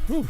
Whew.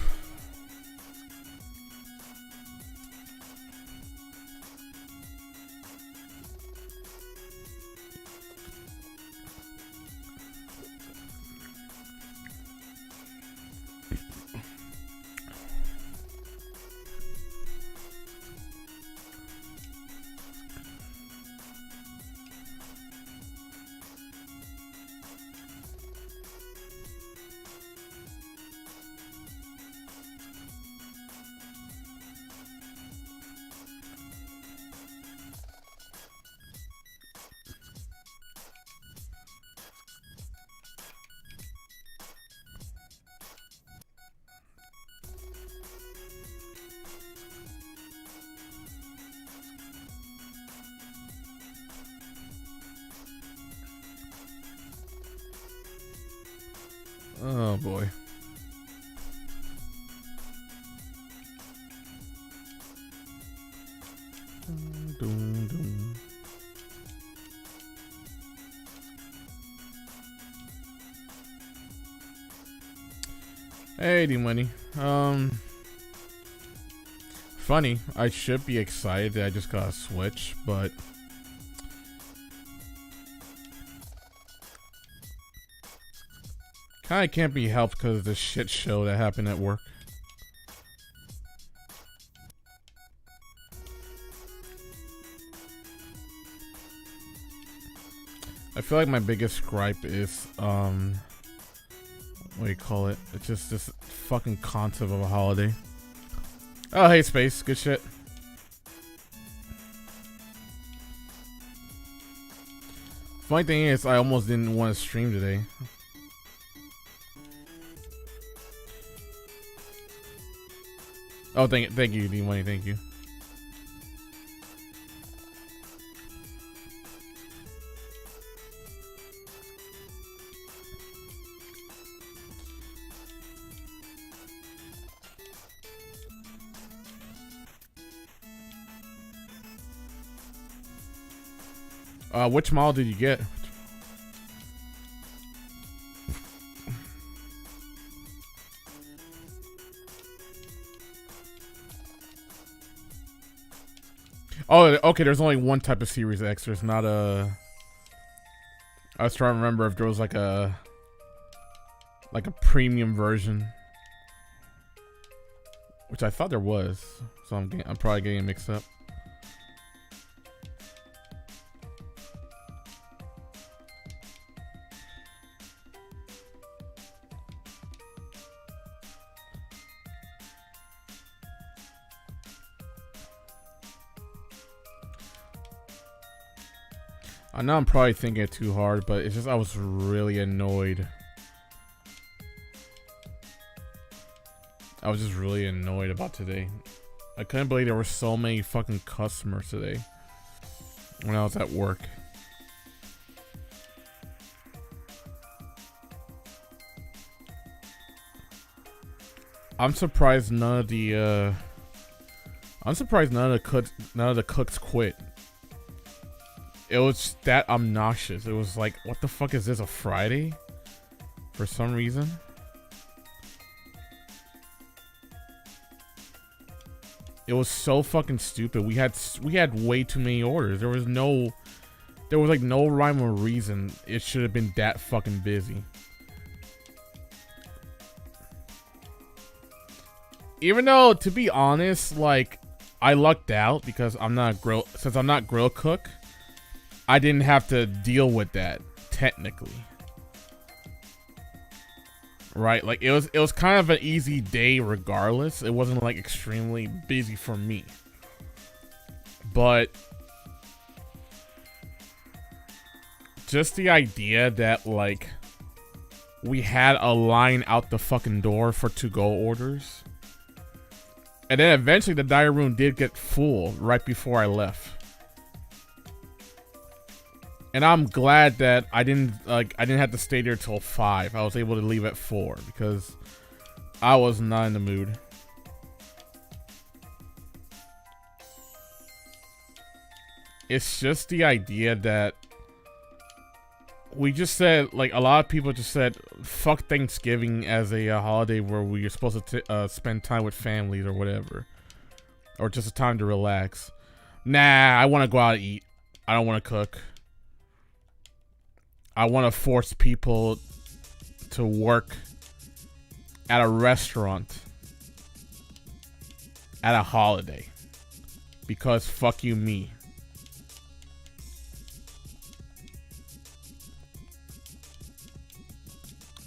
Oh boy. Doom, doom. Hey, D-Money. Funny. I should be excited that I just got a Switch, but kinda can't be helped because of the shit show that happened at work. I feel like my biggest gripe is, what do you call it? It's just this fucking concept of a holiday. Oh, hey, Space. Good shit. Funny thing is, I almost didn't want to stream today. Oh, thank you, D-Money. Thank you. Which model did you get? Oh, okay, there's only one type of Series X. There's not a... I was trying to remember if there was like a premium version. Which I thought there was. So I'm probably getting it mixed up. I know I'm probably thinking it too hard, but it's just I was really annoyed. I was just really annoyed about today. I couldn't believe there were so many fucking customers today when I was at work. I'm surprised none of the cooks quit. It was that obnoxious. It was like, what the fuck is this, a Friday? For some reason. It was so fucking stupid. We had way too many orders. There was like no rhyme or reason it should have been that fucking busy. Even though, to be honest, like, I lucked out because since I'm not grill cook, I didn't have to deal with that technically. Right? Like it was kind of an easy day regardless. It wasn't like extremely busy for me. But just the idea that like we had a line out the fucking door for to-go orders. And then eventually the dining room did get full right before I left. And I'm glad that I didn't have to stay there till 5. I was able to leave at 4 because I was not in the mood. It's just the idea that we just said, like, a lot of people just said, fuck Thanksgiving as a holiday where we're supposed to spend time with families or whatever. Or just a time to relax. Nah, I want to go out and eat. I don't want to cook. I want to force people to work at a restaurant at a holiday because fuck you me.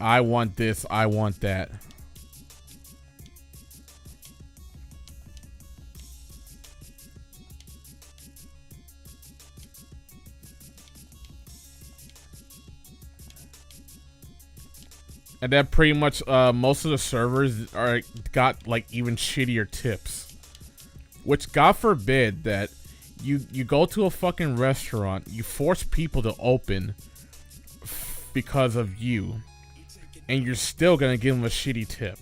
I want this, I want that. And then pretty much most of the servers got like even shittier tips. Which, God forbid that you go to a fucking restaurant, you force people to open because of you, and you're still gonna give them a shitty tip.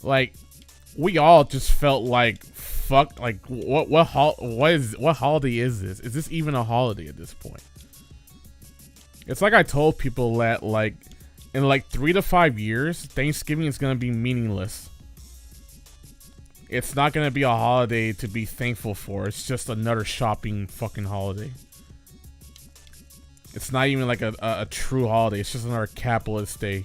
Like, we all just felt like, fuck, like, what holiday is this? Is this even a holiday at this point? It's like I told people that, like, in like 3 to 5 years, Thanksgiving is gonna be meaningless. It's not gonna be a holiday to be thankful for. It's just another shopping fucking holiday. It's not even like a true holiday. It's just another capitalist day.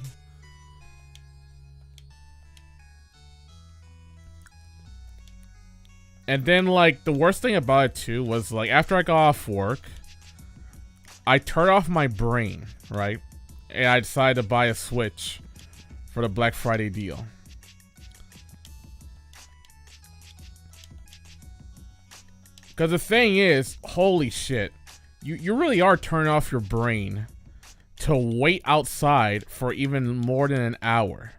And then, like, the worst thing about it, too, was, like, after I got off work, I turned off my brain, right? And I decided to buy a Switch for the Black Friday deal. Because the thing is, holy shit, you really are turning off your brain to wait outside for even more than an hour.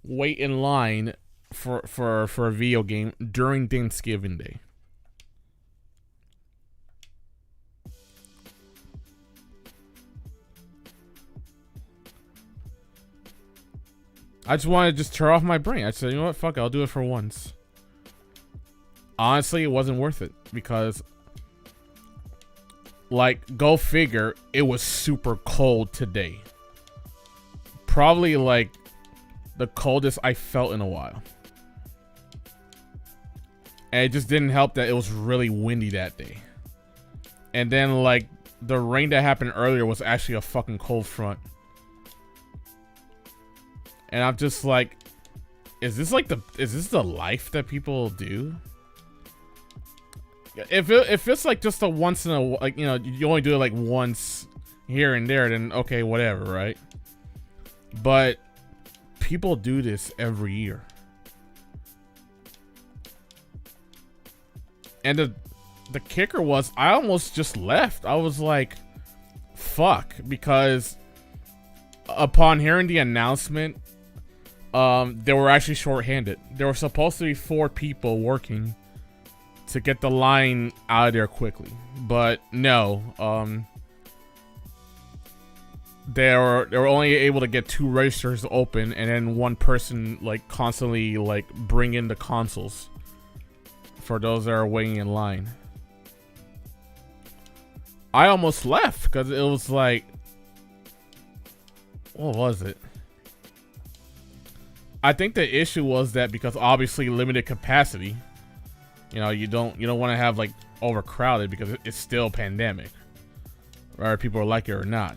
Wait in line for a video game during Thanksgiving Day. I just wanted to just turn off my brain. I said, you know what, fuck it, I'll do it for once. Honestly, it wasn't worth it because, like, go figure, it was super cold today. Probably like the coldest I felt in a while. And it just didn't help that it was really windy that day. And then like the rain that happened earlier was actually a fucking cold front. And I'm just like, is this the life that people do? If it's like just a once in a, like, you know, you only do it like once here and there, then okay, whatever, right? But people do this every year. And the kicker was I almost just left. I was like, fuck, because upon hearing the announcement, they were actually shorthanded. There were supposed to be 4 people working to get the line out of there quickly, but no. They were only able to get 2 registers open, and then 1 person like constantly like bring in the consoles for those that are waiting in line. I almost left because it was like, what was it? I think the issue was that because obviously limited capacity, you know, you don't want to have like overcrowded because it's still a pandemic, whether people are like it or not.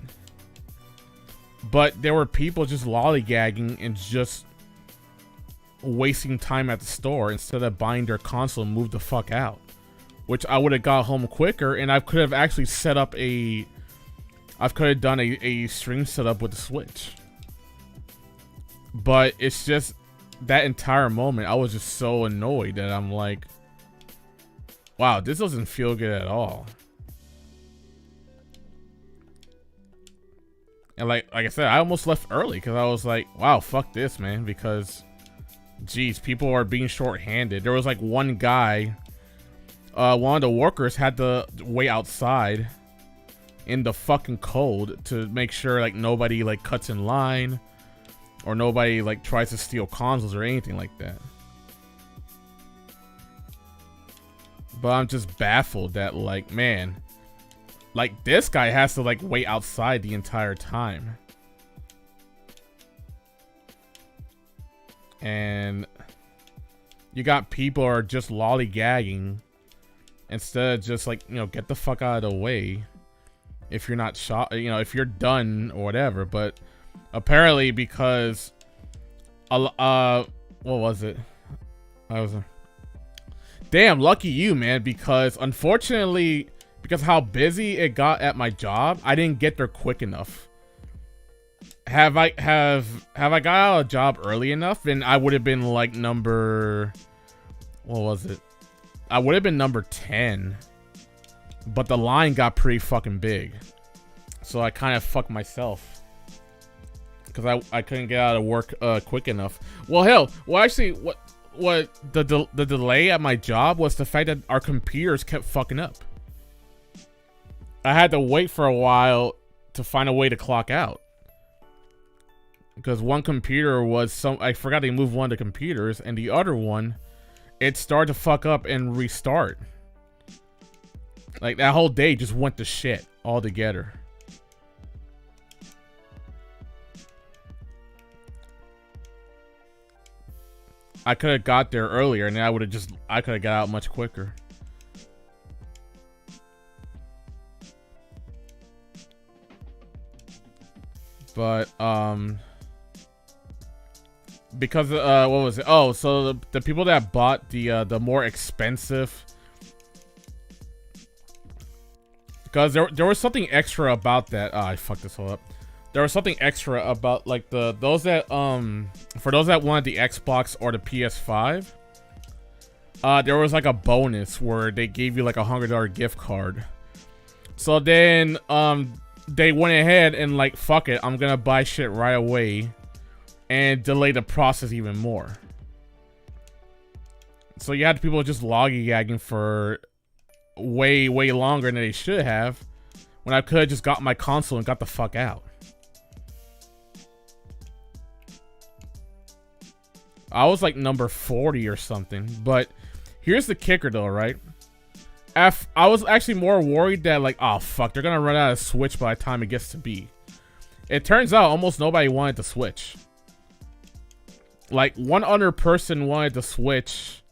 But there were people just lollygagging and just wasting time at the store instead of buying their console and move the fuck out. Which I would have got home quicker, and I could have actually set up I could have done a stream setup with the Switch. But it's just that entire moment, I was just so annoyed that I'm like, wow, this doesn't feel good at all. And like I said, I almost left early because I was like, wow, fuck this, man. Because, geez, people are being short-handed. There was like one guy, one of the workers had to wait outside in the fucking cold to make sure like nobody like cuts in line or nobody like tries to steal consoles or anything like that. But I'm just baffled that like, man, like this guy has to like wait outside the entire time. And you got people who are just lollygagging instead of just like, you know, get the fuck out of the way if you're not shot, you know, if you're done or whatever. But apparently because what was it? Damn, lucky you, man, because unfortunately, because how busy it got at my job, I didn't get there quick enough. Have I got out of a job early enough, then I would have been like number, what was it? I would have been number 10, but the line got pretty fucking big, so I kind of fucked myself because I couldn't get out of work quick enough. Well, hell, well actually, what the delay at my job was the fact that our computers kept fucking up. I had to wait for a while to find a way to clock out. Because one computer was I forgot to move one of the computers, and the other one, it started to fuck up and restart. Like that whole day just went to shit altogether. I could have got there earlier, and then I could have got out much quicker. But because what was it? Oh, so the people that bought the more expensive, because there was something extra about that. I fucked this whole up. There was something extra about like those that for those that wanted the Xbox or the PS5, there was like a bonus where they gave you like $100 gift card. So then they went ahead and like, fuck it, I'm gonna buy shit right away and delay the process even more. So you had people just lollygagging for way longer than they should have, when I could have just got my console and got the fuck out. I was like number 40 or something. But here's the kicker though, right? I was actually more worried that like, oh fuck, they're gonna run out of Switch by the time it gets to B. It turns out almost nobody wanted to switch. Like one other person wanted to switch.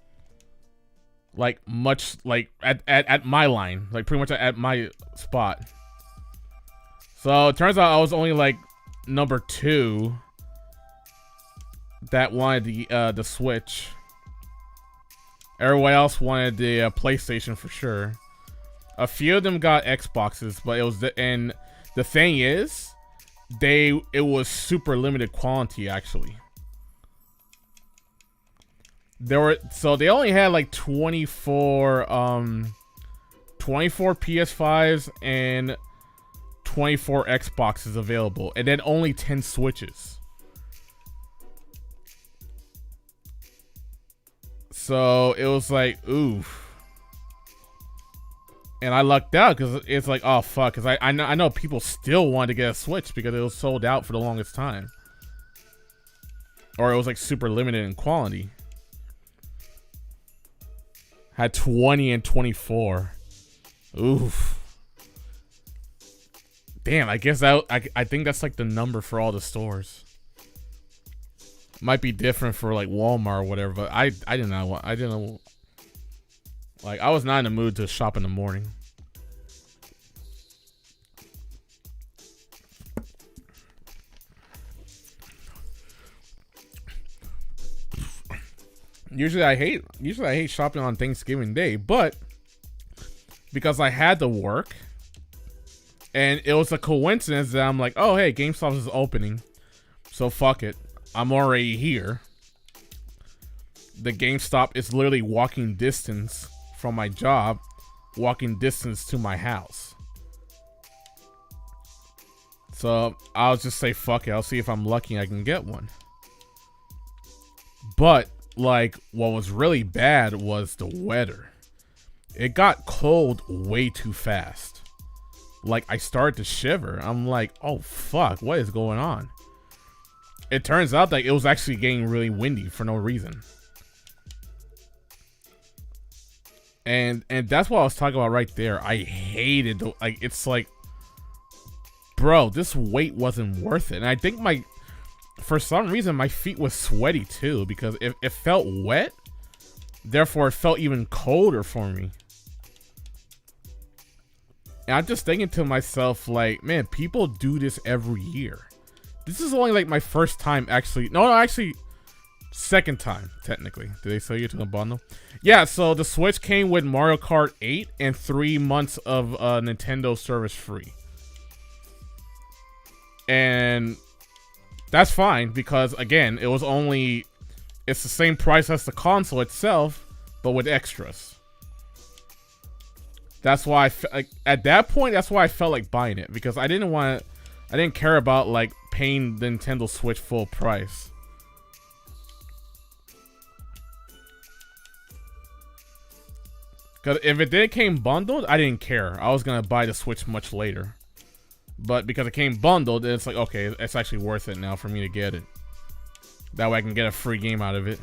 Like much like at my line, like pretty much at my spot. So it turns out I was only like number 2 that wanted the Switch. Everyone else wanted the PlayStation for sure. A few of them got Xboxes, but it was and the thing is, it was super limited quantity actually. They only had like 24 PS5s and 24 Xboxes available, and then only 10 Switches. So it was like, oof. And I lucked out because it's like, oh fuck, because I know people still wanted to get a Switch because it was sold out for the longest time, or it was like super limited in quality. Had 20 and 24. Oof. Damn, I guess I think that's like the number for all the stores. Might be different for like Walmart or whatever, but I did not want, I didn't, like, I was not in the mood to shop in the morning. Usually I hate shopping on Thanksgiving Day, but because I had to work, and it was a coincidence that I'm like, oh hey, GameStop is opening, so fuck it, I'm already here. The GameStop is literally walking distance from my job, walking distance to my house. So I'll just say fuck it, I'll see if I'm lucky I can get one. But like, what was really bad was the weather. It got cold way too fast. Like, I started to shiver. I'm like, oh fuck, what is going on? It turns out that it was actually getting really windy for no reason. And that's what I was talking about right there. I hated the, like, it's like, bro, this weight wasn't worth it. And I think for some reason my feet was sweaty too, because it felt wet, therefore it felt even colder for me. And I'm just thinking to myself, like, man, people do this every year. This is only like my first time actually, no, actually second time technically. Did they sell you to the bundle? Yeah, so the Switch came with Mario Kart 8 and 3 months of Nintendo service free. And that's fine, because again, it's the same price as the console itself, but with extras. That's why at that point, that's why I felt like buying it, because I didn't care about like paying the Nintendo Switch full price. Because if it came bundled, I didn't care. I was gonna buy the Switch much later. But because it came bundled, it's like, okay, it's actually worth it now for me to get it. That way I can get a free game out of it.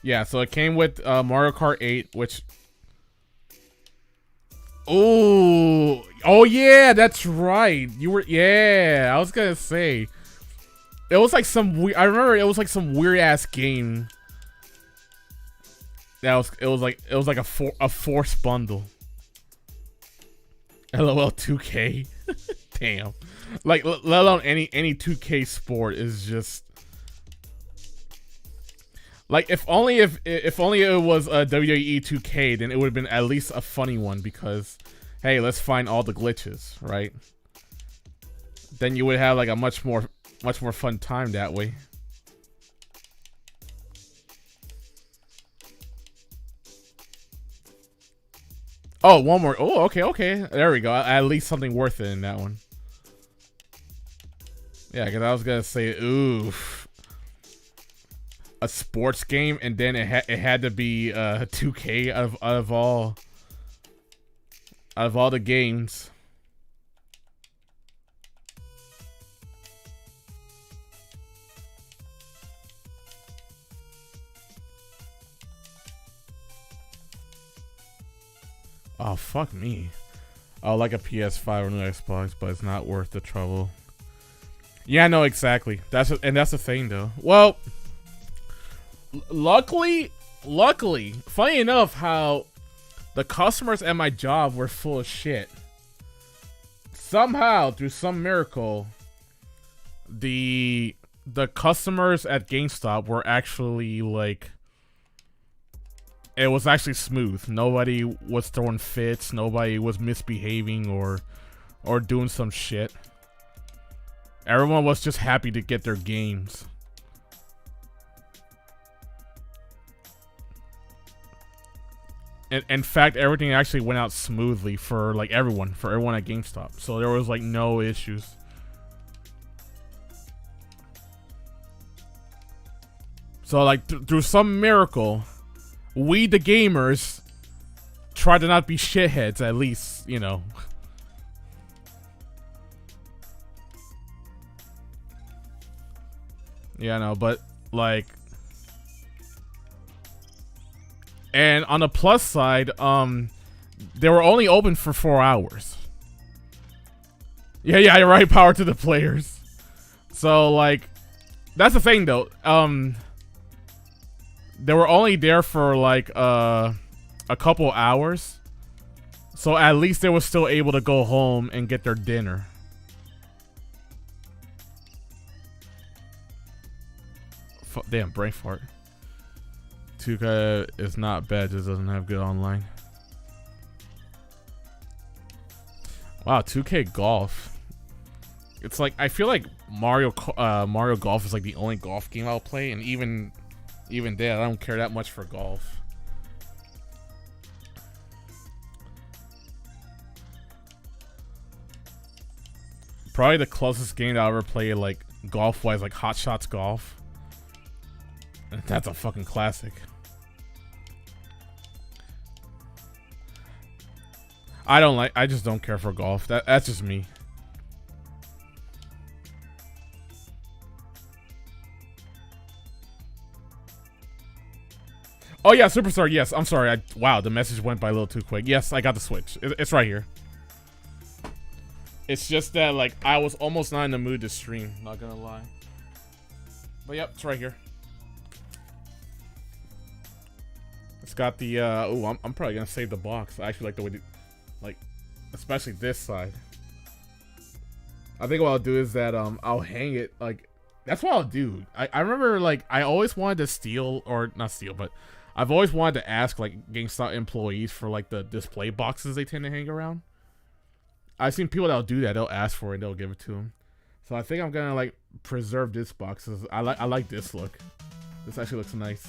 Yeah, so it came with Mario Kart 8, which... Oh yeah, that's right. Yeah, I was gonna say. It was like I remember it was like some weird ass game. It was like a forced bundle. LOL 2K. Damn. Like, let alone any 2K sport is just like, if only it was a WWE 2K, then it would have been at least a funny one, because hey, let's find all the glitches, right? Then you would have like a much more fun time that way. Oh, one more. Oh, okay. There we go. At least something worth it in that one. Yeah, because I was gonna say, oof, a sports game, and then it had to be 2K out of all the games. Oh, fuck me. Oh, like a PS5 or new Xbox, but it's not worth the trouble. Yeah, no, exactly. That's the thing, though. Well, luckily, funny enough, how the customers at my job were full of shit. Somehow, through some miracle, the customers at GameStop were actually like, it was actually smooth. Nobody was throwing fits. Nobody was misbehaving or doing some shit. Everyone was just happy to get their games. In fact, everything actually went out smoothly for like everyone at GameStop. So there was like no issues. So like through some miracle, we the gamers tried to not be shitheads, at least, you know. Yeah, no, but like, and on the plus side, they were only open for 4 hours. Yeah, you're right. Power to the players. So like, that's the thing though. They were only there for like a couple hours, so at least they were still able to go home and get their dinner. Damn, brain fart. 2K is not bad, just doesn't have good online. Wow, 2K Golf. It's like, I feel like Mario Golf is like the only golf game I'll play, and even then, I don't care that much for golf. Probably the closest game that I ever played, like golf-wise, like Hot Shots Golf. That's a fucking classic. I just don't care for golf. That's just me. Oh yeah, Superstar, yes. I'm sorry. Wow, the message went by a little too quick. Yes, I got the Switch. It's right here. It's just that, like, I was almost not in the mood to stream, not gonna lie. But yep, it's right here. It's got the, I'm probably gonna save the box. I actually like the way, like, especially this side. I think what I'll do is that, I'll hang it, like, that's what I'll do. I remember, like, I always wanted to steal, or not steal, but I've always wanted to ask, like, GameStop employees for, like, the display boxes they tend to hang around. I've seen people that'll do that. They'll ask for it and they'll give it to them. So I think I'm gonna, like, preserve this box. I like this look. This actually looks nice.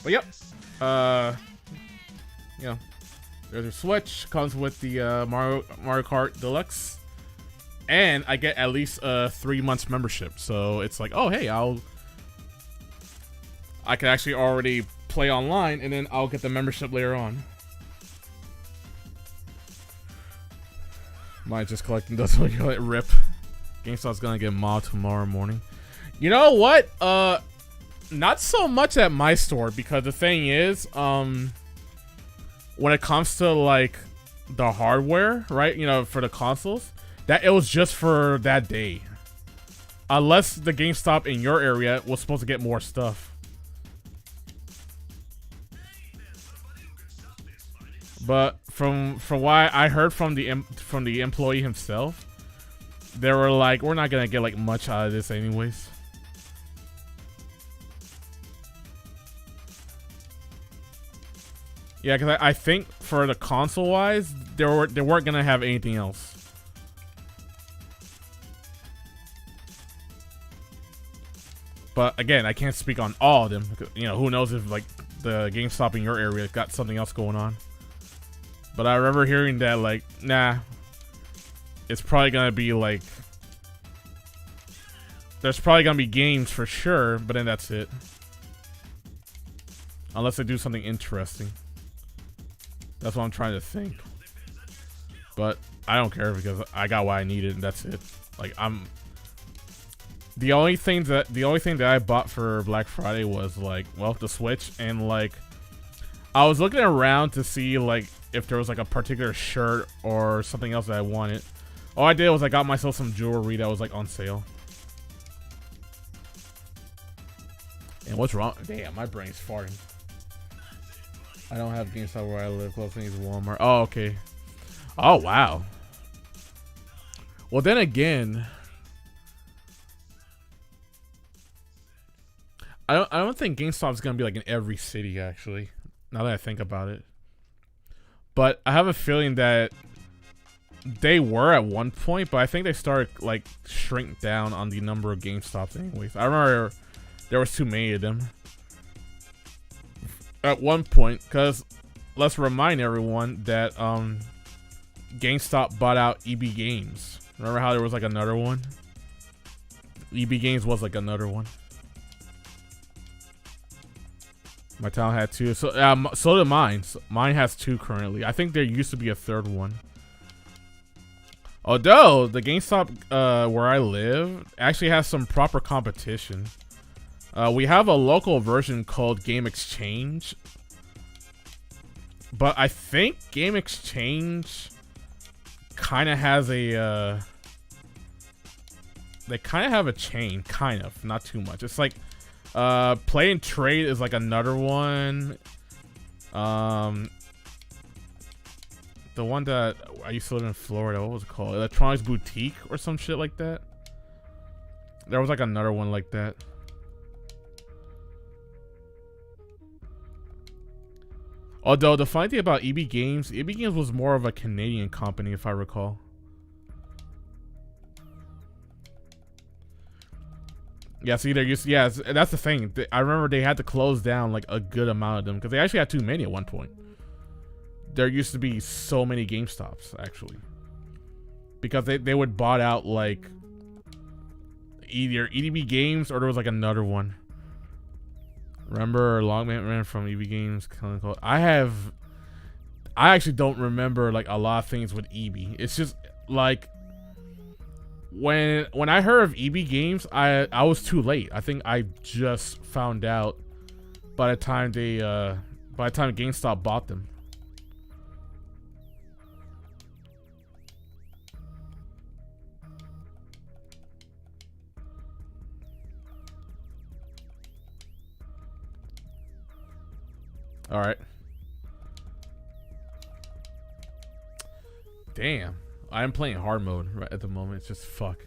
But yep. You know, there's a Switch. Comes with the Mario Kart Deluxe. And I get at least a 3 months membership. So it's like, oh hey, I can actually already play online, and then I'll get the membership later on. Might just collecting those when you let rip. GameStop's gonna get mobbed tomorrow morning. You know what? Not so much at my store, because the thing is, when it comes to like the hardware, right? You know, for the consoles, that it was just for that day. Unless the GameStop in your area was supposed to get more stuff. But from what I heard from the employee himself, they were like, we're not gonna get like much out of this anyways. Yeah, because I think for the console wise, they weren't gonna have anything else. But again, I can't speak on all of them. You know, who knows if like the GameStop in your area got something else going on. But I remember hearing that, like, nah, it's probably gonna be like, there's probably gonna be games for sure, but then that's it. Unless they do something interesting. That's what I'm trying to think. But I don't care, because I got what I needed and that's it. Like, the only thing that I bought for Black Friday was like, well, the Switch, and like, I was looking around to see like if there was like a particular shirt or something else that I wanted. All I did was I got myself some jewelry that was like on sale. And what's wrong? Damn, my brain's farting. I don't have GameStop where I live. Close needs Walmart. Oh, okay. Oh, wow. Well, then again, I don't think GameStop's gonna be like in every city actually. Now that I think about it, but I have a feeling that they were at one point, but I think they started like shrink down on the number of GameStops anyways. I remember there was too many of them at one point, because let's remind everyone that GameStop bought out EB Games. Remember how there was like another one? EB Games was like another one. My town had two, so so did mine. Mine has two currently. I think there used to be a third one. Although the GameStop where I live actually has some proper competition. We have a local version called Game Exchange, but I think Game Exchange kind of has a they kind of have a chain, kind of, not too much. It's like Play and Trade is like another one. The one that I used to live in Florida, what was it called? Electronics Boutique or some shit like that. There was like another one like that. Although the funny thing about EB Games was more of a Canadian company, if I recall. Yeah, see, they're used. Yeah, that's the thing. I remember they had to close down like a good amount of them because they actually had too many at one point. There used to be so many GameStops actually, because they would bought out like either EB Games or there was like another one. Remember Longman ran from EB Games? I actually don't remember like a lot of things with EB. It's just like when I heard of EB Games, I was too late. I think I just found out by the time GameStop bought them. All right. Damn. I'm playing hard mode right at the moment. It's just fuck.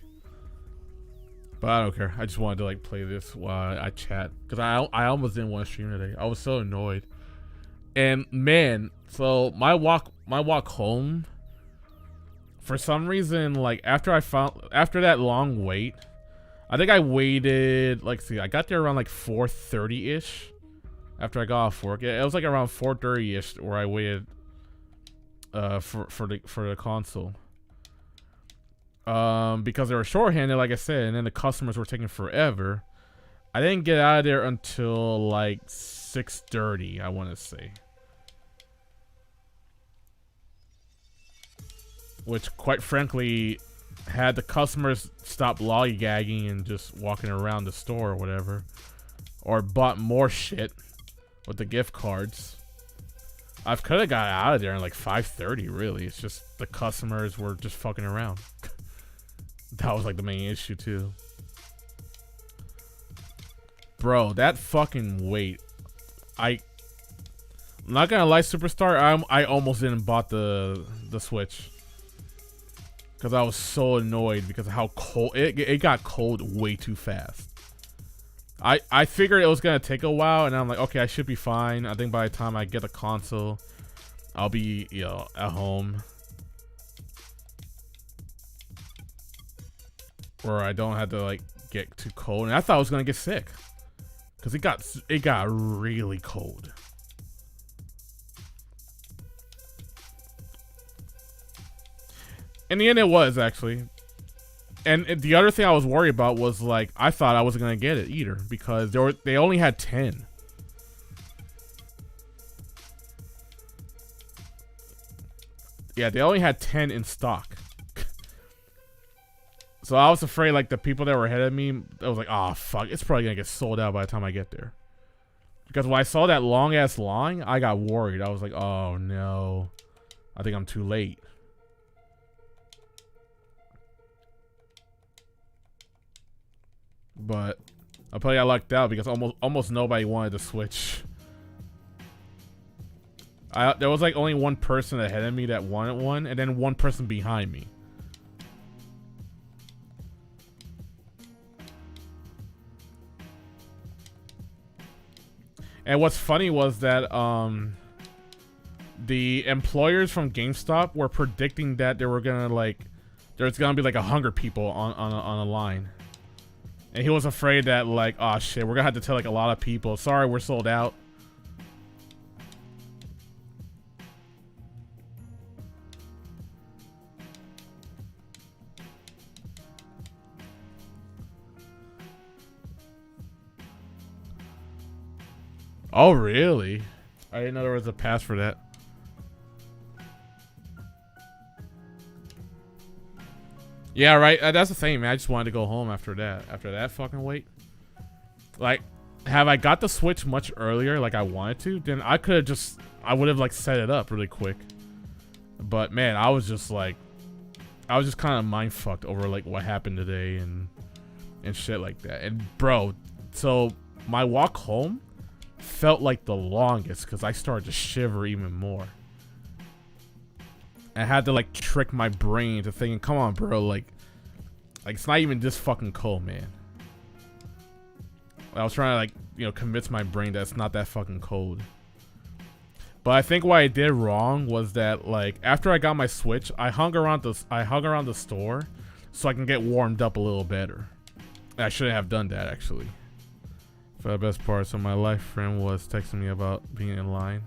But I don't care. I just wanted to like play this while I chat because I almost didn't want to stream today. I was so annoyed. And man, so my walk home, for some reason, like after that long wait, I think I waited like, see, I got there around like 4:30 ish. After I got off work, it was like around 4:30 ish where I waited for the console. Because they were shorthanded, like I said, and then the customers were taking forever. I didn't get out of there until like 6:30, I want to say. Which, quite frankly, had the customers stop lollygagging and just walking around the store or whatever, or bought more shit with the gift cards. I could have got out of there in like 5:30, really. It's just the customers were just fucking around. That was like the main issue too. Bro, that fucking wait. I'm not gonna lie, Superstar, I almost didn't bought the Switch. Because I was so annoyed because of how cold it got cold way too fast. I figured it was gonna take a while, and I'm like, okay, I should be fine. I think by the time I get the console, I'll be, you know, at home, where I don't have to like get too cold. And I thought I was gonna get sick because it got really cold. In the end, it was actually. And the other thing I was worried about was like I thought I wasn't gonna get it either because they only had 10. Yeah, they only had 10 in stock. So I was afraid like the people that were ahead of me, I was like, oh fuck, it's probably gonna get sold out by the time I get there. Because when I saw that long ass line, I got worried. I was like, oh no, I think I'm too late. But I probably got lucked out because almost nobody wanted to switch. There was like only one person ahead of me that wanted one, and then one person behind me. And what's funny was that the employers from GameStop were predicting that they were gonna there's gonna be like 100 people on a line. And he was afraid that like, oh shit, we're gonna have to tell like a lot of people, sorry, we're sold out. Oh really? I didn't know there was a pass for that. Yeah, right. That's the thing, man. I just wanted to go home after that. After that fucking wait. Like, have I got the Switch much earlier, like I wanted to, then I could have just, I would have like set it up really quick. But man, I was just kind of mind fucked over like what happened today and shit like that. And bro, so my walk home felt like the longest because I started to shiver even more. I had to like trick my brain to thinking, come on, bro, like it's not even this fucking cold, man. I was trying to like, you know, convince my brain that it's not that fucking cold. But I think what I did wrong was that like after I got my Switch, I hung around the store so I can get warmed up a little better. I shouldn't have done that actually. For the best parts of my life, friend was texting me about being in line.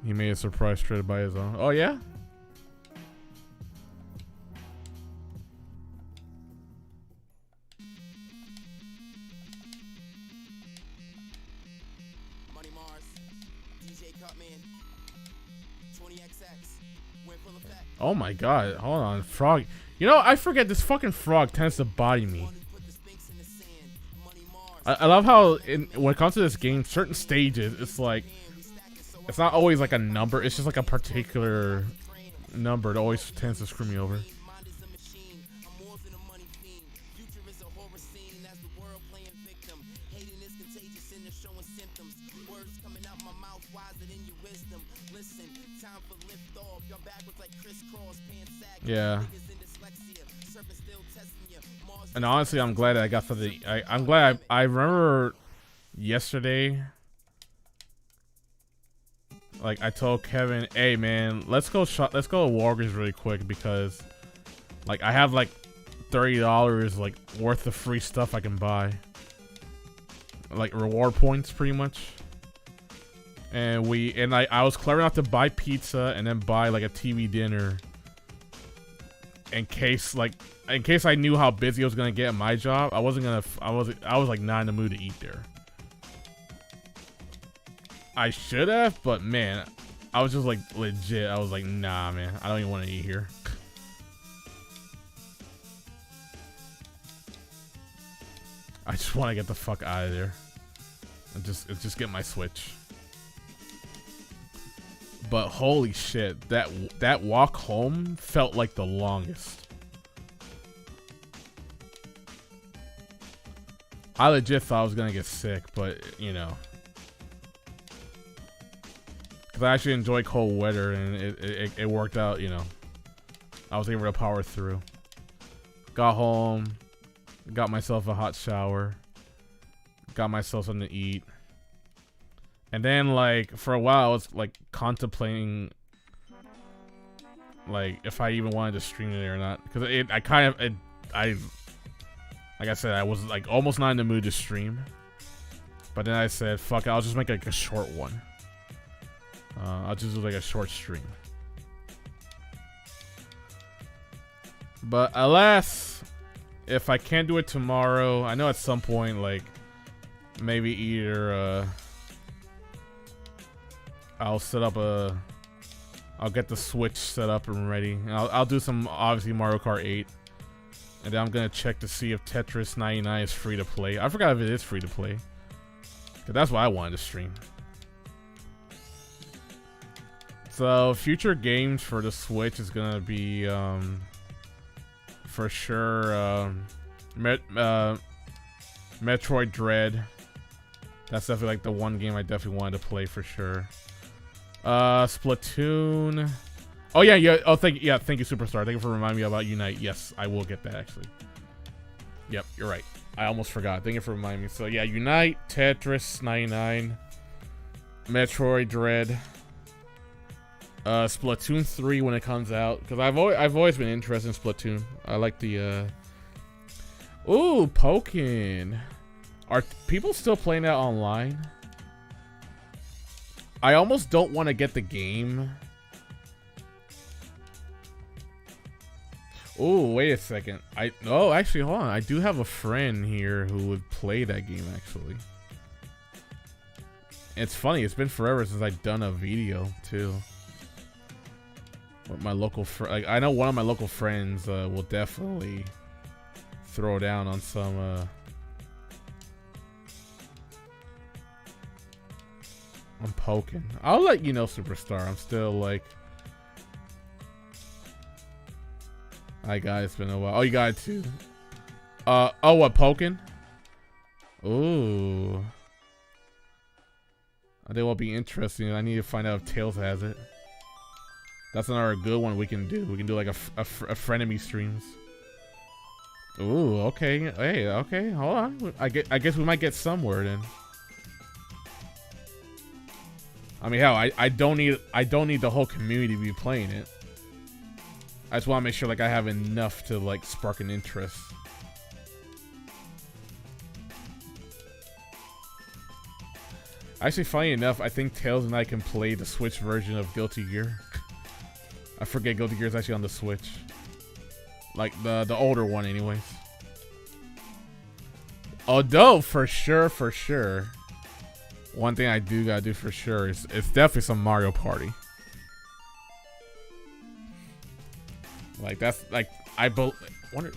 He made a surprise trip by his own. Oh yeah? Money Mars, DJ Cutman, 20XX, went full effect. Oh my god, hold on, frog. You know, I forget this fucking frog tends to body me. I love how when it comes to this game, certain stages, it's like, it's not always like a number, it's just like a particular number that always tends to screw me over. Yeah. And honestly, I'm glad I got I'm glad I remember yesterday, like I told Kevin, hey man, let's go to Walgreens really quick because like I have like $30 like worth of free stuff I can buy. Like reward points pretty much. And I was clever enough to buy pizza and then buy like a TV dinner in case I knew how busy I was gonna get at my job. I was like not in the mood to eat there. I should have, but man, I was just like legit. I was like, nah, man, I don't even want to eat here. I just want to get the fuck out of there and just get my Switch. But holy shit, that walk home felt like the longest. I legit thought I was gonna get sick, but you know, because I actually enjoy cold weather and it worked out. You know, I was able to power through. Got home, got myself a hot shower, got myself something to eat, and then like for a while I was like contemplating like if I even wanted to stream it or not, because like I said, I was like almost not in the mood to stream. But then I said, fuck it, I'll just make like a short one. I'll just do like a short stream. But alas, if I can't do it tomorrow, I know at some point, like, maybe either, I'll get the Switch set up and ready. And I'll do some, obviously, Mario Kart 8. And then I'm gonna check to see if Tetris 99 is free to play. I forgot if it is free to play. 'Cause that's what I wanted to stream. So future games for the Switch is gonna be for sure Metroid Dread. That's definitely like the one game I definitely wanted to play for sure. Splatoon. Oh yeah. Oh, thank you, Superstar. Thank you for reminding me about Unite. Yes, I will get that actually. Yep, you're right. I almost forgot. Thank you for reminding me. So yeah, Unite, Tetris 99, Metroid Dread, Splatoon 3 when it comes out. Because I've always been interested in Splatoon. I like the ooh, Pokken. Are people still playing that online? I almost don't want to get the game. Oh, wait a second. Oh, actually, hold on. I do have a friend here who would play that game, actually. It's funny. It's been forever since I've done a video, too. With my local friend. I know one of my local friends will definitely throw down on some... I'm poking. I'll let you know, Superstar. I'm still like... Hi guys, it's been a while. Oh, you got it too. Oh, what, poking? Ooh. I think won't be interesting. I need to find out if Tails has it. That's another good one we can do. We can do like a frenemy streams. Ooh, okay. Hey, okay, hold on. I guess we might get somewhere then. I mean, hell, I don't need the whole community to be playing it. I just want to make sure like I have enough to like spark an interest. Actually, funny enough, I think Tails and I can play the Switch version of Guilty Gear. I forget Guilty Gear is actually on the Switch. Like the older one, anyways. Although for sure. One thing I do gotta do for sure is it's definitely some Mario Party. Like that's like wonder.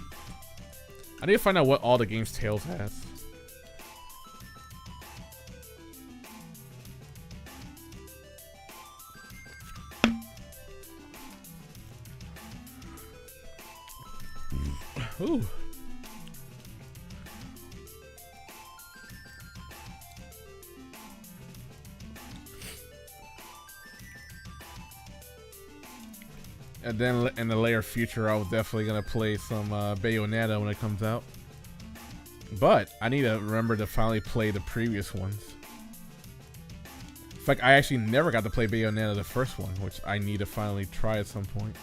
I need to find out what all the games Tails has. Ooh. And then in the later future, I was definitely gonna play some Bayonetta when it comes out. But I need to remember to finally play the previous ones. In fact, I actually never got to play Bayonetta the first one, which I need to finally try at some point.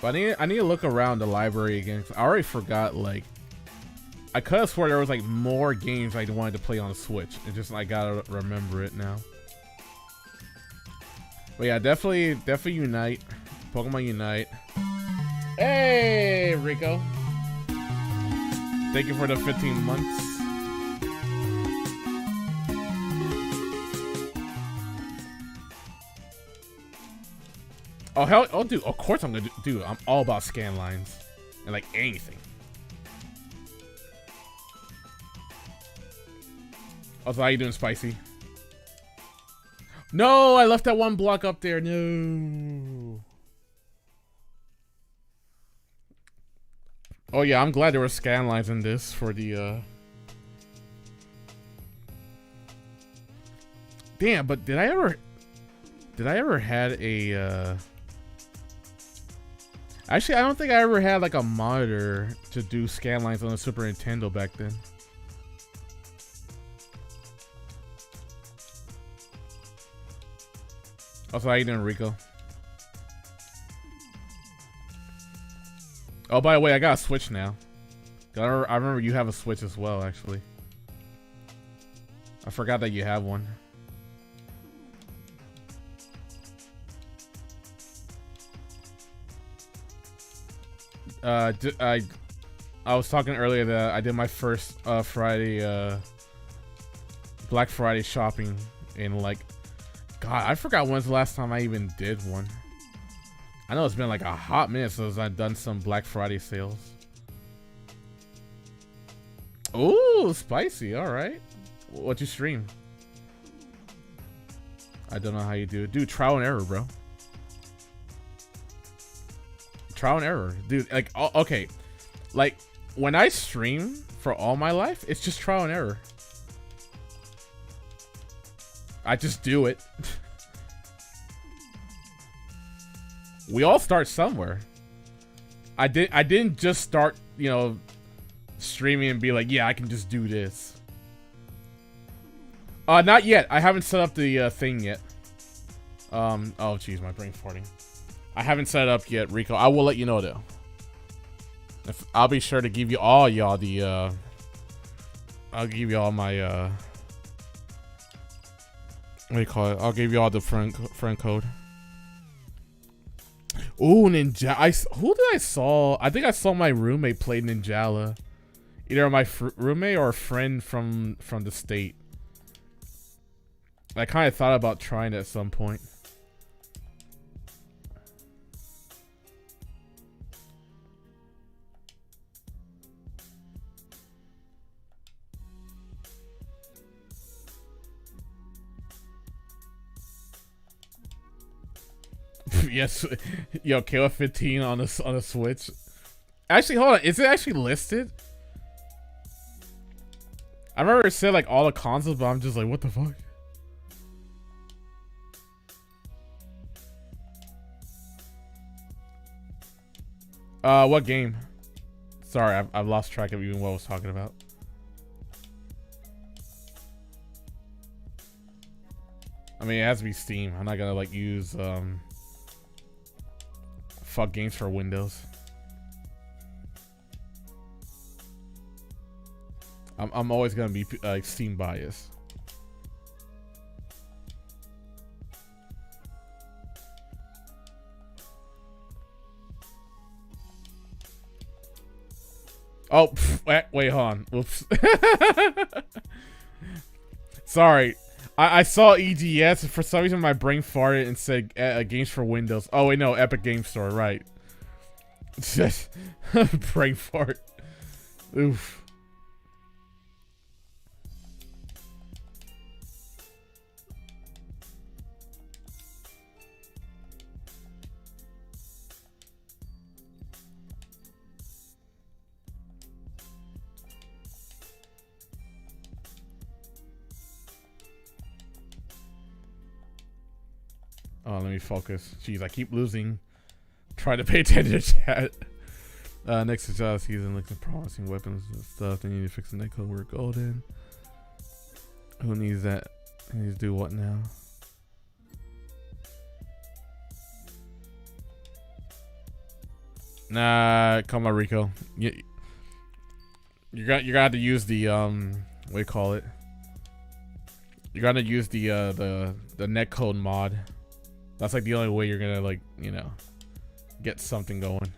But I need to look around the library again. 'Cause I already forgot, like, I could have swore there was like more games I wanted to play on the Switch. It's just I gotta remember it now. But yeah, definitely Unite. Pokemon Unite. Hey, Rico. Thank you for the 15 months. Oh hell, oh dude, of course I'm gonna do. I'm all about scan lines and like anything. Also, how you doing, Spicy? No, I left that one block up there. No. Oh yeah, I'm glad there were scan lines in this for the Damn, but did I ever had a Actually, I don't think I ever had like a monitor to do scan lines on the Super Nintendo back then. Also, how you doing, Rico? Oh, by the way, I got a Switch now. I remember you have a Switch as well, actually. I forgot that you have one. I was talking earlier that I did my first Black Friday shopping in like, God, I forgot when's the last time I even did one. I know it's been like a hot minute since I've done some Black Friday sales. Ooh, spicy. All right. What you stream? I don't know how you do it. Dude, trial and error, bro. Trial and error. Dude, like, okay. Like, when I stream for all my life, it's just trial and error. I just do it. We all start somewhere. I didn't just start, you know, streaming and be like, yeah, I can just do this. Not yet. I haven't set up the thing yet. Oh jeez, my brain's farting. I haven't set it up yet, Rico. I will let you know though. I'll be sure to give you all y'all the I'll give you all my what do you call it? I'll give you all the friend code. Ooh, Ninja. Who did I saw? I think I saw my roommate play Ninjala. Either my roommate or a friend from the state. I kind of thought about trying it at some point. Yes, yo, KOF 15 on a Switch. Actually, hold on. Is it actually listed? I remember it said like all the consoles, but I'm just like, what the fuck? What game? Sorry, I've lost track of even what I was talking about. I mean, it has to be Steam. I'm not gonna like use fuck games for Windows. I'm always gonna be Steam biased. Oh, wait, hold on. Whoops. Sorry. I saw EGS, and for some reason my brain farted and said games for Windows. Oh, wait, no. Epic Game Store, right. Just brain fart. Oof. Oh, let me focus. Jeez, I keep losing. Try to pay attention to chat. Next to season, looking at promising weapons and stuff. They need to fix the netcode. We're golden. Who needs that? Who needs to do what now? Nah, come on, Rico. You're gonna have to use the what do you call it? You're gonna use the netcode mod. That's like the only way you're gonna, like, you know, get something going.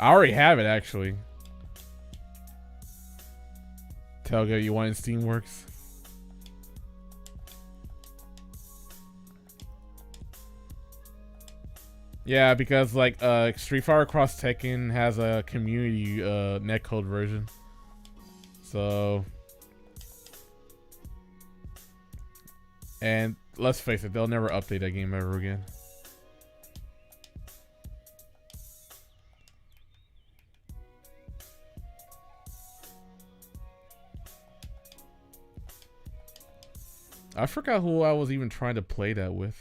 I already have it, actually. Telga, you want in Steamworks? Yeah, because like Street Fighter Cross Tekken has a community netcode version. So, and let's face it, they'll never update that game ever again. I forgot who I was even trying to play that with.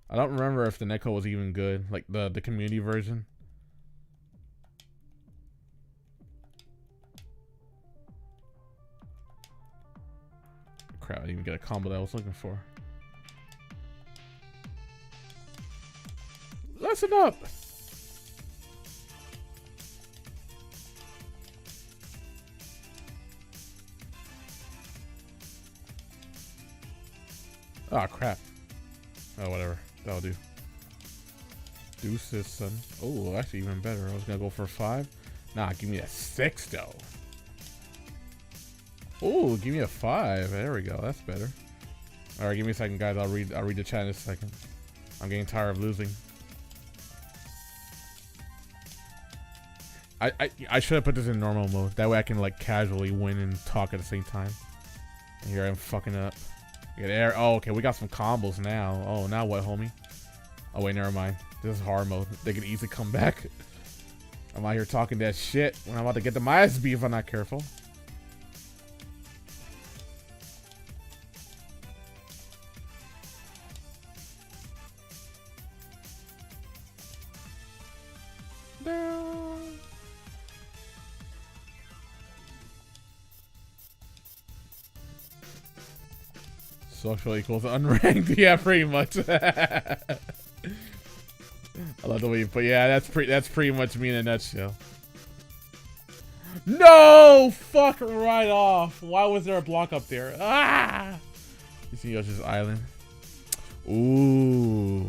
I don't remember if the netcode was even good, like the community version. Crap, I didn't even get a combo that I was looking for. Listen up! Oh crap. Oh, whatever. That'll do. Deuces, son. Oh, actually even better. I was gonna go for a 5. Nah, give me a 6 though. Oh, give me a 5. There we go. That's better. All right, give me a second, guys. I'll read the chat in a second. I'm getting tired of losing. I should have put this in normal mode. That way I can like casually win and talk at the same time. And here I'm fucking up. Get air. Oh, okay. We got some combos now. Oh, now what, homie? Oh wait, never mind. This is hard mode. They can easily come back. I'm out here talking that shit when I'm about to get the my ass beat if I'm not careful. Social equals unranked. Yeah, pretty much. I love the way you put. Yeah, that's pretty much me in a nutshell. No, fuck right off. Why was there a block up there? Ah! You see Yoshi's Island. Ooh.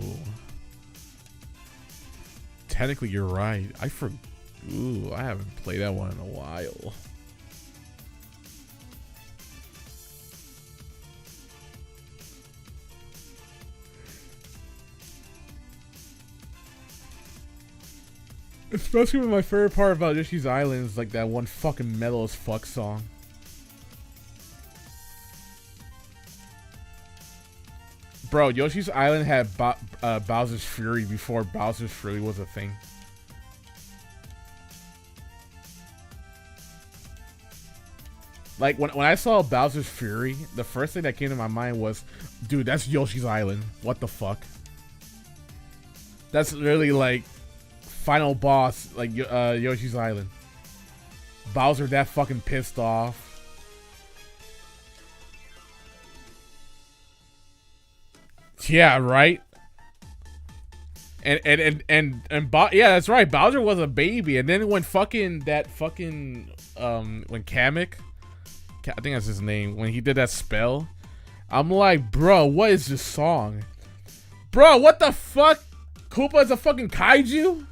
Technically, you're right. Ooh, I haven't played that one in a while. Especially when my favorite part about Yoshi's Island is like that one fucking metal as fuck song. Bro, Yoshi's Island had Bowser's Fury before Bowser's Fury was a thing. Like, when I saw Bowser's Fury, the first thing that came to my mind was, dude, that's Yoshi's Island. What the fuck? That's literally like final boss, like Yoshi's Island. Bowser that fucking pissed off. Yeah, right. And yeah, that's right. Bowser was a baby, and then when when Kamek, I think that's his name, when he did that spell, I'm like, bro, what is this song? Bro, what the fuck? Koopa is a fucking kaiju?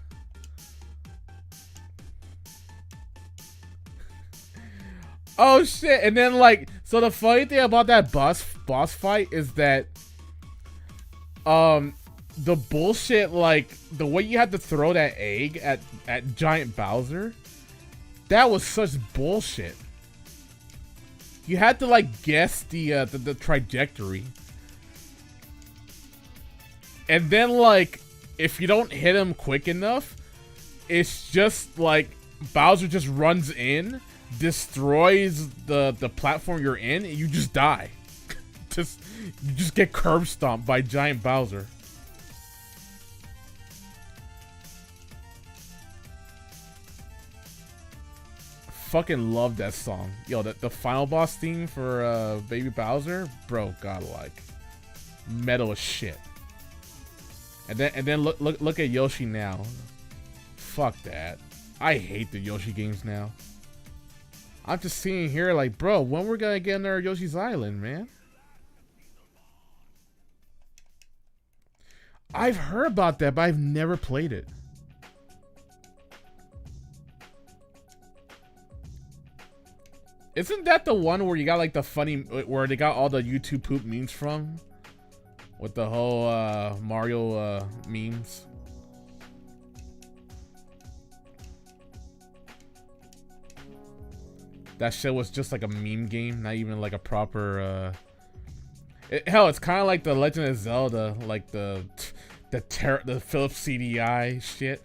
Oh shit! And then like, so the funny thing about that boss fight is that, the bullshit, like the way you had to throw that egg at Giant Bowser, that was such bullshit. You had to like guess the trajectory, and then like if you don't hit him quick enough, it's just like Bowser just runs in, destroys the platform you're in, and you just die. You just get curb stomped by Giant Bowser. Fucking love that song. Yo, the final boss theme for Baby Bowser, bro, godlike. Metal as shit. And then look at Yoshi now. Fuck that. I hate the Yoshi games now. I'm just seeing here like, bro, when we're gonna get into Yoshi's Island, man? I've heard about that, but I've never played it. Isn't that the one where you got like the funny, where they got all the YouTube poop memes from? With the whole Mario memes? That shit was just like a meme game, not even like a proper hell, it's kind of like the Legend of Zelda, like the Philips CDI shit.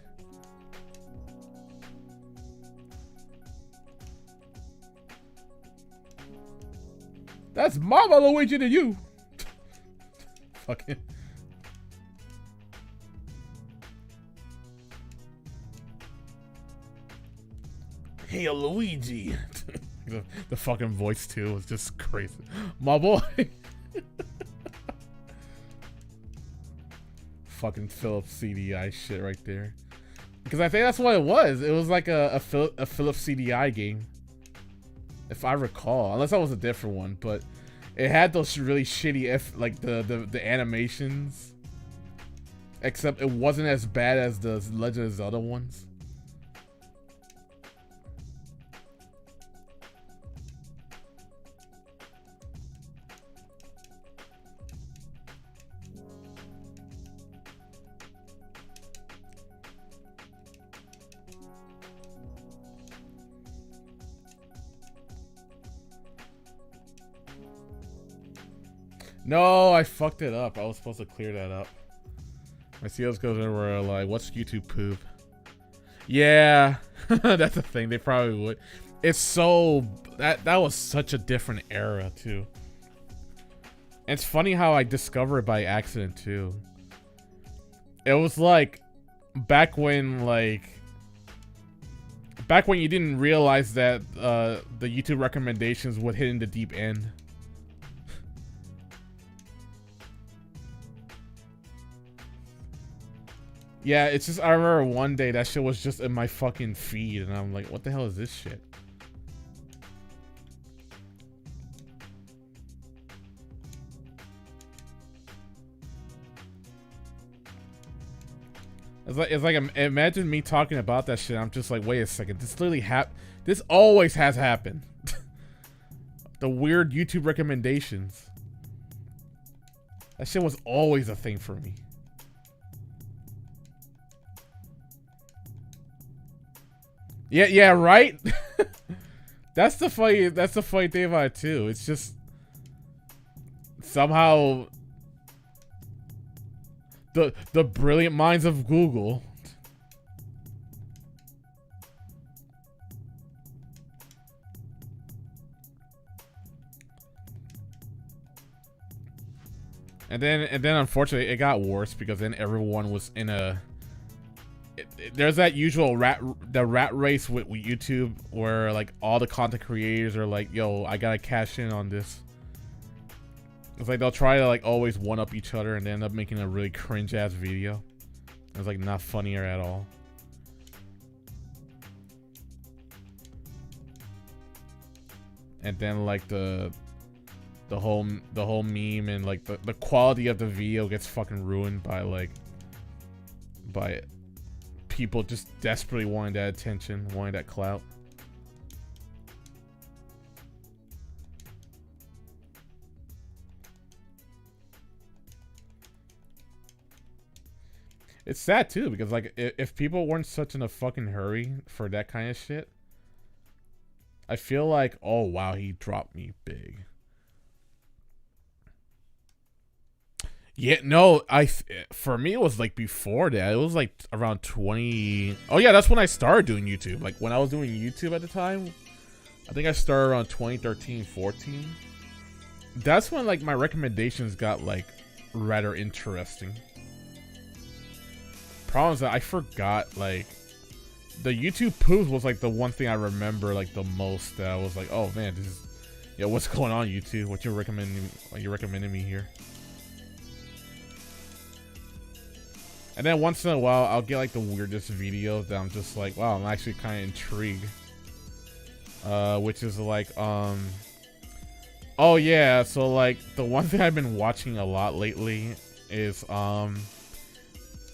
That's Mama Luigi to you. Fucking. Hey, Luigi. The fucking voice too was just crazy. My boy. Fucking Philips CDI shit right there. Because I think that's what it was. It was like a Philips CDI game, if I recall, unless that was a different one. But it had those really shitty like the animations, except it wasn't as bad as the Legend of Zelda ones. No, I fucked it up. I was supposed to clear that up. My CEOs goes over like, what's YouTube poop? Yeah, that's a thing. They probably would. It's so that was such a different era too. It's funny how I discovered it by accident too. It was like back when you didn't realize that the YouTube recommendations would hit in the deep end. Yeah, it's just I remember one day that shit was just in my fucking feed and I'm like, what the hell is this shit? It's like imagine me talking about that shit. I'm just like, wait a second. This literally this always has happened. The weird YouTube recommendations. That shit was always a thing for me. Yeah, right? That's the funny thing about it too. It's just somehow the brilliant minds of Google. And then unfortunately it got worse because then everyone was in a there's that usual rat race with YouTube where like all the content creators are like, yo, I gotta cash in on this. It's like they'll try to like always one up each other and they end up making a really cringe ass video. It's like not funnier at all. And then like the whole meme and like the quality of the video gets fucking ruined by people just desperately wanting that attention, wanting that clout. It's sad too because like if people weren't such in a fucking hurry for that kind of shit, I feel like, oh wow, he dropped me big. Yeah, no, for me it was like before that. It was like around 20. Oh yeah, that's when I started doing YouTube. Like when I was doing YouTube at the time, I think I started around 2013, 14. That's when like my recommendations got like rather interesting. Problem is that I forgot like the YouTube poops was like the one thing I remember like the most. That I was like, oh man, this is what's going on YouTube? What you recommending me here? And then once in a while, I'll get like the weirdest video that I'm just like, wow, I'm actually kind of intrigued. Which is like, oh yeah, so like the one thing I've been watching a lot lately is,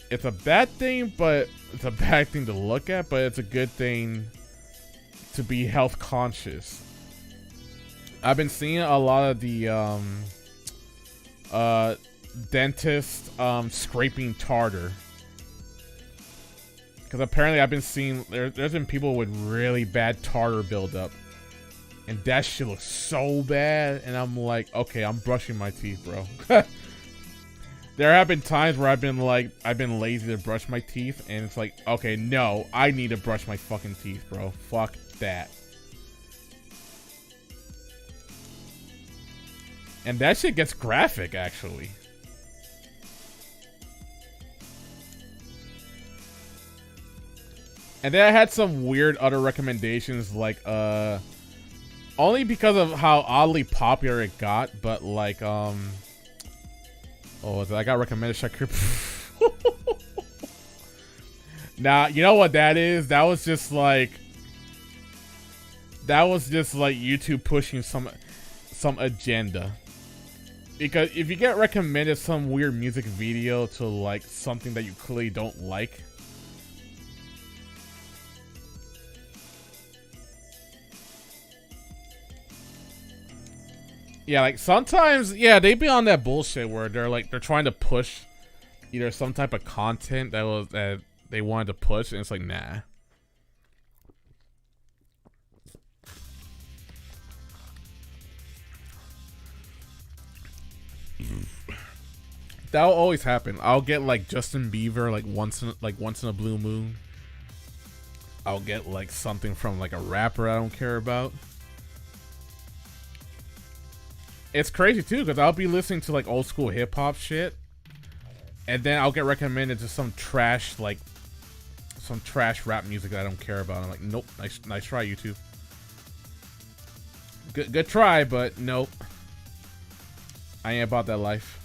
it's a bad thing, but it's a bad thing to look at, but it's a good thing to be health conscious. I've been seeing a lot of the, dentist scraping tartar, because apparently I've been seeing there's been people with really bad tartar buildup, and that shit looks so bad. And I'm like, okay, I'm brushing my teeth, bro. There have been times where I've been lazy to brush my teeth, and it's like, okay, no, I need to brush my fucking teeth, bro. Fuck that. And that shit gets graphic, actually. And then I had some weird other recommendations, like, only because of how oddly popular it got, but like, oh, I got recommended Shakir. Nah, you know what that is? That was just like YouTube pushing some agenda. Because if you get recommended some weird music video to like something that you clearly don't like, yeah, like sometimes, yeah, they be on that bullshit where they're trying to push either some type of content that they wanted to push, and it's like, nah. That'll always happen. I'll get like Justin Bieber once in a blue moon. I'll get like something from like a rapper I don't care about. It's crazy too because I'll be listening to like old school hip hop shit, and then I'll get recommended to some trash rap music that I don't care about. I'm like, nope, nice try, YouTube. Good try, but nope. I ain't about that life.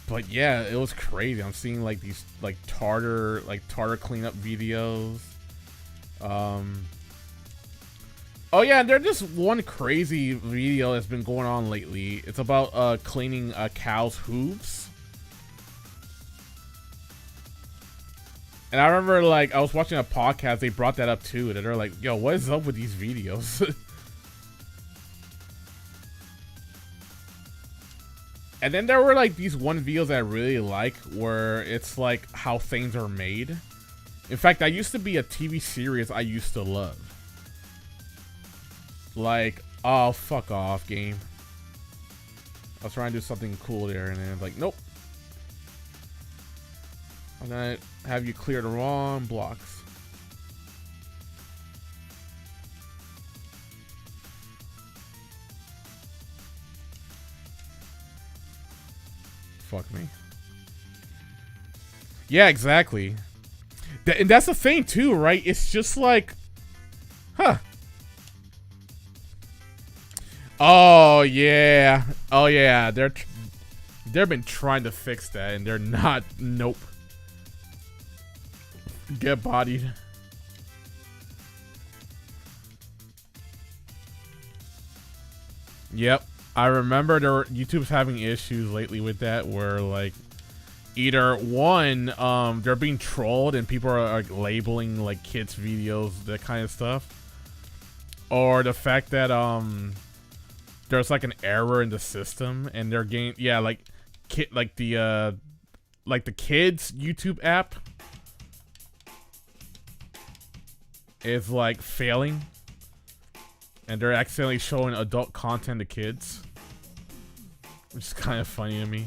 But yeah, it was crazy. I'm seeing like these like tartar cleanup videos. Oh yeah, there's just one crazy video that's been going on lately. It's about cleaning a cow's hooves. And I remember like I was watching a podcast, they brought that up too, and they're like, yo, what is up with these videos? And then there were like these one videos that I really like where it's like how things are made. In fact, that used to be a TV series I used to love. Like, oh, fuck off, game. I was trying to do something cool there, and then like, nope. I'm gonna have you clear the wrong blocks. Fuck me. Yeah, exactly. And that's the thing too, right? It's just like, huh. Oh yeah. Oh yeah. They've been trying to fix that, and they're not. Nope. Get bodied. Yep. I remember YouTube's having issues lately with that, where like either one, they're being trolled and people are labeling like kids videos, that kind of stuff, or the fact that there's like an error in the system and they're getting the kids YouTube app is like failing, and they're accidentally showing adult content to kids, which is kind of funny to me.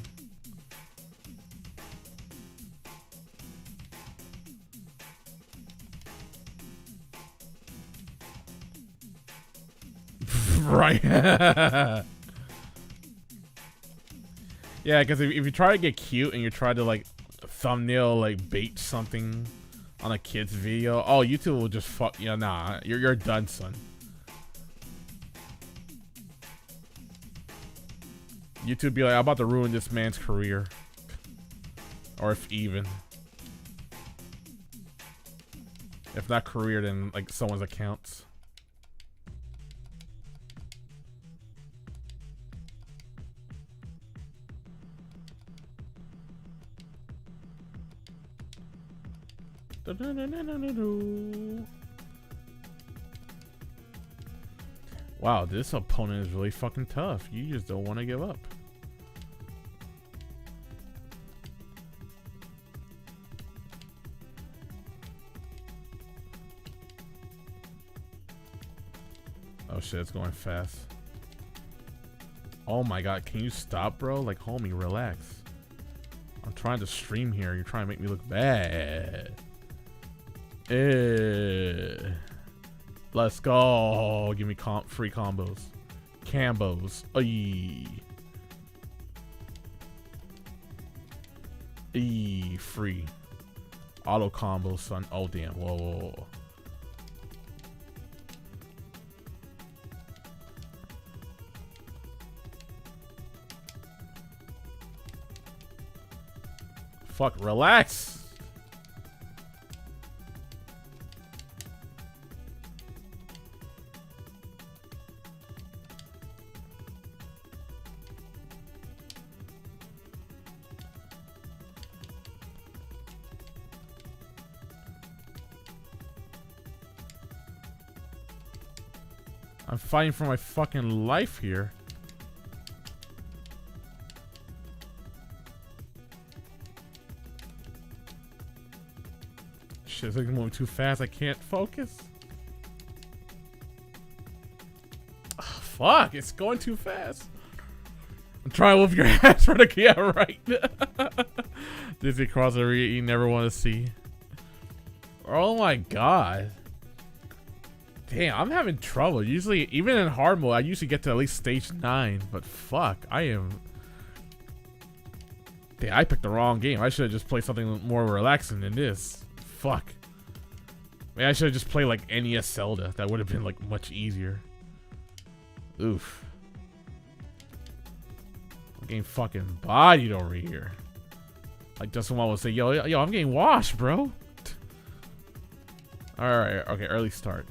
Right. Yeah, because if you try to get cute and you try to like thumbnail like bait something on a kid's video, oh, YouTube will just fuck. Yeah, nah, you're done, son. YouTube be like, I'm about to ruin this man's career, or if not career, then like someone's accounts. Wow, this opponent is really fucking tough. You just don't want to give up. Oh shit, it's going fast. Oh my god, can you stop, bro? Like, homie, relax. I'm trying to stream here. You're trying to make me look bad. Let's go. Give me free combos. Cambos. Free. Auto combos, son. Oh, damn. Whoa. Fuck, relax. I'm fighting for my fucking life here. Shit, it's like moving too fast. I can't focus. Oh, Fuck, it's going too fast. I'm trying to whoop your ass for the yeah, right. Disney crossover you never want to see. Oh my god. Damn, I'm having trouble. Usually, even in hard mode, I usually get to at least stage 9. But fuck, I am... Damn, I picked the wrong game. I should have just played something more relaxing than this. Fuck. Maybe I should have just played like NES Zelda. That would have been like much easier. Oof. I'm getting fucking bodied over here. Like Justin Wall would say, yo, I'm getting washed, bro. Alright, okay, early start.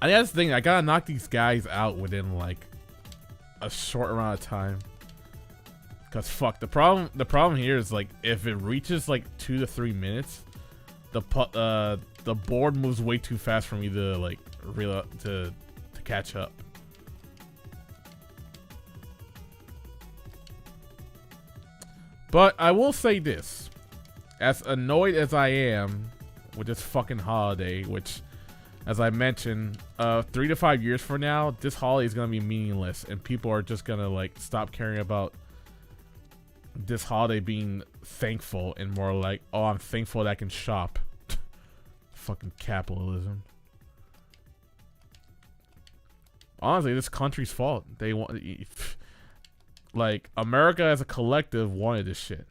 I think that's the thing. I gotta knock these guys out within like a short amount of time. Cause fuck, the problem here is like if it reaches like 2 to 3 minutes, the board moves way too fast for me to like to catch up. But I will say this, as annoyed as I am with this fucking holiday, which, as I mentioned, 3 to 5 years from now, this holiday is gonna be meaningless, and people are just gonna like stop caring about this holiday being thankful and more like, oh, I'm thankful that I can shop. Fucking capitalism. Honestly, this country's fault. They want, like, America as a collective wanted this shit.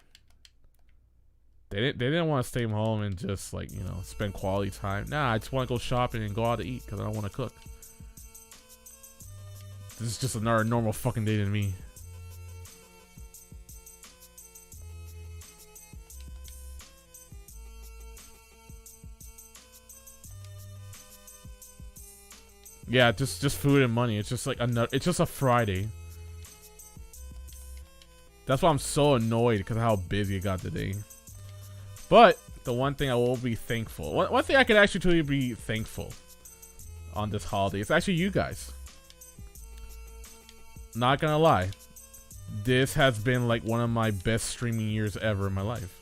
They didn't want to stay home and just like, you know, spend quality time. Nah, I just want to go shopping and go out to eat because I don't want to cook. This is just another normal fucking day to me. Yeah, just food and money. It's just like another. It's just a Friday. That's why I'm so annoyed because of how busy it got today. But the one thing I will be thankful. One thing I can actually truly be thankful on this holiday is actually you guys. Not gonna lie, this has been like one of my best streaming years ever in my life,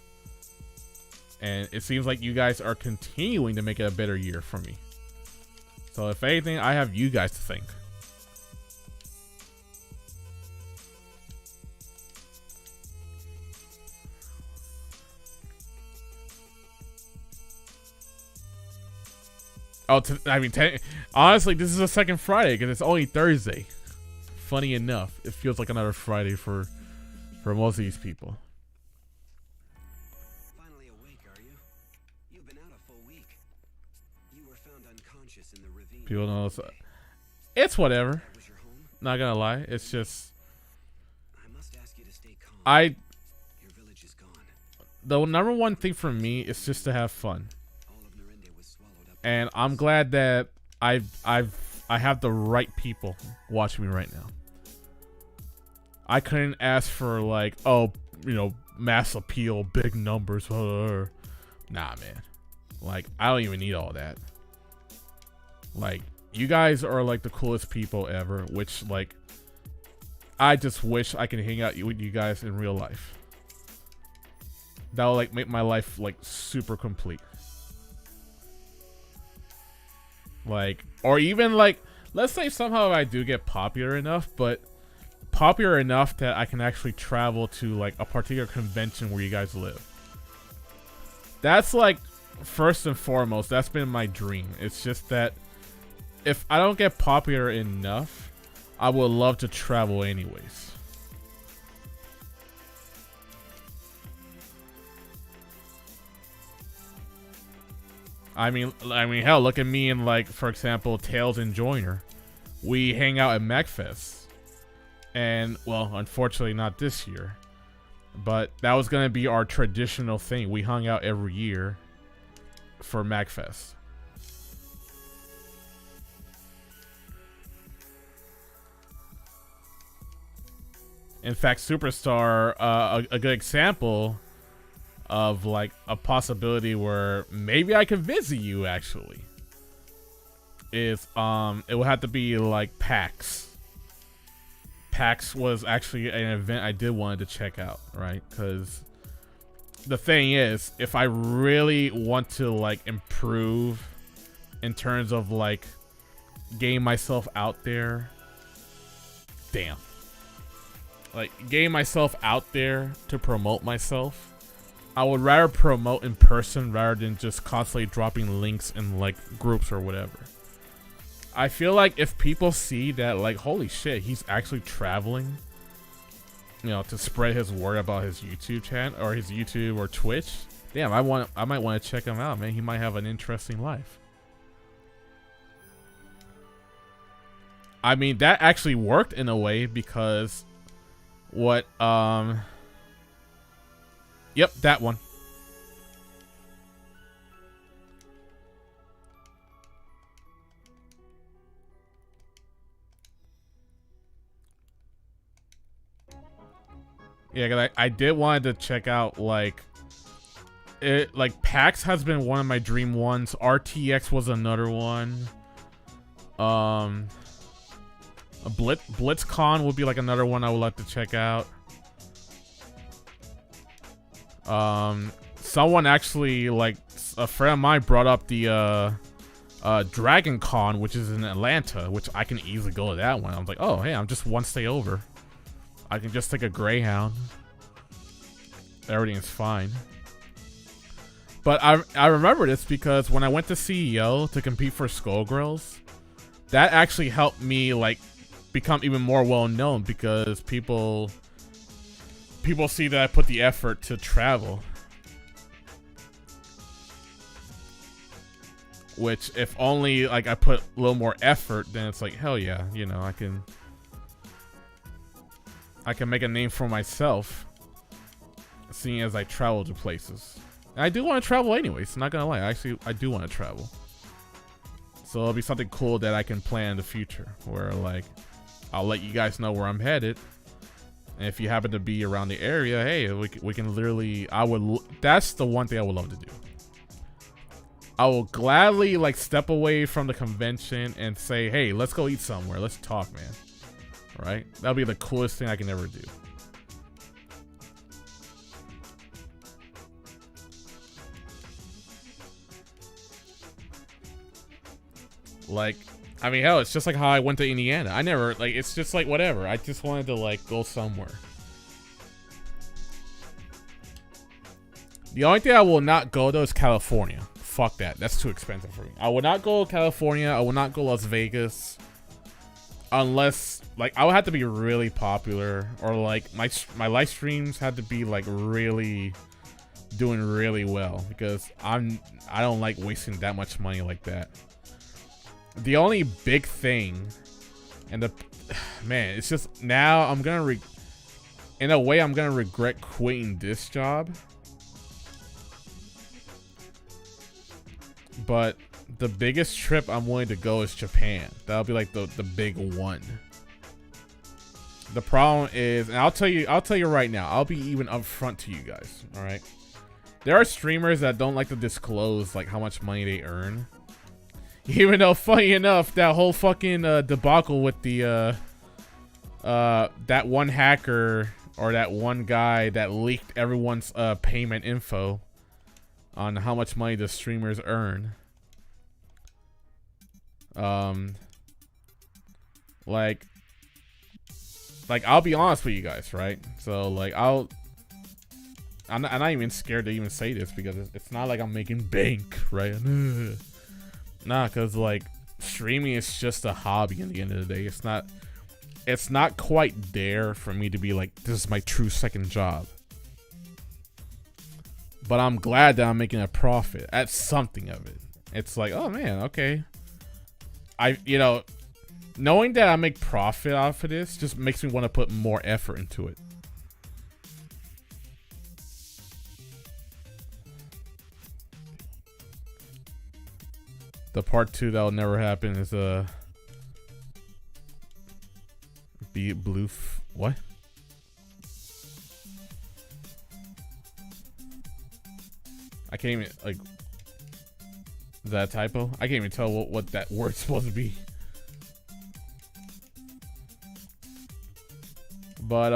and it seems like you guys are continuing to make it a better year for me. So if anything, I have you guys to thank. Oh, I mean, honestly, this is the second Friday because it's only Thursday. Funny enough, it feels like another Friday for most of these people. Finally awake, are you? You've been out a full week. You were found unconscious in the ravine. People know it's whatever. Was your home? Not gonna lie, it's just I must ask you to stay calm. Your village is gone. The number one thing for me is just to have fun. All of Narende was swallowed up. And I'm glad that I have the right people watching me right now. I couldn't ask for like, oh, you know, mass appeal, big numbers. Nah, man. Like, I don't even need all that. Like, you guys are like the coolest people ever, which like, I just wish I could hang out with you guys in real life. That will like make my life like super complete. Like, or even like, let's say somehow I do get popular enough, but popular enough that I can actually travel to like a particular convention where you guys live. That's like, first and foremost, that's been my dream. It's just that if I don't get popular enough, I would love to travel anyways. I mean, hell, look at me and like, for example, Tails and Joiner. We hang out at MacFest. And, well, unfortunately not this year. But that was going to be our traditional thing. We hung out every year for MacFest. In fact, Superstar, a good example of like a possibility where maybe I can visit you actually is it would have to be like PAX. PAX was actually an event I did wanted to check out, right? Because the thing is, if I really want to like improve in terms of like getting myself out there. Damn. Like, getting myself out there to promote myself. I would rather promote in person rather than just constantly dropping links in like groups or whatever. I feel like if people see that, like, holy shit, he's actually traveling, you know, to spread his word about his YouTube channel or his YouTube or Twitch. Damn, I might want to check him out, man. He might have an interesting life. I mean, that actually worked in a way because what yep, that one. Yeah, 'cause I did want to check out like it. Like PAX has been one of my dream ones. RTX was another one. BlitzCon would be like another one I would like to check out. Someone actually, like a friend of mine, brought up the Dragon Con, which is in Atlanta, which I can easily go to that one. I was like, oh hey, I'm just one stay over. I can just take a Greyhound. Everything's fine. But I remember this because when I went to CEO to compete for Skullgirls, that actually helped me like become even more well known because people see that I put the effort to travel. Which if only like I put a little more effort, then it's like hell yeah, you know, I can make a name for myself, seeing as I travel to places. And I do want to travel anyways, not gonna lie. I do want to travel. So it'll be something cool that I can plan in the future, where like I'll let you guys know where I'm headed. And if you happen to be around the area, hey, we can literally. That's the one thing I would love to do. I will gladly like step away from the convention and say, hey, let's go eat somewhere. Let's talk, man. Right? That'll be the coolest thing I can ever do. Like, I mean, hell, it's just like how I went to Indiana. I never, like, it's just like whatever. I just wanted to like go somewhere. The only thing I will not go to is California. Fuck that. That's too expensive for me. I will not go to California. I will not go Las Vegas. Unless, like, I would have to be really popular, or like my live streams had to be like really doing really well, because I don't like wasting that much money like that. The only big thing, and the man, it's just now I'm gonna in a way I'm gonna regret quitting this job. But the biggest trip I'm willing to go is Japan. That'll be like the big one. The problem is, and I'll tell you right now, I'll be even upfront to you guys, all right? There are streamers that don't like to disclose like how much money they earn. Even though, funny enough, that whole fucking debacle with the that one hacker or that one guy that leaked everyone's payment info on how much money the streamers earn. Like I'll be honest with you guys, right? So like I'm not even scared to even say this, because it's not like I'm making bank, right? Nah, cause like streaming is just a hobby in the end of the day. It's not quite there for me to be like, this is my true second job. But I'm glad that I'm making a profit at something of it. It's like, oh man, okay. You know, knowing that I make profit off of this just makes me want to put more effort into it. The part 2 that'll never happen is what? I can't even, like, is that a typo? I can't even tell what that word's supposed to be. But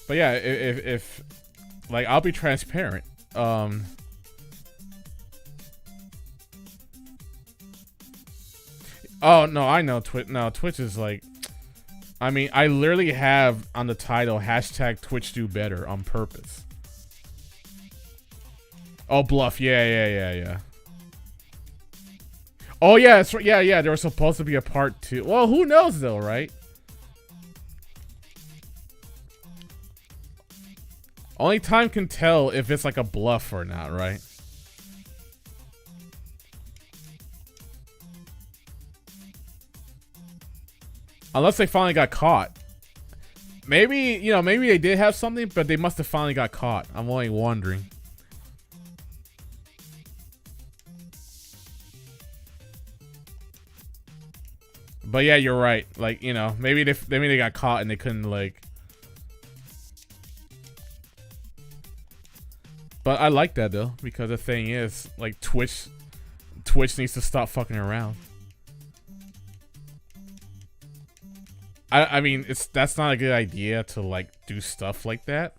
yeah, if like, I'll be transparent. Oh no, I know Twitch. No, Twitch is like, I mean, I literally have on the title hashtag Twitch do better on purpose. Oh, bluff. Yeah. Oh yeah, it's, yeah. There was supposed to be a part 2. Well, who knows though, right? Only time can tell if it's like a bluff or not, right? Unless they finally got caught. Maybe, you know, maybe they did have something, but they must have finally got caught. I'm only wondering. But yeah, you're right. Like, you know, maybe they got caught and they couldn't like. But I like that though, because the thing is, like, Twitch needs to stop fucking around. I mean, that's not a good idea to like do stuff like that.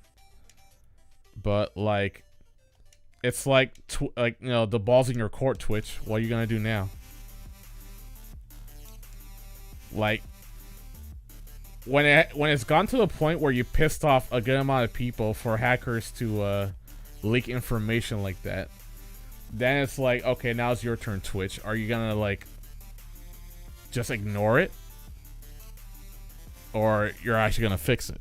But like, it's like you know, the ball's in your court, Twitch. What are you gonna do now? Like, when it's gone to the point where you pissed off a good amount of people for hackers to leak information like that, then it's like, okay, now it's your turn, Twitch. Are you gonna like just ignore it, or you're actually gonna fix it?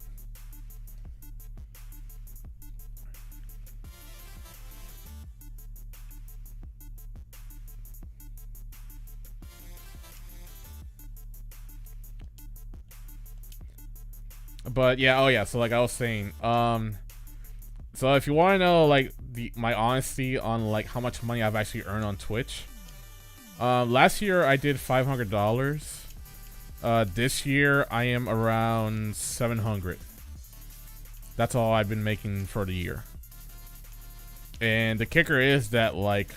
But yeah, oh yeah, so like I was saying, so if you want to know like my honesty on like how much money I've actually earned on Twitch, last year I did $500. This year I am around 700. That's all I've been making for the year. And the kicker is that like,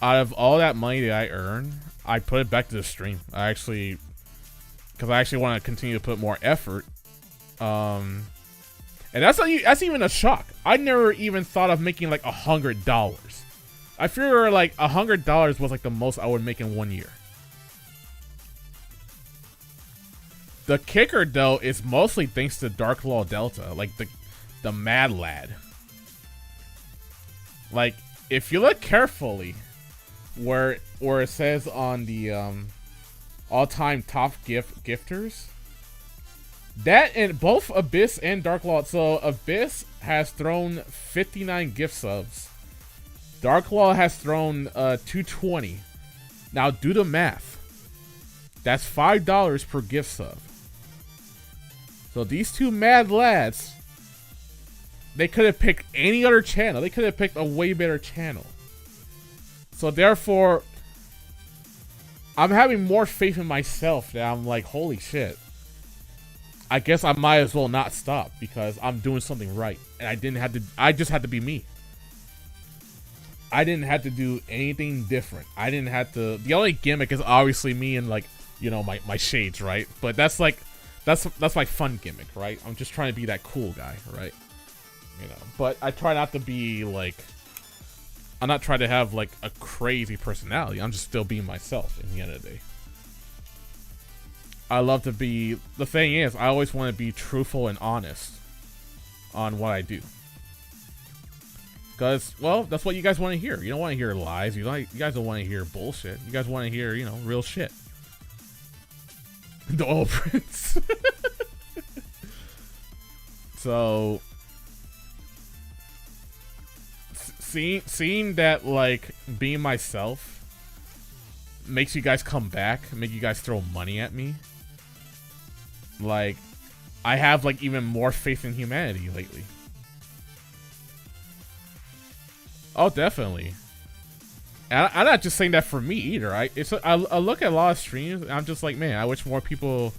out of all that money that I earn, I put it back to the stream. Because I actually want to continue to put more effort. And that's even a shock. I never even thought of making like $100. I figure like $100 was like the most I would make in 1 year. The kicker though is mostly thanks to Dark Law Delta, like the Mad Lad. Like, if you look carefully, where it says on the all-time top gifters, that and both Abyss and Dark Law. So Abyss has thrown 59 gift subs. Dark Law has thrown 220. Now do the math. That's $5 per gift sub. So these two mad lads, they could have picked any other channel. They could have picked a way better channel. So therefore, I'm having more faith in myself that I'm like, holy shit. I guess I might as well not stop because I'm doing something right. And I just had to be me. I didn't have to do anything different. I didn't have to, the only gimmick is obviously me and like, you know, my shades, right? But that's like, that's my fun gimmick, right? I'm just trying to be that cool guy, right? You know, but I try not to be like, I'm not trying to have like a crazy personality. I'm just still being myself in the end of the day. I love to be, the thing is, I always want to be truthful and honest on what I do. Because, well, that's what you guys want to hear. You don't want to hear lies. You guys don't want to hear bullshit. You guys want to hear, you know, real shit. The old prince. So, seeing that, like, being myself makes you guys come back, make you guys throw money at me. Like, I have, like, even more faith in humanity lately. Oh, definitely. And I'm not just saying that for me either. I look at a lot of streams and I'm just like, man, I wish more people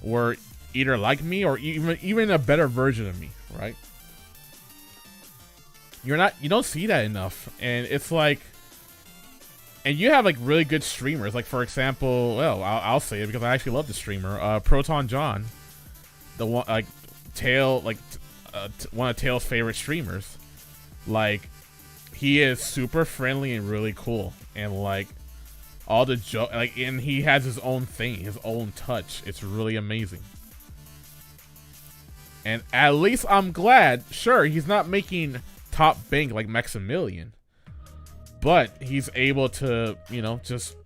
were either like me or even a better version of me, right? You don't see that enough. And it's like, and you have like really good streamers. Like, for example, well, I'll say it because I actually love the streamer, Proton John, the one like one of Tail's favorite streamers. Like, he is super friendly and really cool, and like, all the joke, like, and he has his own thing, his own touch. It's really amazing. And at least I'm glad. Sure, he's not making top bank like Maximilian, but he's able to, you know, just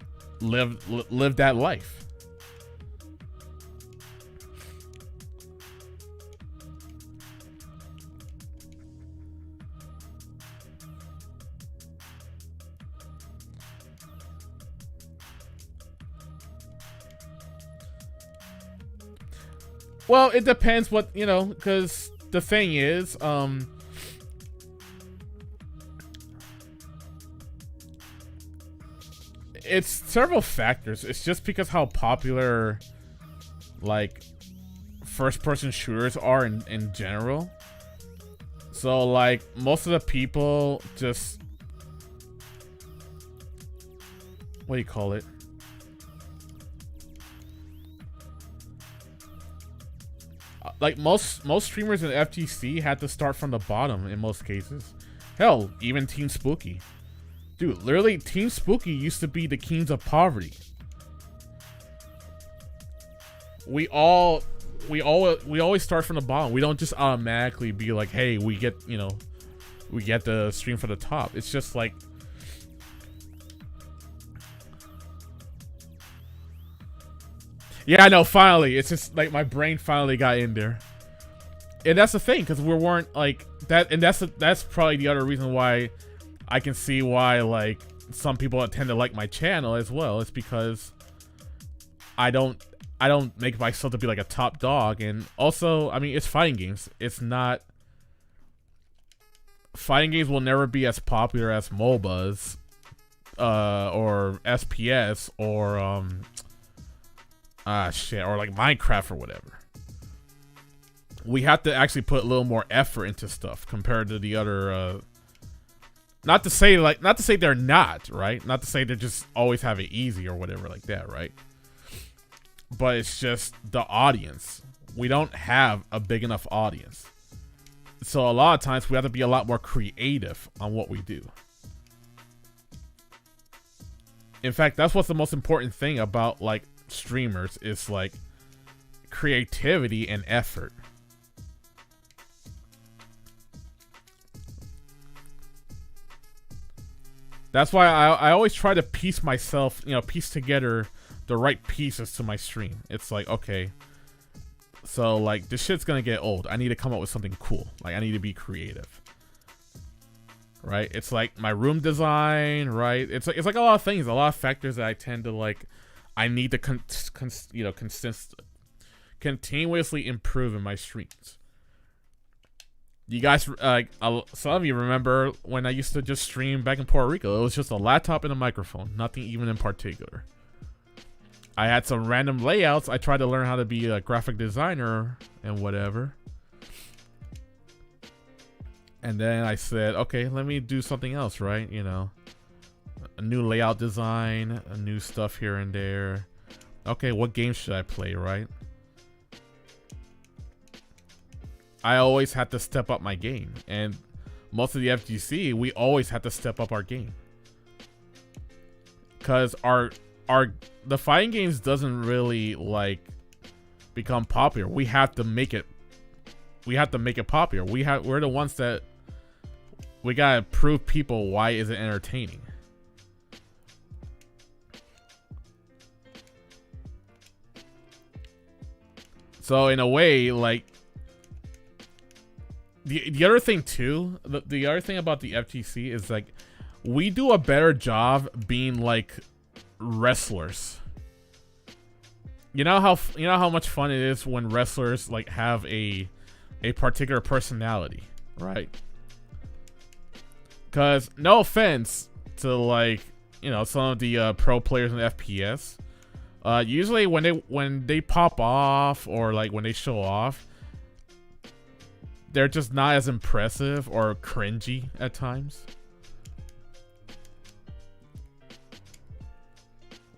live that life. Well, it depends what, you know, because the thing is, it's several factors. It's just because how popular, like, first-person shooters are in general. So, like, most of the people just, what do you call it? Like, most streamers in FGC had to start from the bottom in most cases. Hell, even Team Spooky. Dude, literally, Team Spooky used to be the kings of poverty. We always start from the bottom. We don't just automatically be like, hey, we get the stream for the top. It's just like, yeah, I know, finally. It's just like my brain finally got in there. And that's the thing, because we weren't like that, and that's probably the other reason why I can see why, like, some people tend to like my channel as well. It's because I don't make myself to be like a top dog. And also, I mean, it's fighting games. It's not, fighting games will never be as popular as MOBAs or SPS or or like Minecraft or whatever. We have to actually put a little more effort into stuff compared to the other not to say they're not, right? Not to say they just always have it easy or whatever like that, right? But it's just the audience. We don't have a big enough audience. So a lot of times we have to be a lot more creative on what we do. In fact, that's what's the most important thing about, like, streamers is, like, creativity and effort. That's why I always try to piece together the right pieces to my stream. It's like, okay, so, like, this shit's gonna get old. I need to come up with something cool. Like, I need to be creative. Right? It's like my room design, right? It's like a lot of things, a lot of factors that I tend to, like, I need to continuously improve in my streams. You guys, some of you remember when I used to just stream back in Puerto Rico. It was just a laptop and a microphone, nothing even in particular. I had some random layouts. I tried to learn how to be a graphic designer and whatever. And then I said, okay, let me do something else, right? You know, a new layout design, a new stuff here and there. Okay, what game should I play, right? I always had to step up my game, and most of the FGC, we always had to step up our game, because the fighting games doesn't really, like, become popular. We have to make it. We have to make it popular. We're the ones that we gotta prove people why is it entertaining. So in a way, like, the other thing too, the other thing about the FTC is, like, we do a better job being like wrestlers. You know how much fun it is when wrestlers, like, have a particular personality, right? Because no offense to, like, you know, some of the pro players in FPS, usually when they pop off or, like, when they show off, they're just not as impressive or cringy at times.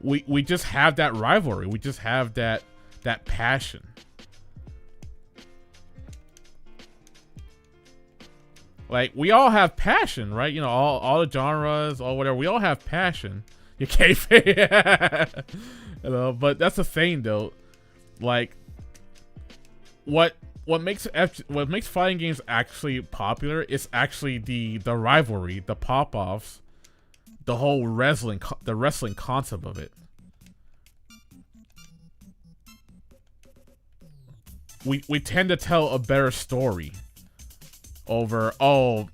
We just have that rivalry. We just have that passion. Like, we all have passion, right? You know, all the genres, all whatever. We all have passion. You kayfabe. You know, but that's the thing though. Like, what makes fighting games actually popular is actually the rivalry, the pop-offs, the whole wrestling concept of it. We tend to tell a better story over, oh,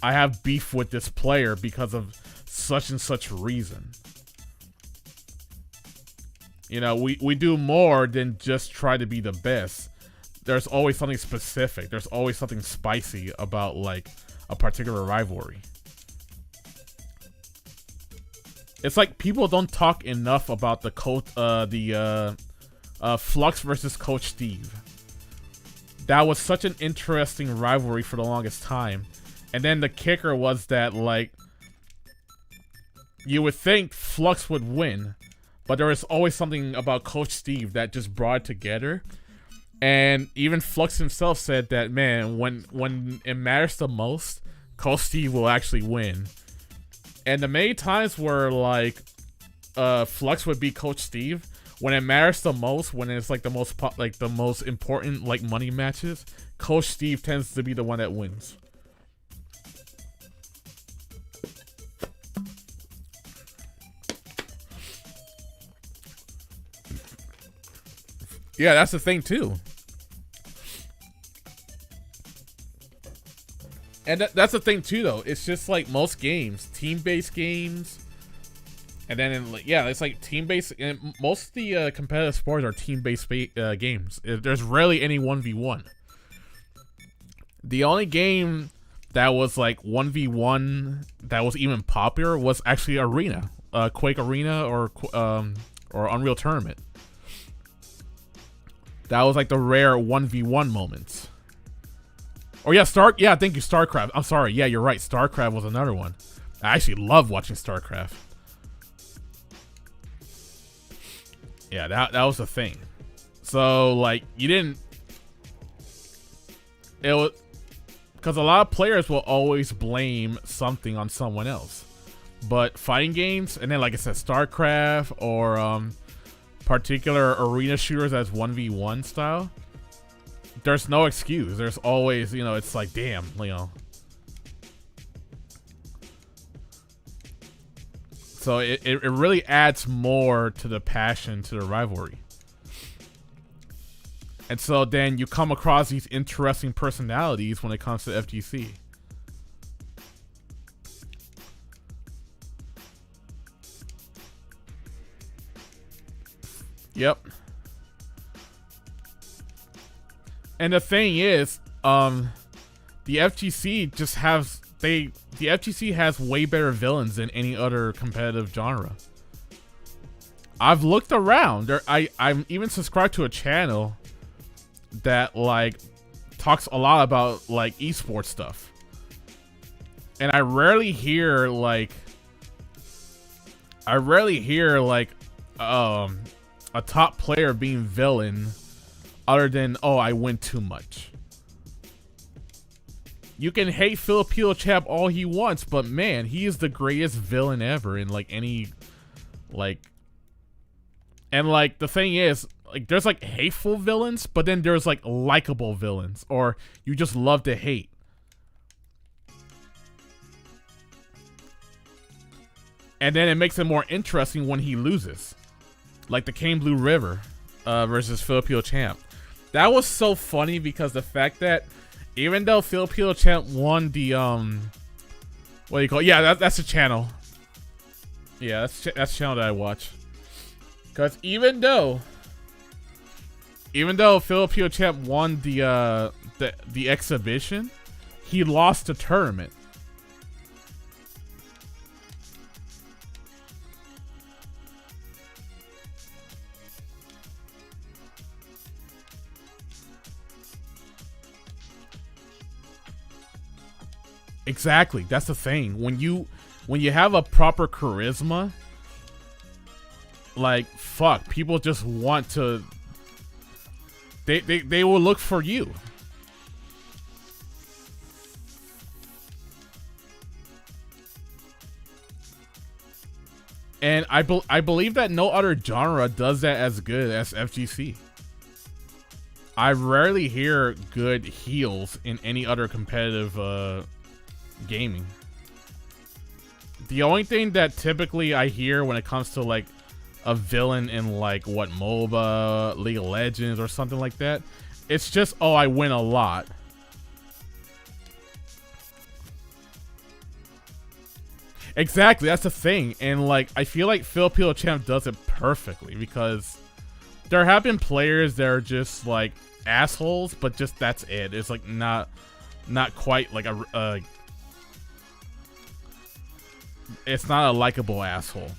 I have beef with this player because of such and such reason. You know, we do more than just try to be the best. There's always something specific. There's always something spicy about like a particular rivalry. It's like people don't talk enough about the Flux versus Coach Steve. That was such an interesting rivalry for the longest time. And then the kicker was that, like, you would think Flux would win, but there was always something about Coach Steve that just brought it together. And even Flux himself said that, man, when it matters the most, Coach Steve will actually win. And the many times where, like, Flux would beat Coach Steve, when it matters the most, when it's like the most important like money matches, Coach Steve tends to be the one that wins. Yeah, that's the thing too. And that's the thing too, though. It's just like most games, team-based games. And then, it's like team-based, and most of the competitive sports are team-based games. There's rarely any 1v1. The only game that was like 1v1 that was even popular was actually Arena, Quake Arena or Unreal Tournament. That was like the rare 1v1 moments. Or thank you, StarCraft. I'm sorry, yeah, you're right. StarCraft was another one. I actually love watching StarCraft. Yeah, that was the thing. So, like, it was, because a lot of players will always blame something on someone else. But fighting games, and then, like I said, StarCraft, or particular arena shooters as 1v1 style, there's no excuse. There's always, it's like, damn, So it really adds more to the passion, to the rivalry. And so then you come across these interesting personalities when it comes to FGC. Yep. And the thing is, the FGC just has the FGC has way better villains than any other competitive genre. I've looked around. I'm even subscribed to a channel that like talks a lot about like esports stuff, and I rarely hear like a top player being villain other than, oh, I win too much. You can hate Filipino Chap all he wants, but man, he is the greatest villain ever in like any, like, and like the thing is, like, there's like hateful villains, but then there's like likable villains, or you just love to hate. And then it makes it more interesting when he loses, like the Cane Blue River versus Filipino Champ. That was so funny because the fact that even though Filipino Champ won the what do you call it? Yeah, that's the channel. Yeah, that's the channel that I watch. Because even though Filipino Champ won the exhibition, he lost the tournament. Exactly, that's the thing. When you have a proper charisma, like, fuck, people just want to. They will look for you. And I believe that no other genre does that as good as FGC. I rarely hear good heals in any other competitive gaming. The only thing that typically I hear when it comes to like a villain in like what MOBA, League of Legends, or something like that, it's just, oh, I win a lot. Exactly, that's the thing. And like I feel like Filipino Champ does it perfectly, because there have been players that are just like assholes, but just that's it. It's like not quite like a it's not a likable asshole.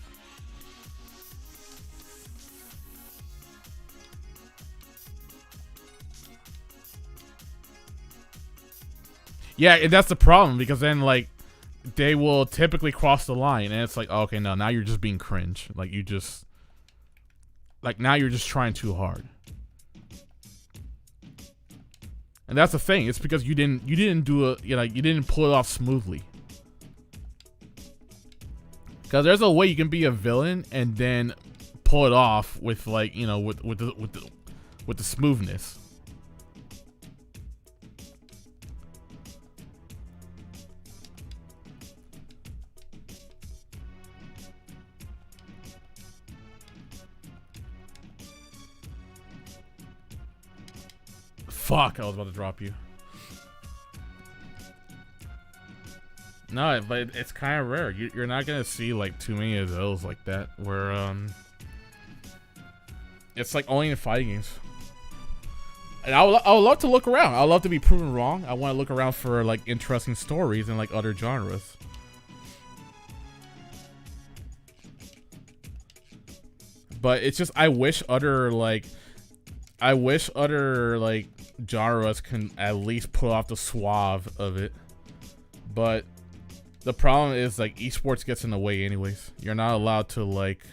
Yeah, and that's the problem, because then like they will typically cross the line, and it's like, oh, okay, no, now you're just being cringe. Like you just, like now you're just trying too hard. And that's the thing. It's because you didn't do it, you know, you didn't pull it off smoothly. Because there's a way you can be a villain and then pull it off with like, you know, with the smoothness. Fuck, I was about to drop you. No, but it's kind of rare. You're not gonna see like too many of those like that, where it's like only in fighting games. And I would love to look around. I would love to be proven wrong. I want to look around for like interesting stories in like other genres. But it's just, I wish other genres can at least pull off the suave of it. But the problem is like esports gets in the way anyways. You're not allowed to like,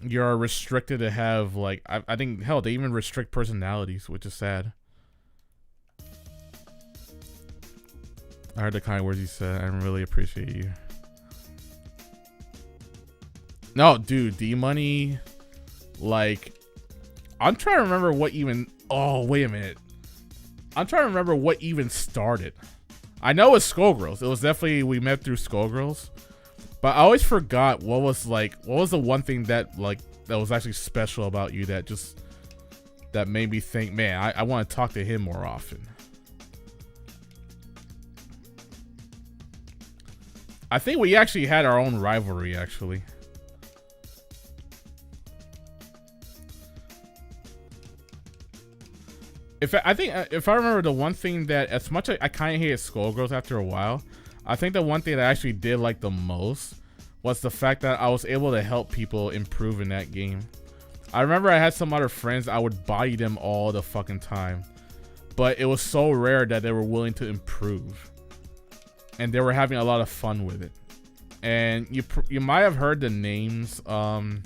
you're restricted to have like, I think hell, they even restrict personalities, which is sad. I heard the kind words you said. I really appreciate you. No, dude, D-Money, like, I'm trying to remember what even, oh, wait a minute. I'm trying to remember what even started. I know it's Skullgirls. It was definitely, we met through Skullgirls. But I always forgot what was the one thing that, like, that was actually special about you that made me think, man, I want to talk to him more often. I think we actually had our own rivalry, actually. If I remember, the one thing that, as much as I kind of hated Skullgirls after a while, I think the one thing that I actually did like the most was the fact that I was able to help people improve in that game. I remember I had some other friends, I would body them all the fucking time, but it was so rare that they were willing to improve, and they were having a lot of fun with it. And you might have heard the names. What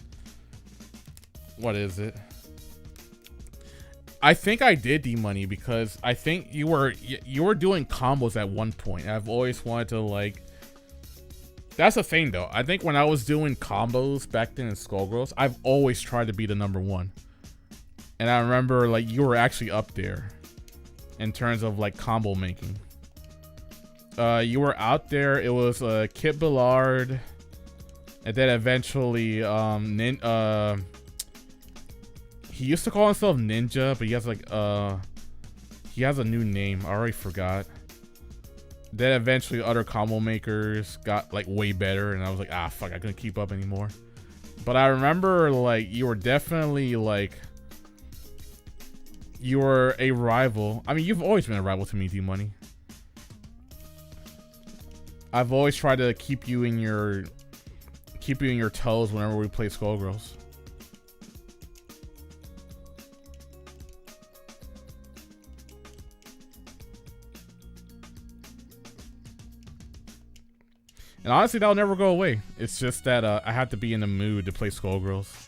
is it? I think I did D-Money because I think you were doing combos at one point. I've always wanted to like. That's the thing though. I think when I was doing combos back then in Skullgirls, I've always tried to be the #1. And I remember like you were actually up there in terms of like combo making. You were out there. It was Kit Billard, and then eventually he used to call himself Ninja, but he has like he has a new name. I already forgot. Then eventually other combo makers got like way better, and I was like, ah, fuck, I couldn't keep up anymore. But I remember like you were definitely like, you were a rival. I mean, you've always been a rival to me, D-Money. I've always tried to keep you in your toes whenever we play Skullgirls. And honestly, that'll never go away. It's just that I have to be in the mood to play Skullgirls.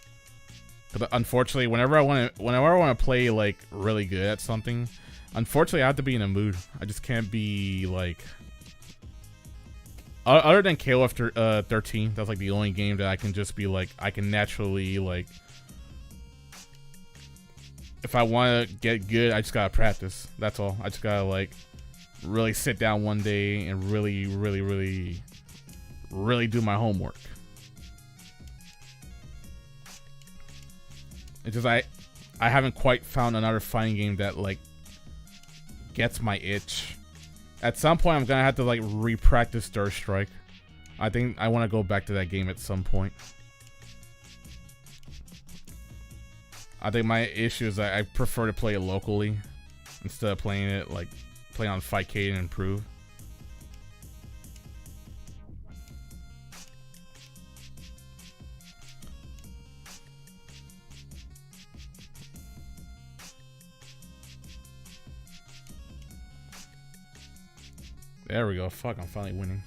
But unfortunately, whenever I want to play like really good at something, unfortunately, I have to be in a mood. I just can't be like other than KOF 13, that's like the only game that I can just be like, I can naturally like, if I want to get good, I just gotta practice. That's all. I just gotta like really sit down one day and really do my homework. It's just I haven't quite found another fighting game that like gets my itch. At some point, I'm gonna have to like re-practice Third Strike. I think I want to go back to that game at some point. I think my issue is that I prefer to play it locally instead of playing it like playing on Fightcade and Improve. There we go. Fuck, I'm finally winning.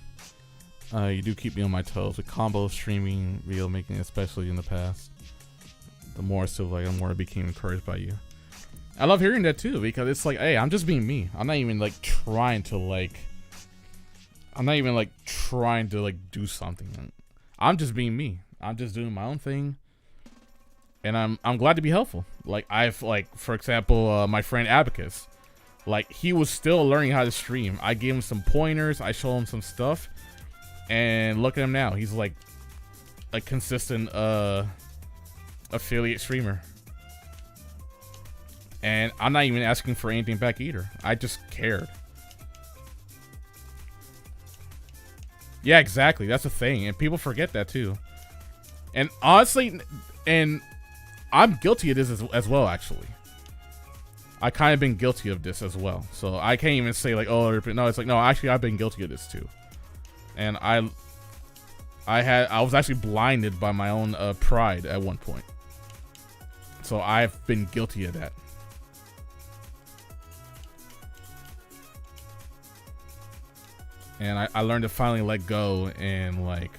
You do keep me on my toes with combo streaming, video making, especially in the past. The more so, like, the more I became encouraged by you. I love hearing that too, because it's like, hey, I'm just being me. I'm not even like trying to like. I'm not even like trying to like do something. I'm just being me. I'm just doing my own thing, and I'm glad to be helpful. Like I've like, for example, my friend Abacus. Like, he was still learning how to stream. I gave him some pointers. I showed him some stuff. And look at him now. He's like a consistent affiliate streamer. And I'm not even asking for anything back either. I just cared. Yeah, exactly. That's the thing. And people forget that too. And honestly, and I'm guilty of this as well, actually. I kind of been guilty of this as well. So I can't even say like, oh, no, it's like, no, actually I've been guilty of this too. And I was actually blinded by my own pride at one point. So I've been guilty of that. And I learned to finally let go and like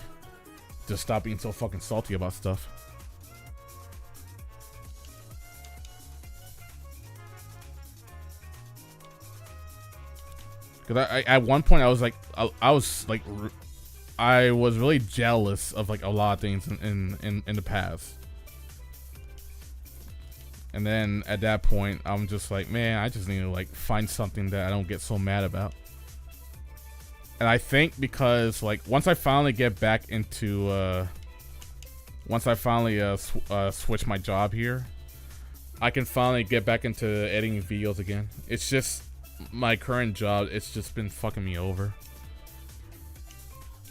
just stop being so fucking salty about stuff. Because at one point I was really jealous of like a lot of things in the past. And then at that point I'm just like, man, I just need to like find something that I don't get so mad about. And I think because like once I finally get back into switch my job here, I can finally get back into editing videos again. It's just my current job, it's just been fucking me over.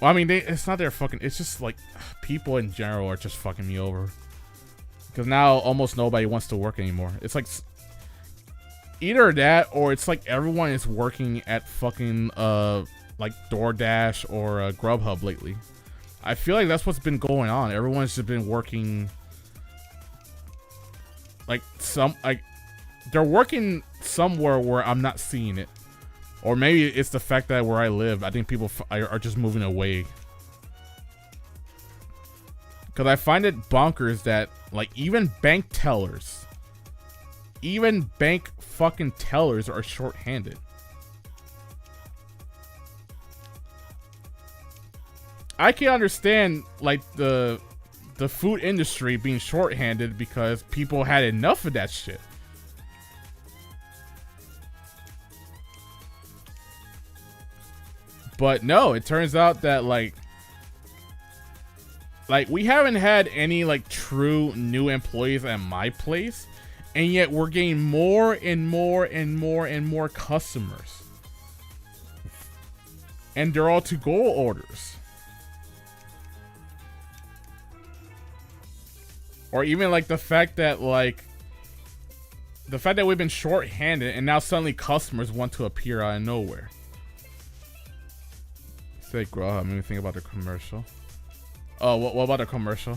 Well, I mean, it's not their fucking, it's just like people in general are just fucking me over. Because now almost nobody wants to work anymore. It's like either that or it's like everyone is working at fucking like DoorDash or Grubhub lately. I feel like that's what's been going on. Everyone's just been working like they're working somewhere where I'm not seeing it. Or maybe it's the fact that where I live, I think people are just moving away. Because I find it bonkers that, like, even bank tellers, even bank fucking tellers are short-handed. I can understand, like, the food industry being short-handed because people had enough of that shit. But no, it turns out that like we haven't had any like true new employees at my place, and yet we're getting more and more and more and more customers. And they're all to-go orders. Or even like the fact that we've been short-handed and now suddenly customers want to appear out of nowhere. Say Grubhub made me think about the commercial. Oh, what about the commercial?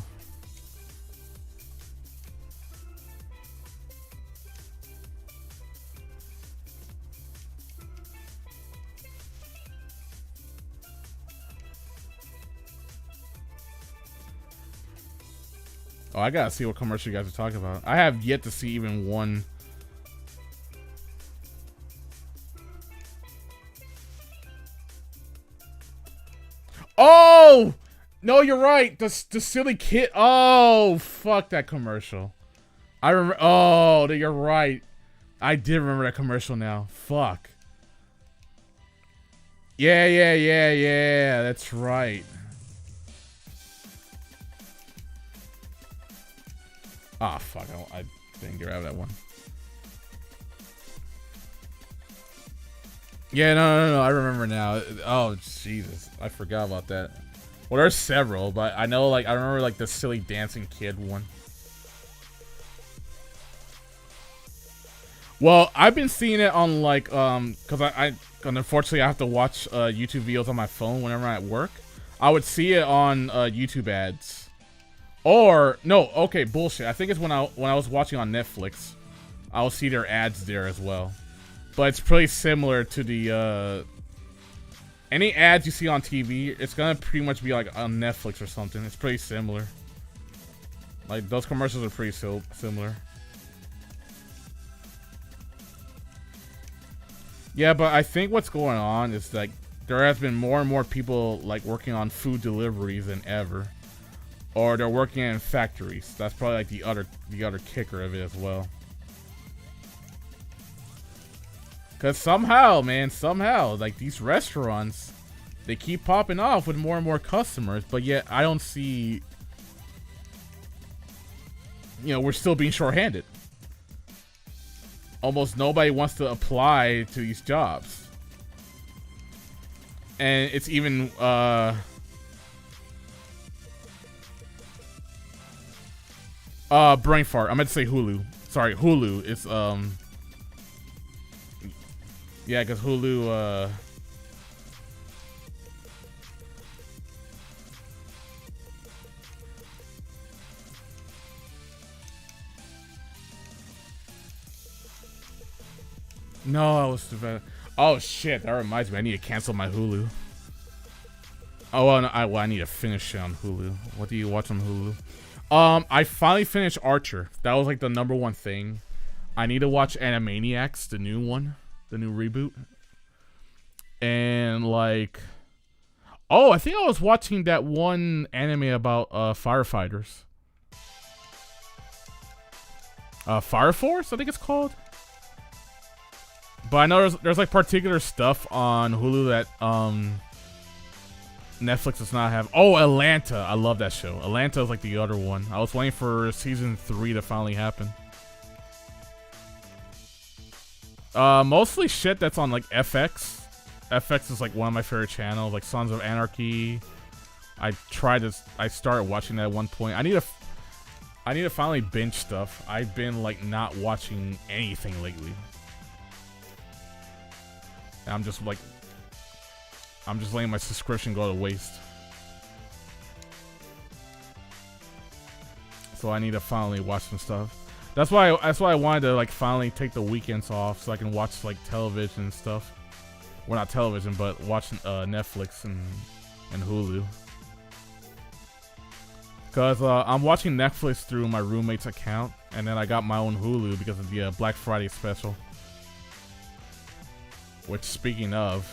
Oh, I gotta see what commercial you guys are talking about. I have yet to see even one. Oh! No, you're right. The silly kid. Oh, fuck that commercial. I remember. Oh, you're right. I did remember that commercial now. Fuck. Yeah. That's right. Ah, fuck. I didn't get out of that one. Yeah, no. I remember now. Oh, Jesus. I forgot about that. Well, there's several, but I know, like, I remember, like, the silly dancing kid one. Well, I've been seeing it on, like, because I unfortunately I have to watch YouTube videos on my phone whenever I'm at work. I would see it on YouTube ads. Or, no, okay, bullshit. I think it's when I was watching on Netflix. I'll see their ads there as well. But it's pretty similar to the, any ads you see on TV, it's gonna pretty much be like on Netflix or something. It's pretty similar. Like, those commercials are pretty similar. Yeah, but I think what's going on is like there has been more and more people like working on food deliveries than ever, or they're working in factories. That's probably like the other kicker of it as well. Cause somehow, like these restaurants, they keep popping off with more and more customers, but yet I don't see. You know, we're still being shorthanded. Almost nobody wants to apply to these jobs. And it's even, brain fart. I meant to say Hulu. Sorry, Hulu. It's, yeah, because Hulu, no, I was too bad. Oh shit, that reminds me. I need to cancel my Hulu. Oh, well, no, I need to finish it on Hulu. What do you watch on Hulu? I finally finished Archer. That was like the #1 thing. I need to watch Animaniacs, the new one, the new reboot. And like, oh, I think I was watching that one anime about firefighters. Fire Force, I think it's called. But I know there's like particular stuff on Hulu that Netflix does not have. Oh, Atlanta. I love that show. Atlanta is like the other one. I was waiting for season 3 to finally happen. Mostly shit that's on like FX. FX is like one of my favorite channels, like Sons of Anarchy. I started watching that at one point. I need to finally binge stuff. I've been like not watching anything lately. And I'm just letting my subscription go to waste. So I need to finally watch some stuff. That's why I wanted to like finally take the weekends off so I can watch like television and stuff. Well, not television, but watch Netflix and Hulu. Cause I'm watching Netflix through my roommate's account, and then I got my own Hulu because of the Black Friday special. Which, speaking of,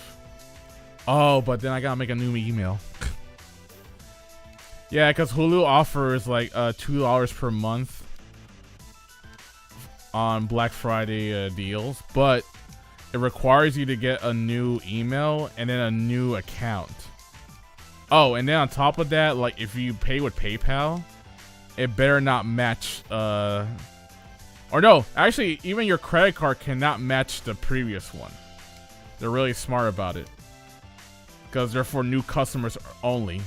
oh, but then I gotta make a new email. Yeah, because Hulu offers like $2 per month on Black Friday deals, but it requires you to get a new email and then a new account. Oh, and then on top of that, like if you pay with PayPal, it better not match. Or no, actually, even your credit card cannot match the previous one. They're really smart about it. Because they're for new customers only.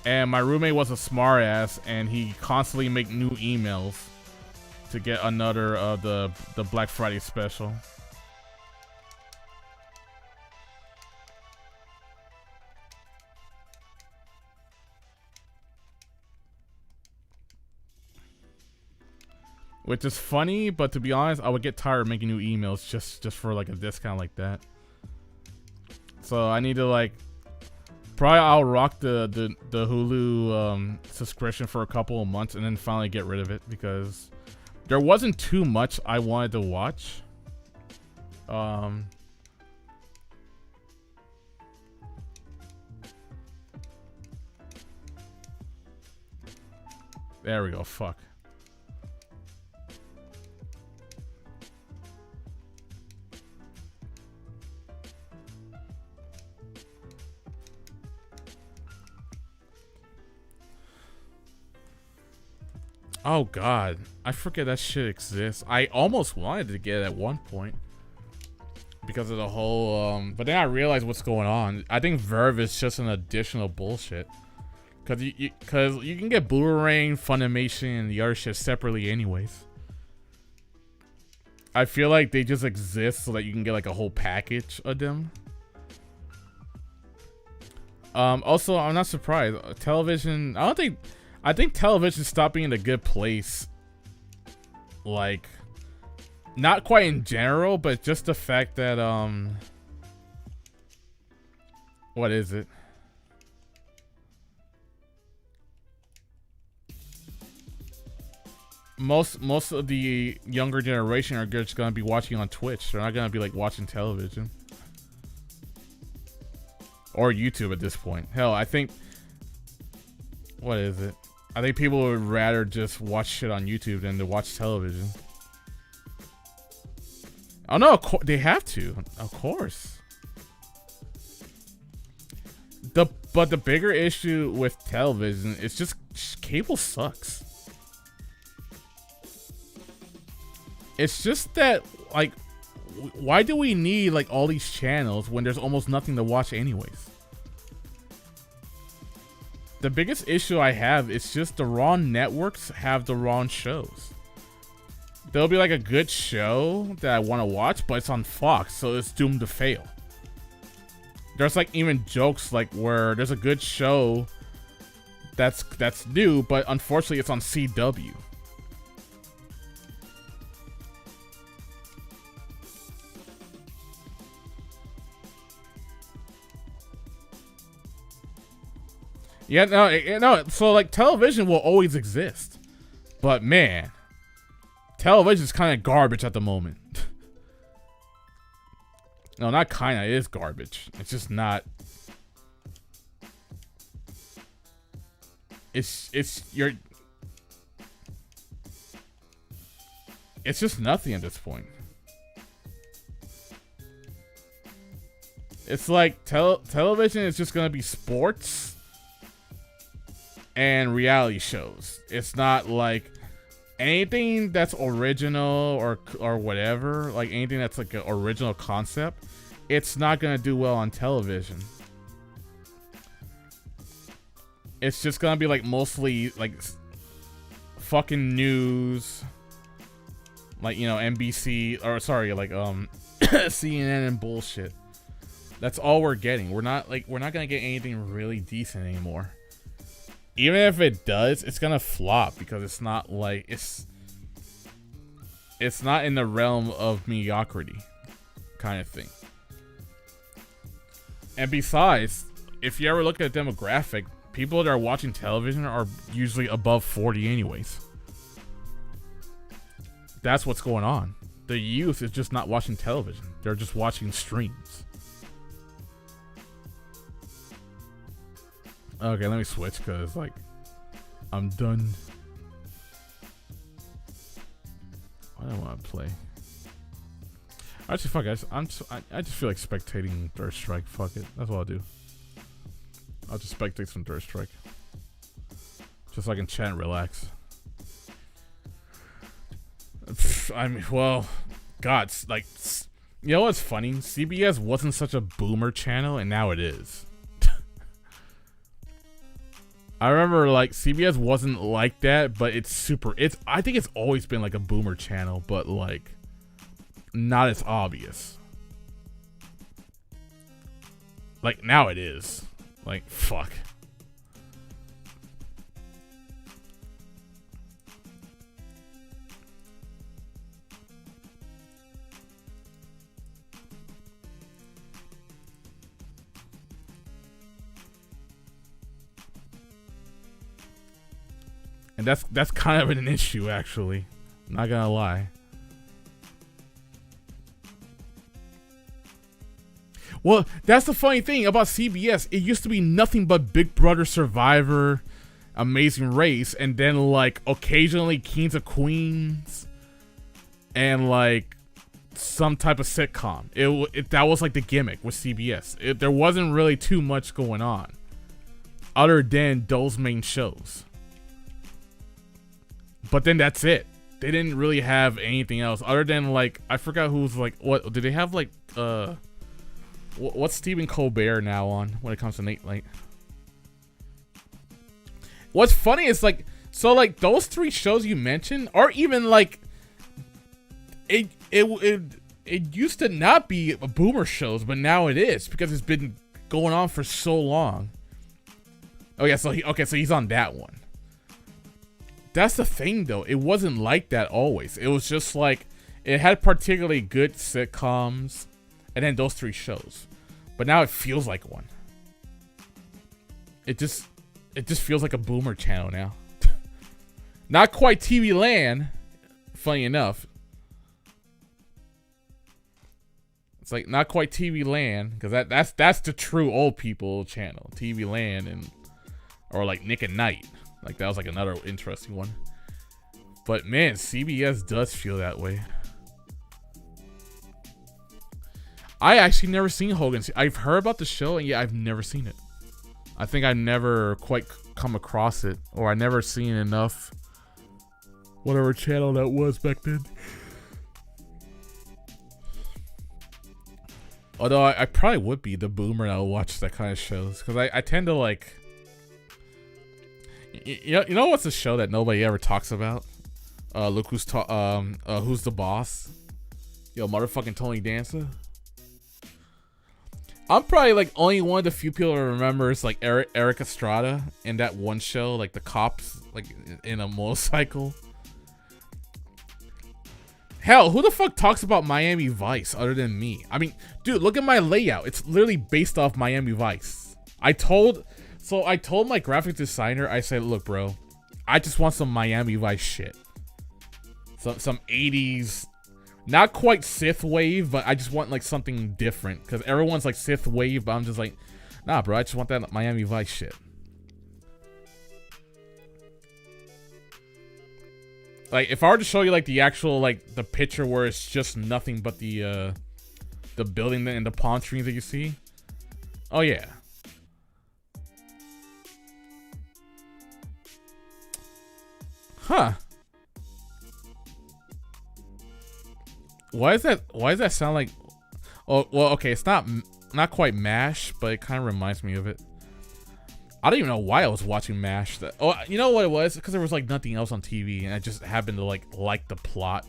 And my roommate was a smart ass, and he constantly make new emails to get another of the Black Friday special. Which is funny, but to be honest, I would get tired of making new emails just for like a discount like that. So I need to like, probably I'll rock the Hulu subscription for a couple of months and then finally get rid of it because there wasn't too much I wanted to watch. There we go. Fuck. Oh god, I forget that shit exists. I almost wanted to get it at one point because of the whole but then I realized what's going on. I think Verve is just an additional bullshit because you can get Blu-ray, Funimation, and the other shit separately anyways. I feel like they just exist so that you can get like a whole package of them. Also, I'm not surprised. Television, I think television stopped being a good place. Like, not quite in general, but just the fact that, what is it? Most of the younger generation are just gonna be watching on Twitch. They're not gonna be like watching television. Or YouTube at this point. Hell, I think, what is it? I think people would rather just watch shit on YouTube than to watch television. Oh no, they have to, of course. But the bigger issue with television is just cable sucks. It's just that, like, why do we need like all these channels when there's almost nothing to watch anyways? The biggest issue I have is just the wrong networks have the wrong shows. There'll be like a good show that I want to watch, but it's on Fox, so it's doomed to fail. There's like even jokes like where there's a good show that's new, but unfortunately it's on CW. Yeah, no. So like, television will always exist, but man, television is kind of garbage at the moment. No, not kinda. It is garbage. It's just not. It's just nothing at this point. It's like television is just gonna be sports and reality shows. It's not like anything that's original or whatever, like anything that's like an original concept. It's not gonna do well on television. It's just gonna be like mostly like fucking news, like, you know, NBC, or sorry, like CNN and bullshit. That's all we're getting. We're not gonna get anything really decent anymore. Even if it does, it's gonna flop because it's not like it's not in the realm of mediocrity kind of thing. And besides, if you ever look at the demographic, people that are watching television are usually above 40 anyways. That's what's going on. The youth is just not watching television. They're just watching streams. Okay, let me switch because, like, I'm done. What do I want to play? Actually, fuck it. I just feel like spectating Third Strike. Fuck it. That's what I'll do. I'll just spectate some Third Strike. Just so I can chat and relax. I mean, well, God, like, you know what's funny? CBS wasn't such a boomer channel, and now it is. I remember, like, CBS wasn't like that, but I think it's always been like a boomer channel, but like not as obvious. Like, now it is. Like, fuck. And that's kind of an issue, actually. I'm not gonna lie. Well, that's the funny thing about CBS. It used to be nothing but Big Brother, Survivor, Amazing Race, and then like occasionally Kings of Queens, and like some type of sitcom. That was like the gimmick with CBS. There wasn't really too much going on other than those main shows. But then that's it. They didn't really have anything else other than like, I forgot who's like, what did they have, like what's Stephen Colbert now on when it comes to Nate Late? What's funny is like, so like those three shows you mentioned are even like, it used to not be a boomer shows, but now it is because it's been going on for so long. Oh yeah, so he's on that one. That's the thing though, it wasn't like that always. It was just like, it had particularly good sitcoms and then those three shows. But now it feels like one. It just feels like a boomer channel now. Not quite TV Land, funny enough. It's like not quite TV Land, because that's the true old people channel. TV Land and or like Nick at Night. Like that was like another interesting one. But man, CBS does feel that way. I actually never seen Hogan. I've heard about the show, and yeah, I've never seen it. I think I never quite come across it, or I never seen enough. Whatever channel that was back then. Although I probably would be the boomer that will watch that kind of shows, because I tend to like. You know what's a show that nobody ever talks about? Look who's who's the boss? Yo, motherfucking Tony Danza. I'm probably like only one of the few people who remembers like Eric Estrada in that one show, like the cops like in a motorcycle. Hell, who the fuck talks about Miami Vice other than me? I mean, dude, look at my layout. It's literally based off Miami Vice. I told my graphic designer, I said, look, bro, I just want some Miami Vice shit. Some 80s, not quite Sith wave, but I just want like something different. Because everyone's like Sith wave, but I'm just like, nah, bro, I just want that Miami Vice shit. Like, if I were to show you like the actual, like the picture where it's just nothing but the building and the palm trees that you see. Oh yeah. Huh. Why does that sound like? Oh, well, okay, it's not quite MASH, but it kind of reminds me of it. I don't even know why I was watching MASH. Oh, you know what it was? Because there was like nothing else on TV, and I just happened to like the plot.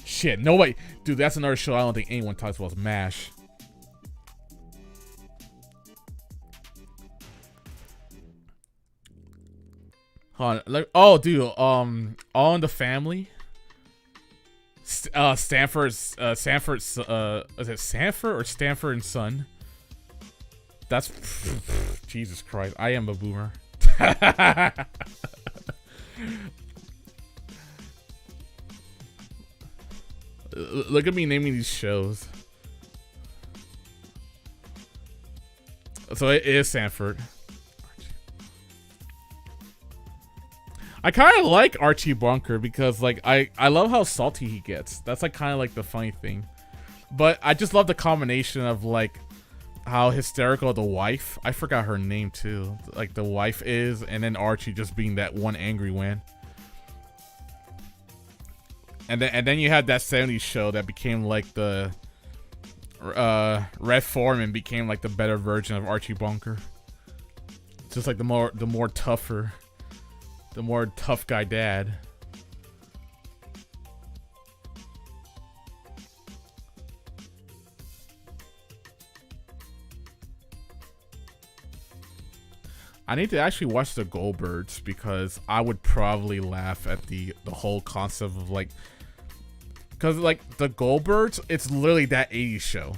Shit, nobody, dude. That's another show I don't think anyone talks about. Is MASH. Hold on, like, oh, dude, All in the Family. Sanford's, is it Sanford or Stanford and Son? That's, Jesus Christ, I am a boomer. Look at me naming these shows. So it is Sanford. I kind of like Archie Bunker because like I love how salty he gets. That's like kind of like the funny thing. But I just love the combination of like how hysterical the wife, I forgot her name too, like the wife is, and then Archie just being that one angry win. And then you had that 70s show that became like the Red Foreman became like the better version of Archie Bunker. Just like the more tougher, the more tough guy dad. I need to actually watch the Goldbergs because I would probably laugh at the whole concept of like, because like the Goldbergs, it's literally that 80s show.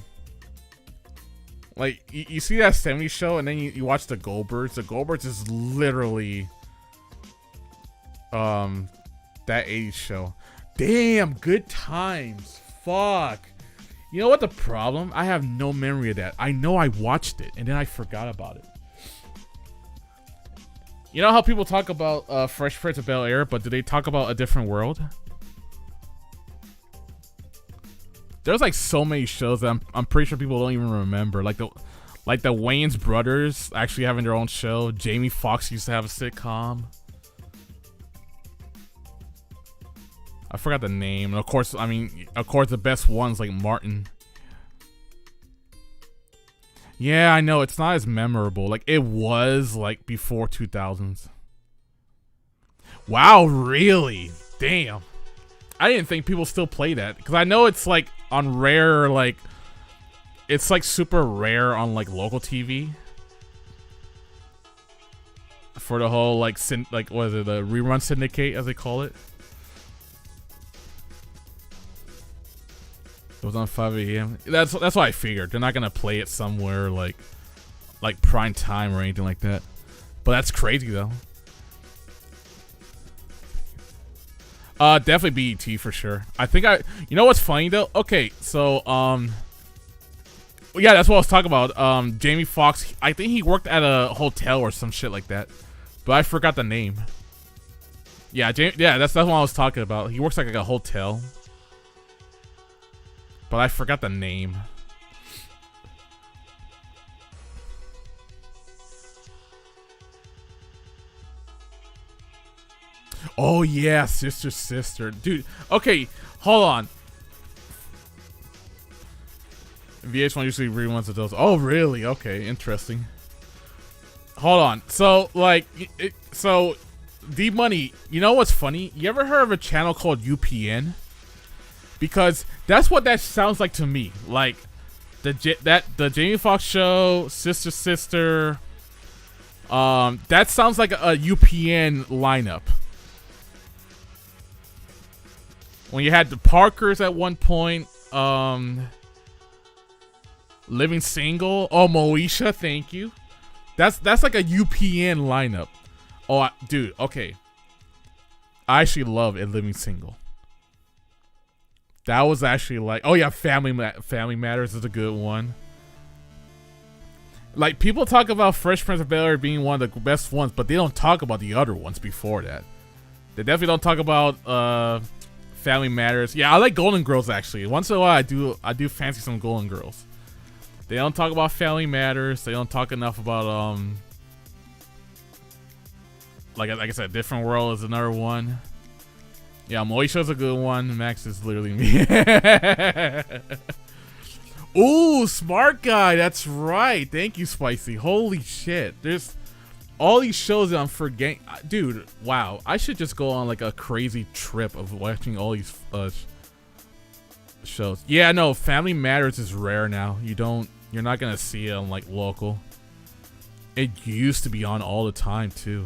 Like you see that 70s show and then you watch the Goldbergs. The Goldbergs is literally that 80s show. Damn, Good Times. Fuck. You know what the problem? I have no memory of that. I know I watched it and then I forgot about it. You know how people talk about Fresh Prince of Bel-Air, but do they talk about a different world? There's like so many shows that I'm pretty sure people don't even remember. Like the Wayans brothers actually having their own show. Jamie Foxx used to have a sitcom. I forgot the name. And of course, the best ones like Martin. Yeah, I know it's not as memorable. Like it was like before 2000s. Wow, really? Damn. I didn't think people still play that because I know it's like on rare, like it's like super rare on like local TV for the whole like what is it, the rerun syndicate as they call it. It was on 5 a.m. That's what I figured. They're not gonna play it somewhere like prime time or anything like that. But that's crazy though. Definitely BET for sure. I think you know what's funny though? Okay, so yeah, that's what I was talking about. Jamie Foxx, I think he worked at a hotel or some shit like that, but I forgot the name. Yeah, that's what I was talking about. He works like a hotel, but I forgot the name. Oh yeah, sister, dude. Okay, hold on. VH1 usually reruns of those. Oh really? Okay, interesting. Hold on. So like, D-Money. You know what's funny? You ever heard of a channel called UPN? Because that's what that sounds like to me. Like the Jamie Foxx show, Sister. That sounds like a UPN lineup. When you had the Parkers at one point, Living Single. Oh, Moesha, thank you. That's like a UPN lineup. Oh, dude, okay. I actually love A Living Single. That was actually like, oh yeah, Family Matters is a good one. Like people talk about Fresh Prince of Bel-Air being one of the best ones, but they don't talk about the other ones before that. They definitely don't talk about Family Matters. Yeah, I like Golden Girls actually. Once in a while, I do fancy some Golden Girls. They don't talk about Family Matters. They don't talk enough about like I said, Different World is another one. Yeah, Moesha's a good one. Max is literally me. Ooh, Smart Guy. That's right. Thank you, Spicy. Holy shit. There's all these shows that I'm forgetting. Dude, wow. I should just go on like a crazy trip of watching all these shows. Yeah, no, Family Matters is rare now. You're not gonna see it on like local. It used to be on all the time too.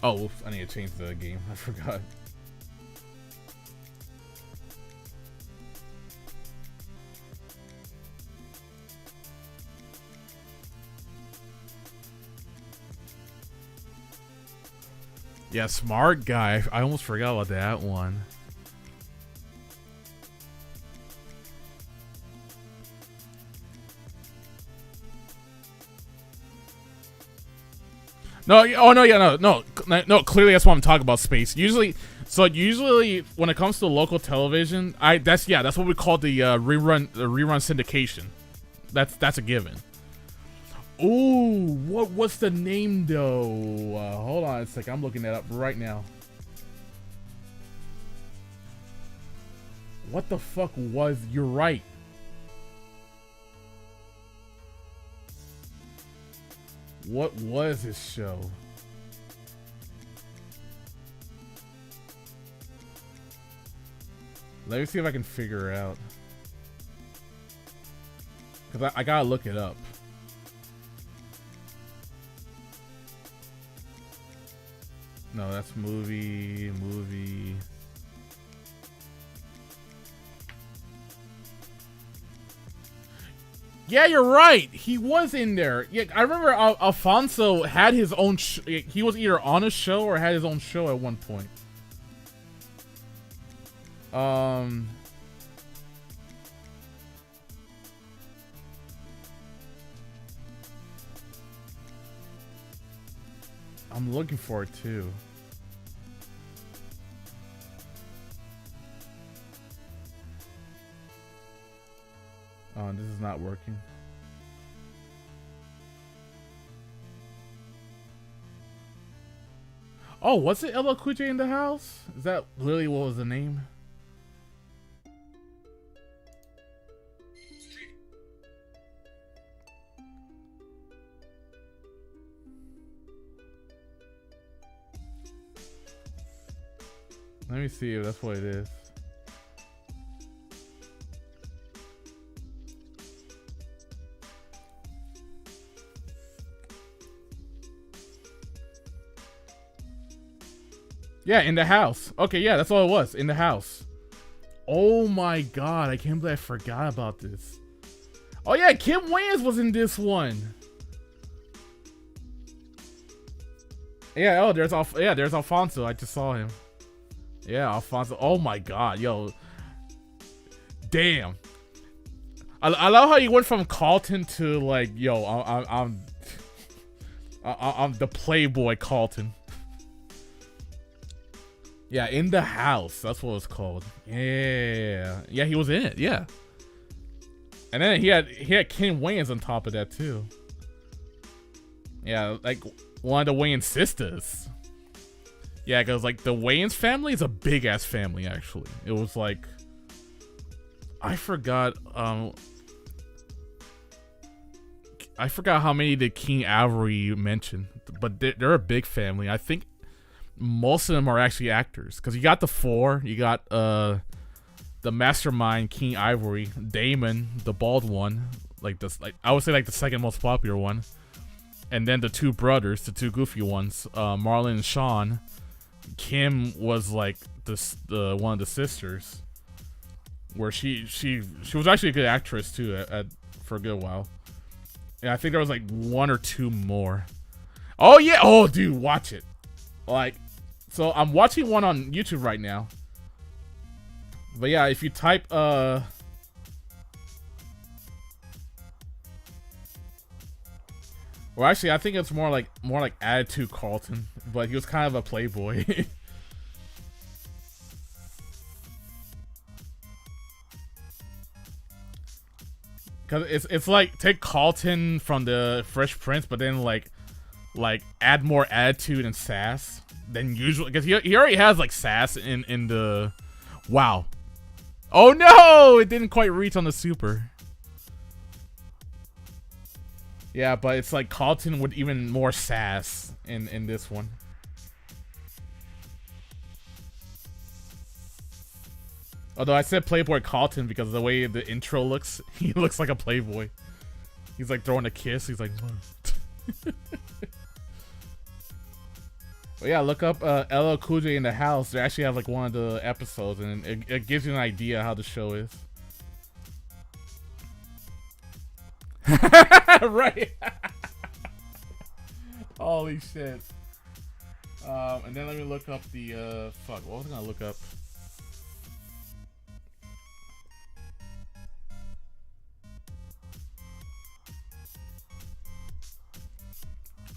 Oh, whoops, I need to change the game. I forgot. Yeah, Smart Guy. I almost forgot about that one. No, oh no, yeah, no. Clearly, that's what I'm talking about. Space. Usually when it comes to local television, that's what we call the rerun syndication. That's a given. Ooh, what's the name though? Hold on a second. I'm looking that up right now. What the fuck was? You're right. What was his show? Let me see if I can figure it out. Because I gotta look it up. No, that's movie. Yeah, you're right. He was in there. Yeah, I remember Alfonso had his own. He was either on a show or had his own show at one point. I'm looking for it too. Oh, this is not working. Oh, was it LL Cool J in the house? Is that literally what was the name? Let me see if that's what it is. Yeah, in the house. Okay, yeah, that's all it was. In the house. Oh my god, I can't believe I forgot about this. Oh yeah, Kim Wayans was in this one. Yeah, oh, there's Alfonso. I just saw him. Yeah, Alfonso. Oh my god, yo. Damn. I love how you went from Carlton to like, yo, I'm the Playboy Carlton. Yeah, in the house. That's what it's called. Yeah, yeah, he was in it. Yeah, and then he had Kim Wayans on top of that too. Yeah, like one of the Wayans sisters. Yeah, because like the Wayans family is a big ass family. Actually, it was like I forgot how many did King Avery mention, but they're a big family. I think most of them are actually actors, because you got the four. You got the mastermind King Ivory, Damon, the bald one, like I would say like the second most popular one, and then the two brothers, the two goofy ones, Marlon and Sean. Kim was like the one of the sisters, where she was actually a good actress too for a good while. Yeah, I think there was like one or two more. Oh yeah, oh dude, watch it. Like, so I'm watching one on YouTube right now. But yeah, if you type well, actually I think it's more like Attitude Carlton, but he was kind of a playboy. Cause it's like take Carlton from the Fresh Prince, but then like add more attitude and sass than usual, because he already has like sass in the. Wow. Oh no, it didn't quite reach on the super. Yeah, but it's like Carlton with even more sass in this one. Although I said Playboy Carlton because of the way the intro looks, he looks like a playboy. He's like throwing a kiss. He's like. But yeah, look up LL Cool J in the house. They actually have like one of the episodes, and it gives you an idea how the show is. Right. Holy shit. And then let me look up the fuck. What was I gonna look up?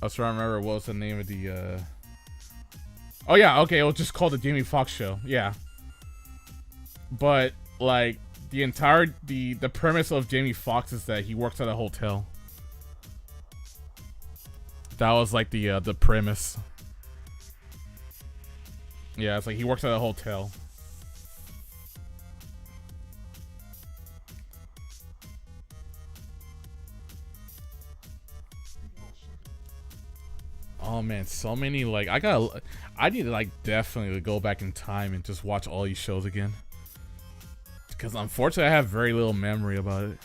I was trying to remember what was the name of the Oh yeah, okay, it was just called the Jamie Foxx Show. Yeah. But like the entire the premise of Jamie Foxx is that he works at a hotel. That was like the premise. Yeah, it's like he works at a hotel. Oh man, so many, like I need to like definitely go back in time and just watch all these shows again. Because unfortunately I have very little memory about it.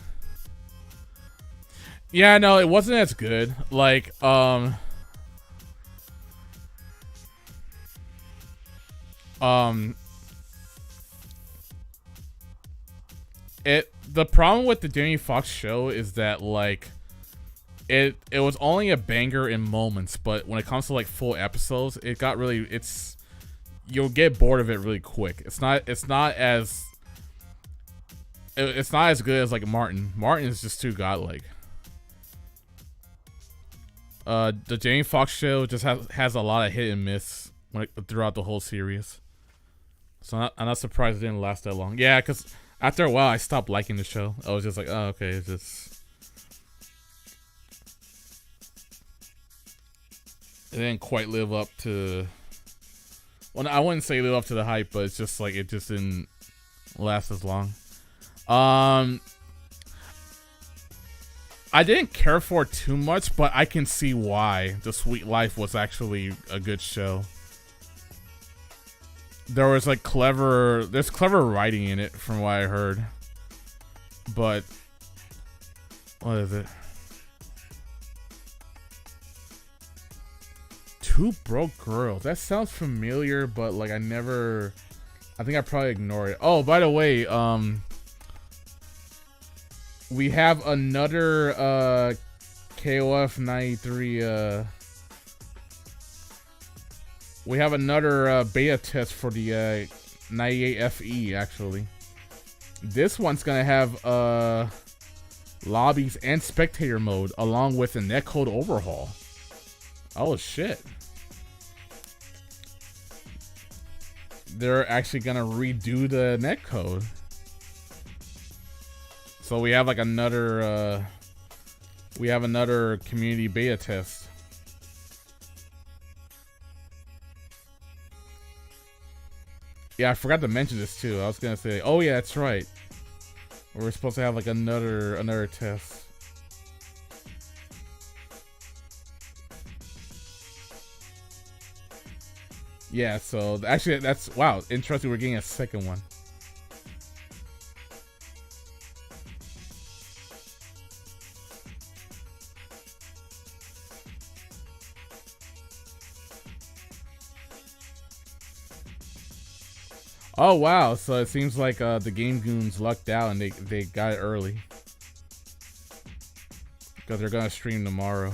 Yeah, no, it wasn't as good. Like, the problem with the Jamie Foxx show is that like it was only a banger in moments, but when it comes to like full episodes, it got really you'll get bored of it really quick. It's not as good as like Martin. Martin is just too godlike. The Jamie Foxx show just has a lot of hit and miss throughout the whole series. So I'm not surprised it didn't last that long. Yeah, because after a while I stopped liking the show. I was just like, oh, okay, it's just. It didn't quite live up to. Well, I wouldn't say live up to the hype, but it's just like it just didn't last as long. I didn't care for it too much, but I can see why. The Sweet Life was actually a good show. There was like there's clever writing in it from what I heard. But what is it? Two Broke Girls. That sounds familiar, but like I think I probably ignore it. Oh, by the way, we have another KOF 93 we have another beta test for the 98 FE actually. This one's gonna have lobbies and spectator mode along with a netcode overhaul. Oh shit. They're actually gonna redo the netcode. So we have like another community beta test. Yeah, I forgot to mention this too. I was gonna say, oh yeah, that's right. We're supposed to have like another test. Yeah, so actually that's wow, interesting. We're getting a second one. Oh wow, so it seems like the Game Goons lucked out and they got it early. Because they're gonna stream tomorrow.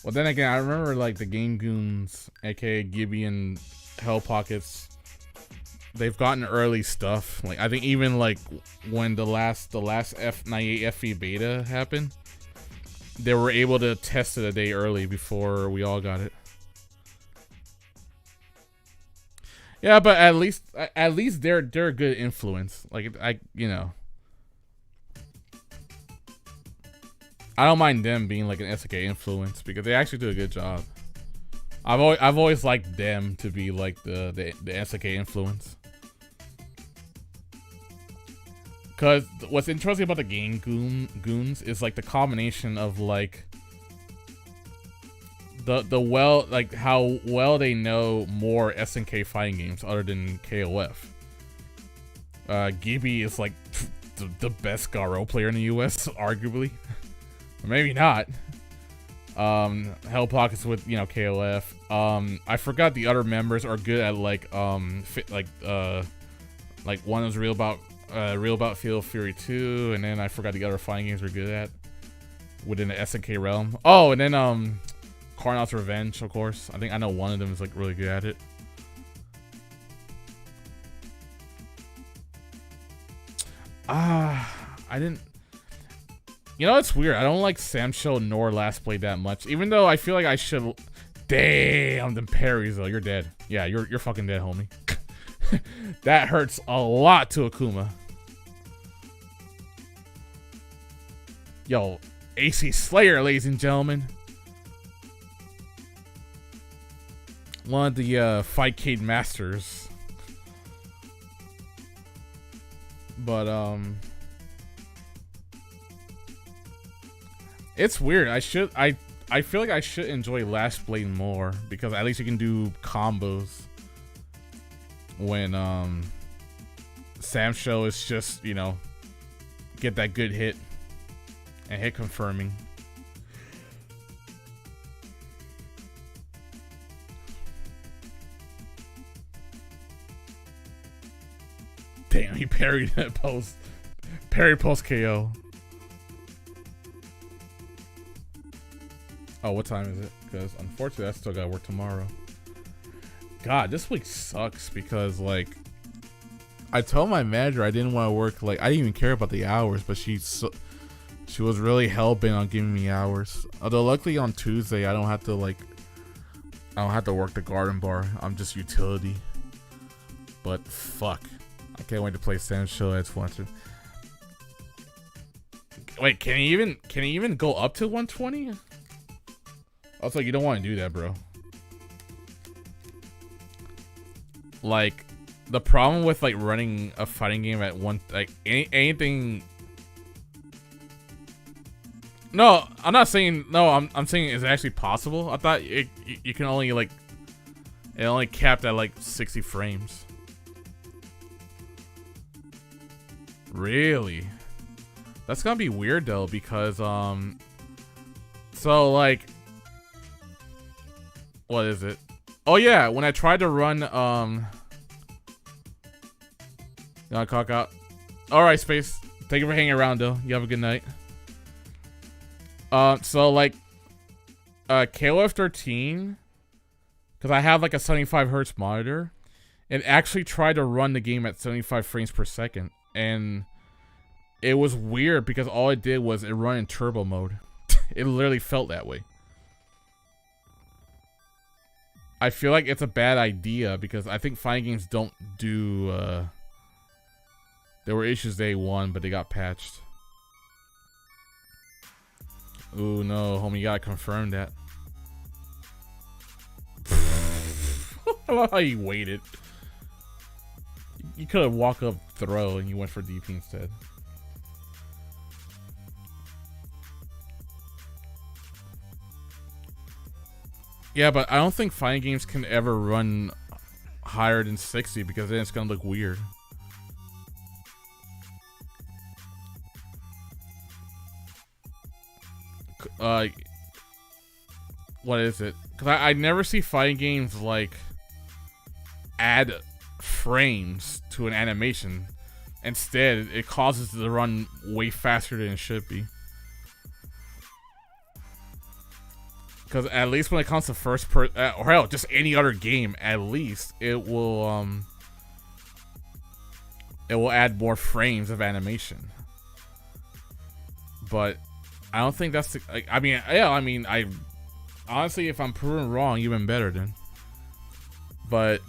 Well then again, I remember like the Game Goons, aka Gibby and Hell Pockets, they've gotten early stuff. Like I think even like when the last F98 FE beta happened, they were able to test it a day early before we all got it. Yeah, but at least they're a good influence. Like I don't mind them being like an SNK influence because they actually do a good job. I've always liked them to be like the SNK influence. Cause what's interesting about the Game Goons is like the combination of like how well they know more SNK fighting games other than KOF. Gibby is like the best Garo player in the US, arguably. Or maybe not. Hell Pockets with KOF. I forgot the other members are good at like one is Real About Fatal Fury 2, and then I forgot the other fighting games we're good at within the SNK realm. Oh, and then Karnat's Revenge, of course. I know one of them is like really good at it. I didn't. It's weird. I don't like Sam Show nor Last Blade that much, even though I feel like I should. Damn, them parries though. You're dead. Yeah, you're fucking dead, homie. That hurts a lot to Akuma. Yo, AC Slayer, ladies and gentlemen. One of the Fightcade masters. But it's weird. I feel like I should enjoy Last Blade more because at least you can do combos when Sam Show is just, get that good hit and hit confirming. Damn, he parried that post. Parry post KO. Oh, what time is it? Because unfortunately, I still gotta work tomorrow. God, this week sucks because like I told my manager I didn't want to work. Like I didn't even care about the hours, but she was really hell bent on giving me hours. Although luckily on Tuesday I don't have to work the garden bar. I'm just utility. But fuck, I can't wait to play Sam Show at 20. Wait, can he even go up to 120? Also, you don't want to do that, bro. Like, the problem with like running a fighting game at anything. No, I'm not saying no. I'm saying it's actually possible. I thought you can only like it only capped at like 60 frames. Really? That's gonna be weird though because so like what is it? Oh yeah, when I tried to run gotta cock out. Alright, Space. Thank you for hanging around though. You have a good night. So like KOF 13, because I have like a 75 hertz monitor, it actually tried to run the game at 75 frames per second, and it was weird because all it did was it run in turbo mode. It literally felt that way. I feel like it's a bad idea because I think fighting games don't do there were issues day one, but they got patched. Ooh, no, homie, you gotta confirm that. I love how you waited. You could have walked up throw and you went for DP instead. Yeah, but I don't think fighting games can ever run higher than 60 because then it's gonna look weird. What is it? Because I never see fighting games like add frames to an animation. Instead, it causes it to run way faster than it should be. Because at least when it comes to first person, or hell, just any other game, at least it will add more frames of animation. But I don't think that's the, like, I mean, yeah, I mean, I honestly, if I'm proven wrong, even better then. But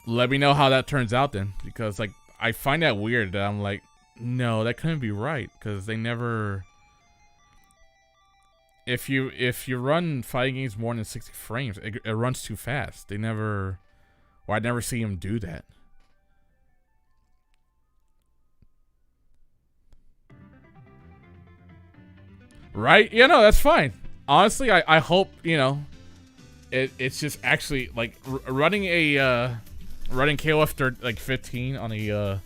let me know how that turns out then, because like I find that weird that I'm like, no, that couldn't be right, because they never. If you run fighting games more than 60 frames, it runs too fast. They never, or I never see them do that. Right? Yeah, no, that's fine. Honestly, I hope, you know, it's just actually like running a running KOF like 15 on a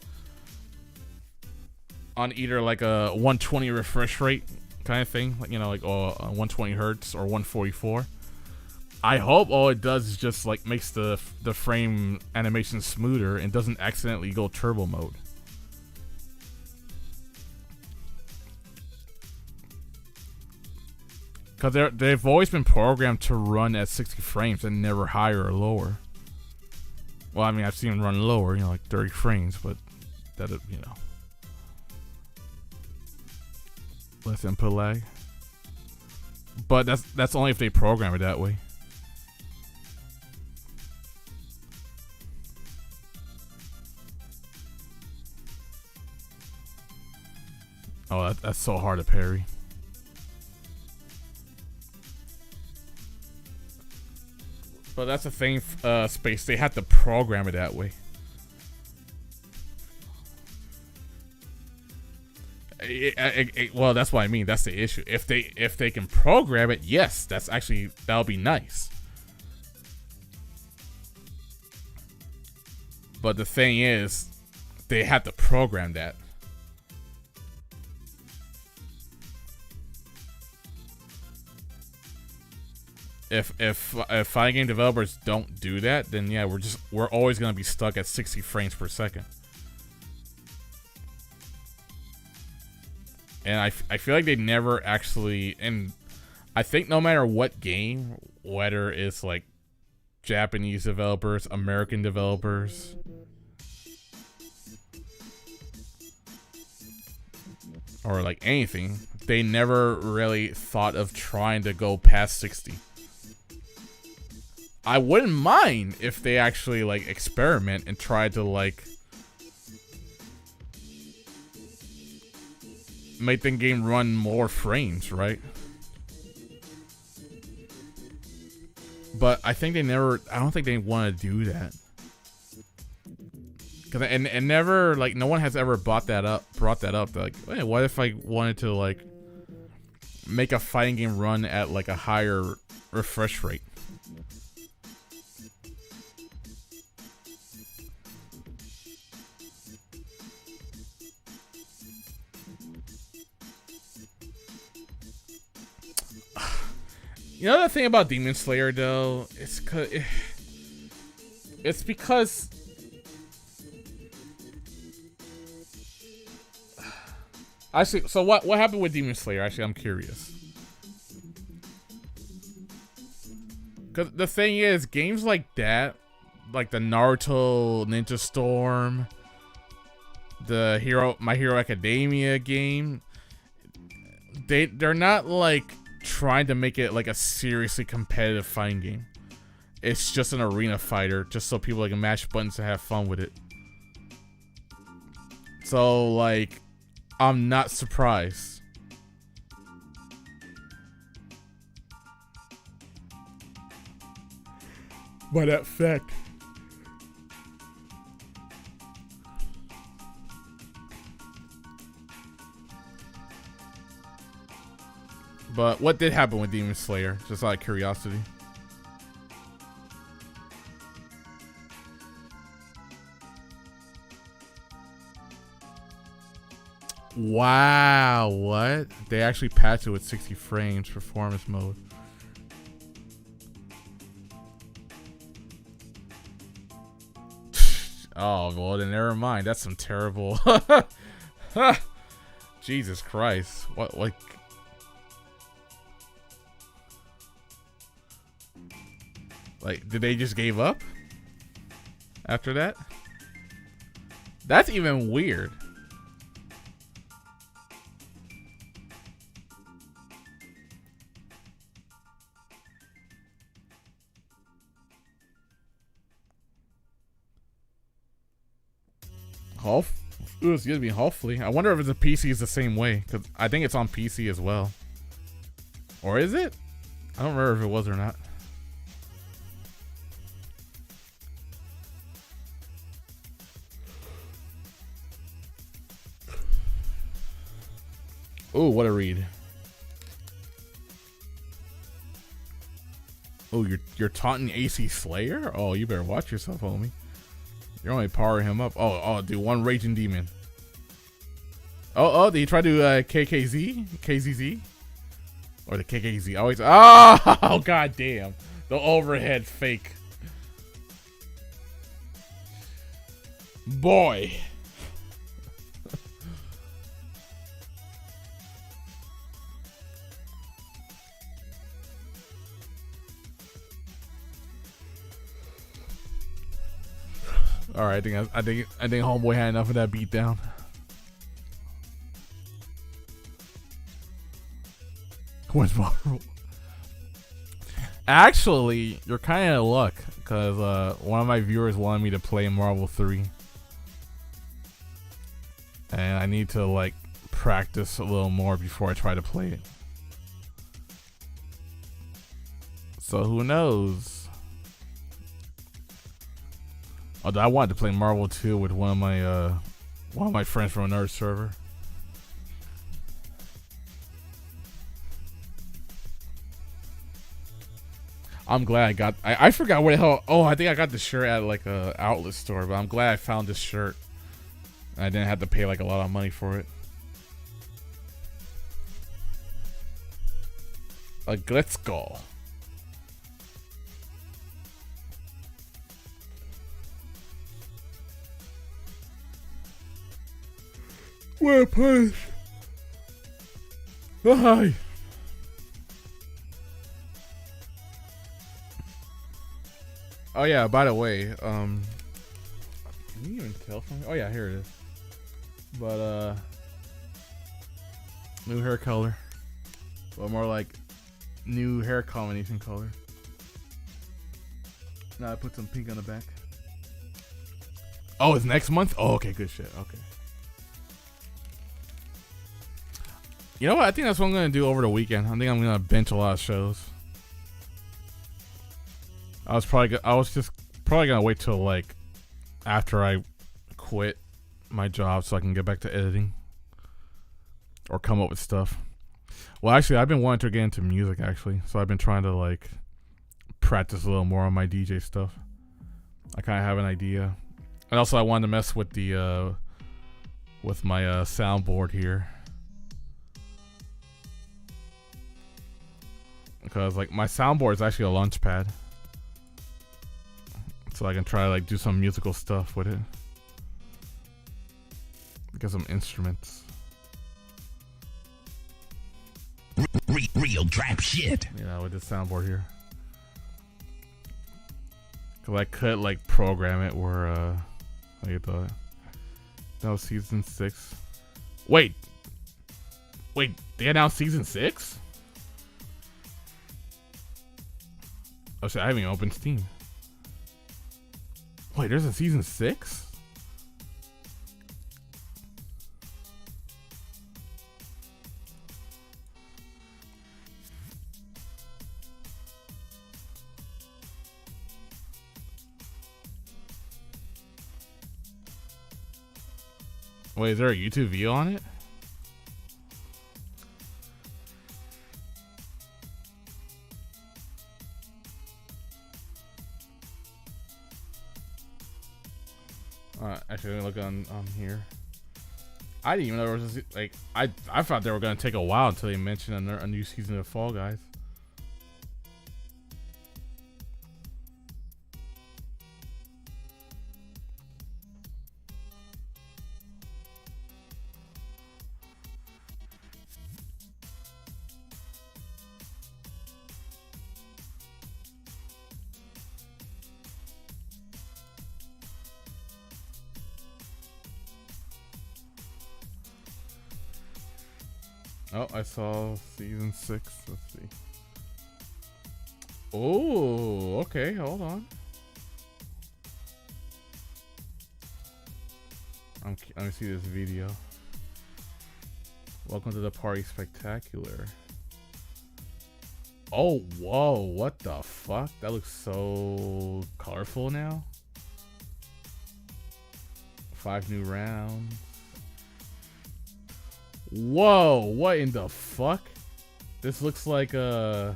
on either like a 120 refresh rate kind of thing, like, you know, like 120 hertz or 144. I hope all it does is just like makes the frame animation smoother and doesn't accidentally go turbo mode. Because they've always been programmed to run at 60 frames and never higher or lower. Well, I mean, I've seen them run lower, you know, like 30 frames, but that, you know. Less input lag. But that's only if they program it that way. Oh, that's so hard to parry. But that's the thing, Space. They have to program it that way. Well, that's what I mean. That's the issue. If they can program it, yes, that'll be nice. But the thing is, they have to program that. If fighting game developers don't do that, then yeah, we're always gonna be stuck at 60 frames per second. And I feel like they never actually, and I think no matter what game, whether it's like Japanese developers, American developers, or like anything, they never really thought of trying to go past 60. I wouldn't mind if they actually like experiment and try to like make the game run more frames, right? But I think they never, I don't think they want to do that. Cause and never, like, no one has ever brought that up. Like, hey, what if I wanted to like make a fighting game run at like a higher refresh rate? You know the thing about Demon Slayer though, it's because actually, so what happened with Demon Slayer? Actually, I'm curious. Cause the thing is, games like that, like the Naruto Ninja Storm, the My Hero Academia game, they're not like trying to make it like a seriously competitive fighting game. It's just an arena fighter, just so people can mash buttons and have fun with it. So like, I'm not surprised. By that fact. But what did happen with Demon Slayer? Just out of curiosity. Wow, what? They actually patched it with 60 frames performance mode. Oh, well then never mind. That's some terrible Jesus Christ. What like, did they just give up after that? That's even weird. Excuse me, hopefully. I wonder if it's a PC is the same way, because I think it's on PC as well. Or is it? I don't remember if it was or not. Oh, what a read. Oh, you're taunting AC Slayer? Oh, you better watch yourself, homie. You're only powering him up. Oh, dude, one raging demon. Oh, did he try to KZZ? Or the KKZ? Always. Oh, god damn. The overhead fake. Boy. All right, I think homeboy had enough of that beat down. When's Marvel? Actually, you're kind of in luck because one of my viewers wanted me to play Marvel 3, and I need to like practice a little more before I try to play it. So who knows? Although I wanted to play Marvel 2 with one of my friends from another server. I'm glad I forgot where the hell. Oh, I think I got the shirt at like a outlet store, but I'm glad I found this shirt. I didn't have to pay like a lot of money for it. A Glitzkall. What a punch. Hi. Oh yeah, by the way, can you even tell from here? Oh yeah, here it is. But new hair color. Well, more like new hair combination color. Now I put some pink on the back. Oh, it's next month? Oh, okay, good shit. Okay. You know what? I think that's what I'm gonna do over the weekend. I think I'm gonna binge a lot of shows. I was just probably gonna wait till like after I quit my job so I can get back to editing or come up with stuff. Well, actually, I've been wanting to get into music actually, so I've been trying to like practice a little more on my DJ stuff. I kind of have an idea, and also I wanted to mess with the with my soundboard here, because like my soundboard is actually a launch pad. So I can try to like do some musical stuff with it. Get some instruments. Real trap shit. You know, with this soundboard here. Cause I could like program it where how you thought that was season 6. Wait, they announced season 6? Oh shit, I haven't even opened Steam. Wait, there's a season 6? Wait, is there a YouTube video on it? Actually, let me look on here. I didn't even know there was like I thought they were gonna take a while until they mentioned a new season of Fall Guys. Oh, I saw season 6. Let's see. Oh, okay. Hold on. Let me see this video. Welcome to the party spectacular. Oh, whoa. What the fuck? That looks so colorful now. 5 new rounds. Whoa, what in the fuck? This looks like a...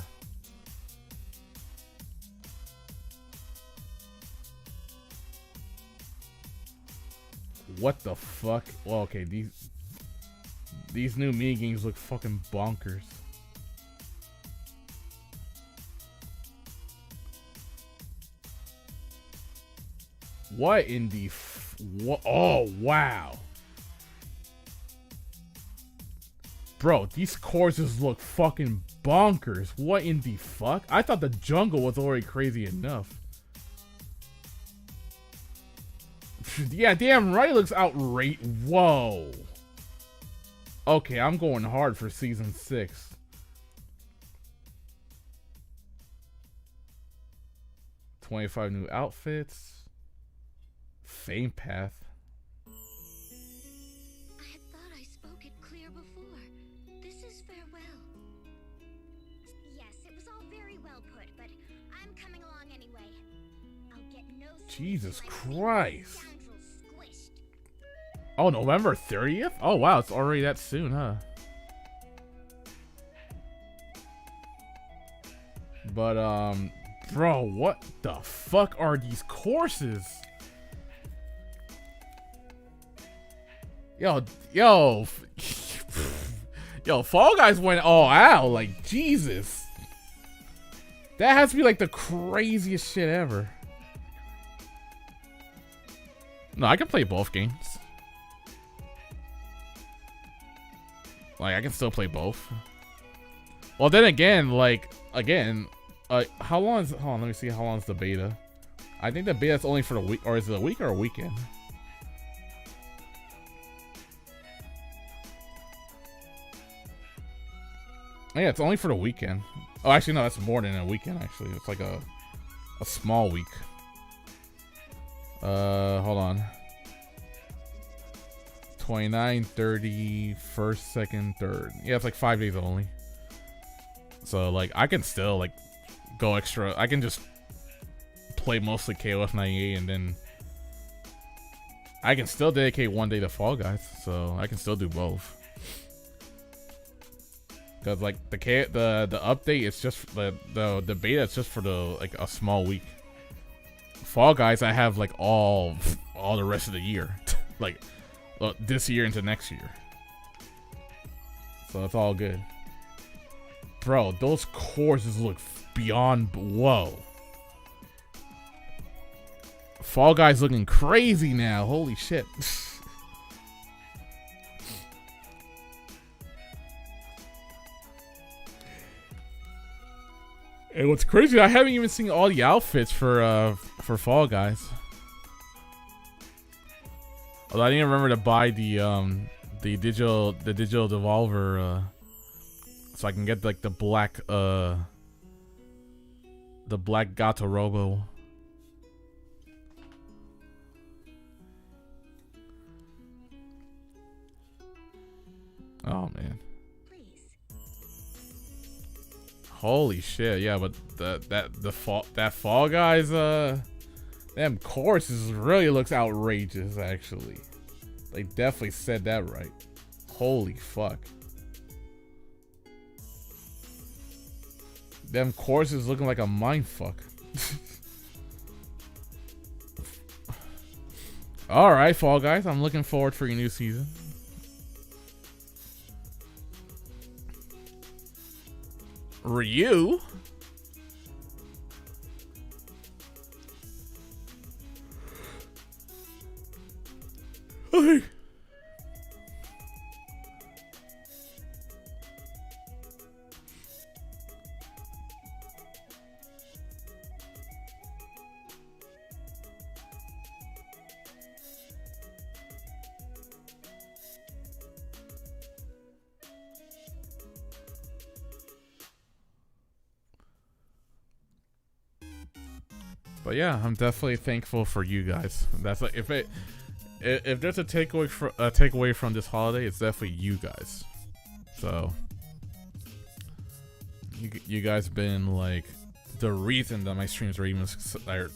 What the fuck? Well, okay, these new mini games look fucking bonkers. What in the oh, wow. Bro, these courses look fucking bonkers. What in the fuck? I thought the jungle was already crazy enough. Yeah, damn right, it looks outrageous. Whoa. Okay, I'm going hard for season 6. $25 new outfits. Fame path. Jesus Christ. Oh, November 30th? Oh, wow. It's already that soon, huh? But, bro, what the fuck are these courses? Yo, Fall Guys went all out. Like, Jesus. That has to be, like, the craziest shit ever. No, I can play both games. Like, I can still play both. Well, then again, like, how long is, hold on, let me see how long is the beta. I think the beta's only for the week, or is it a week or a weekend? Yeah, it's only for the weekend. Oh, actually, no, that's more than a weekend, actually. It's like a small week. Hold on. 29, 30, 1st, 2nd, 3rd. Yeah, it's like 5 days only. So, like, I can still, like, go extra. I can just play mostly KOF 98 and then I can still dedicate one day to Fall Guys. So, I can still do both. Cause like the update is just the beta is just for the like a small week. Fall Guys I have like all the rest of the year, like this year into next year. So it's all good, bro. Those courses look beyond whoa. Fall Guys looking crazy now. Holy shit. And what's crazy, I haven't even seen all the outfits for Fall Guys. Although I didn't remember to buy the digital devolver so I can get like the black Gato Robo. Oh man. Holy shit, yeah, but that Fall Guys them courses really looks outrageous actually. They definitely said that right. Holy fuck. Them courses looking like a mindfuck. Alright, Fall Guys, I'm looking forward for your new season. Ryu? Okay. But yeah, I'm definitely thankful for you guys. That's like if there's a takeaway from this holiday, it's definitely you guys. So you guys been like the reason that my streams are even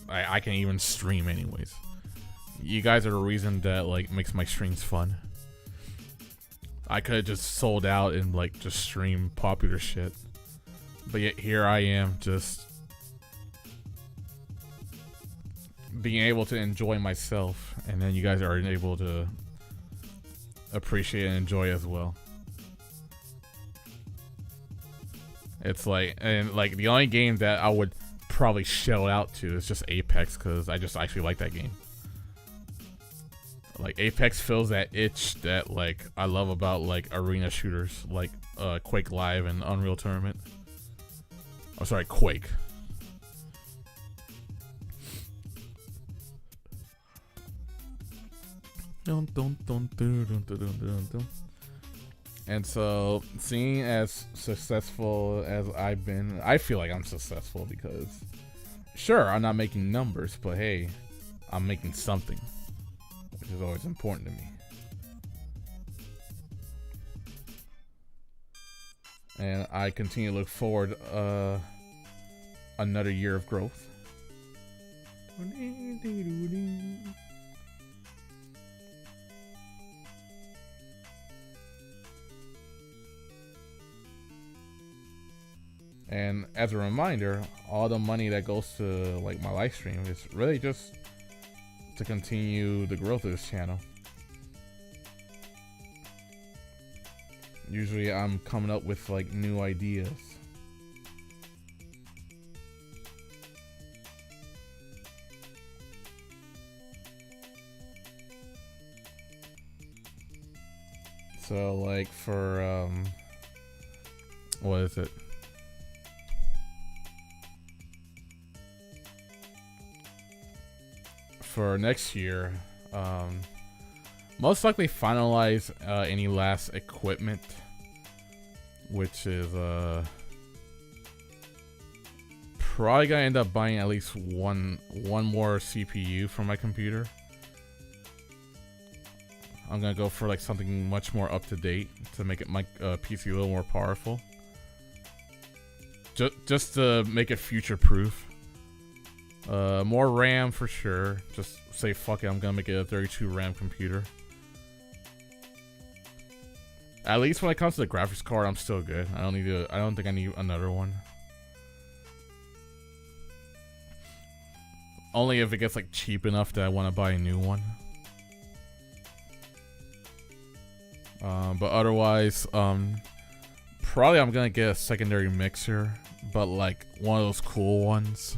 I can even stream anyways. You guys are the reason that like makes my streams fun. I could have just sold out and like just stream popular shit, but yet here I am just being able to enjoy myself, and then you guys are able to appreciate and enjoy as well. It's like, and like the only game that I would probably shell out to is just Apex, because I just actually like that game. Like Apex fills that itch that like I love about like arena shooters like Quake Live and Unreal Tournament. Oh, sorry, Quake. And so, seeing as successful as I've been, I feel like I'm successful because, sure, I'm not making numbers, but hey, I'm making something, which is always important to me. And I continue to look forward another year of growth. And as a reminder, all the money that goes to like my live stream is really just to continue the growth of this channel. Usually I'm coming up with like new ideas. So like for what is it? for next year, most likely finalize any last equipment, which is probably gonna end up buying at least one more CPU for my computer. I'm gonna go for like something much more up to date to make it my PC a little more powerful. Just to make it future proof. More RAM for sure. Just say fuck it, I'm gonna make it a 32 RAM computer. At least when it comes to the graphics card, I'm still good. I don't think I need another one. Only if it gets like cheap enough that I want to buy a new one. But otherwise, probably I'm gonna get a secondary mixer, but like one of those cool ones.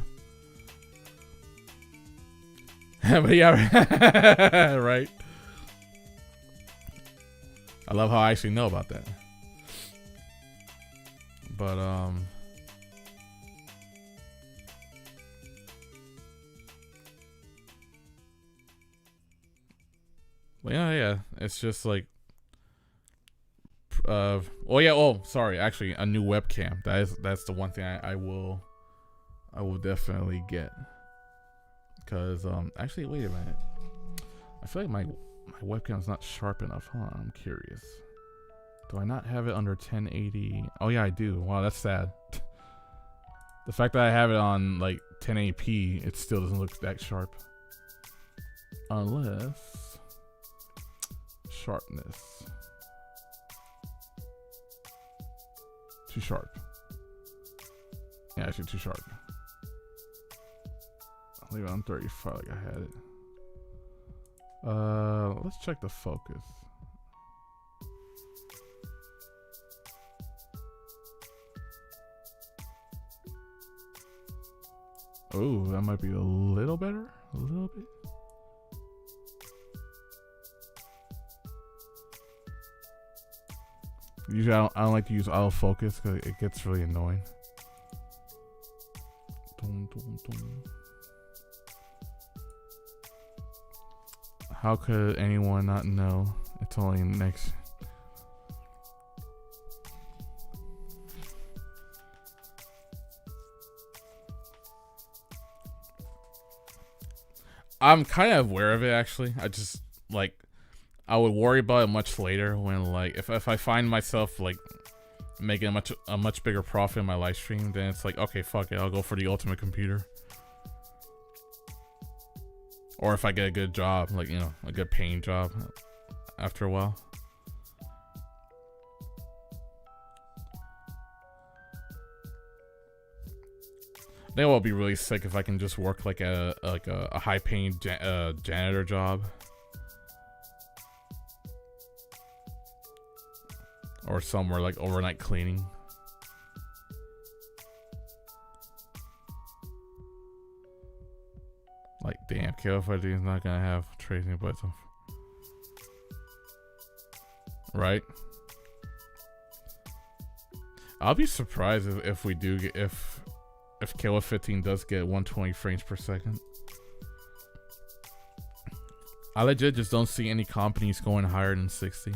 But yeah, right. I love how I actually know about that. But well, yeah, it's just like oh yeah, oh sorry, actually a new webcam. That's the one thing I will definitely get. Cause actually wait a minute. I feel like my webcam's not sharp enough. Hold on, I'm curious. Do I not have it under 1080? Oh yeah, I do. Wow, that's sad. The fact that I have it on like 1080p, it still doesn't look that sharp. Unless sharpness. Too sharp. Yeah, actually too sharp. I'll leave it on 35 like I had it. Let's check the focus. Oh, that might be a little better. A little bit. Usually I don't like to use autofocus because it gets really annoying. Dun, dun, dun. How could anyone not know? It's only next. I'm kind of aware of it actually. I just like I would worry about it much later when like if I find myself like making a much bigger profit in my live stream, then it's like okay, fuck it, I'll go for the ultimate computer. Or if I get a good job, like, you know, a good paying job after a while. I think it will be really sick if I can just work like a high paying janitor job. Or somewhere like overnight cleaning. Like, damn, KOFID is not gonna have tracing buttons. Right? I'll be surprised if we do get if KOF 15 does get 120 frames per second. I legit just don't see any companies going higher than 60.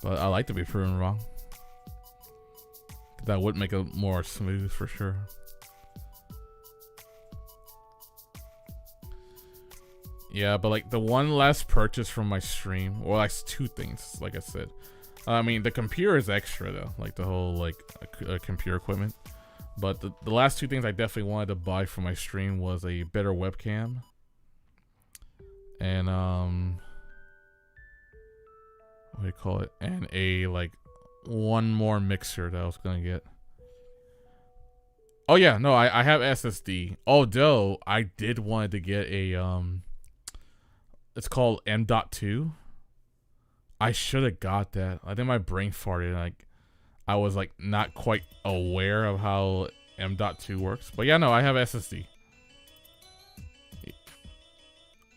But I like to be proven wrong. That would make it more smooth for sure. Yeah, but like the one last purchase from my stream, well, like two things, like I said. I mean, the computer is extra though, like the whole like computer equipment. But the last two things I definitely wanted to buy for my stream was a better webcam. And what do you call it? And a like one more mixer that I was gonna get. Oh yeah, no, I have SSD. Although I did want to get a it's called M.2. I should have got that. I think my brain farted. Like I was like not quite aware of how M.2 works. But yeah, no, I have SSD.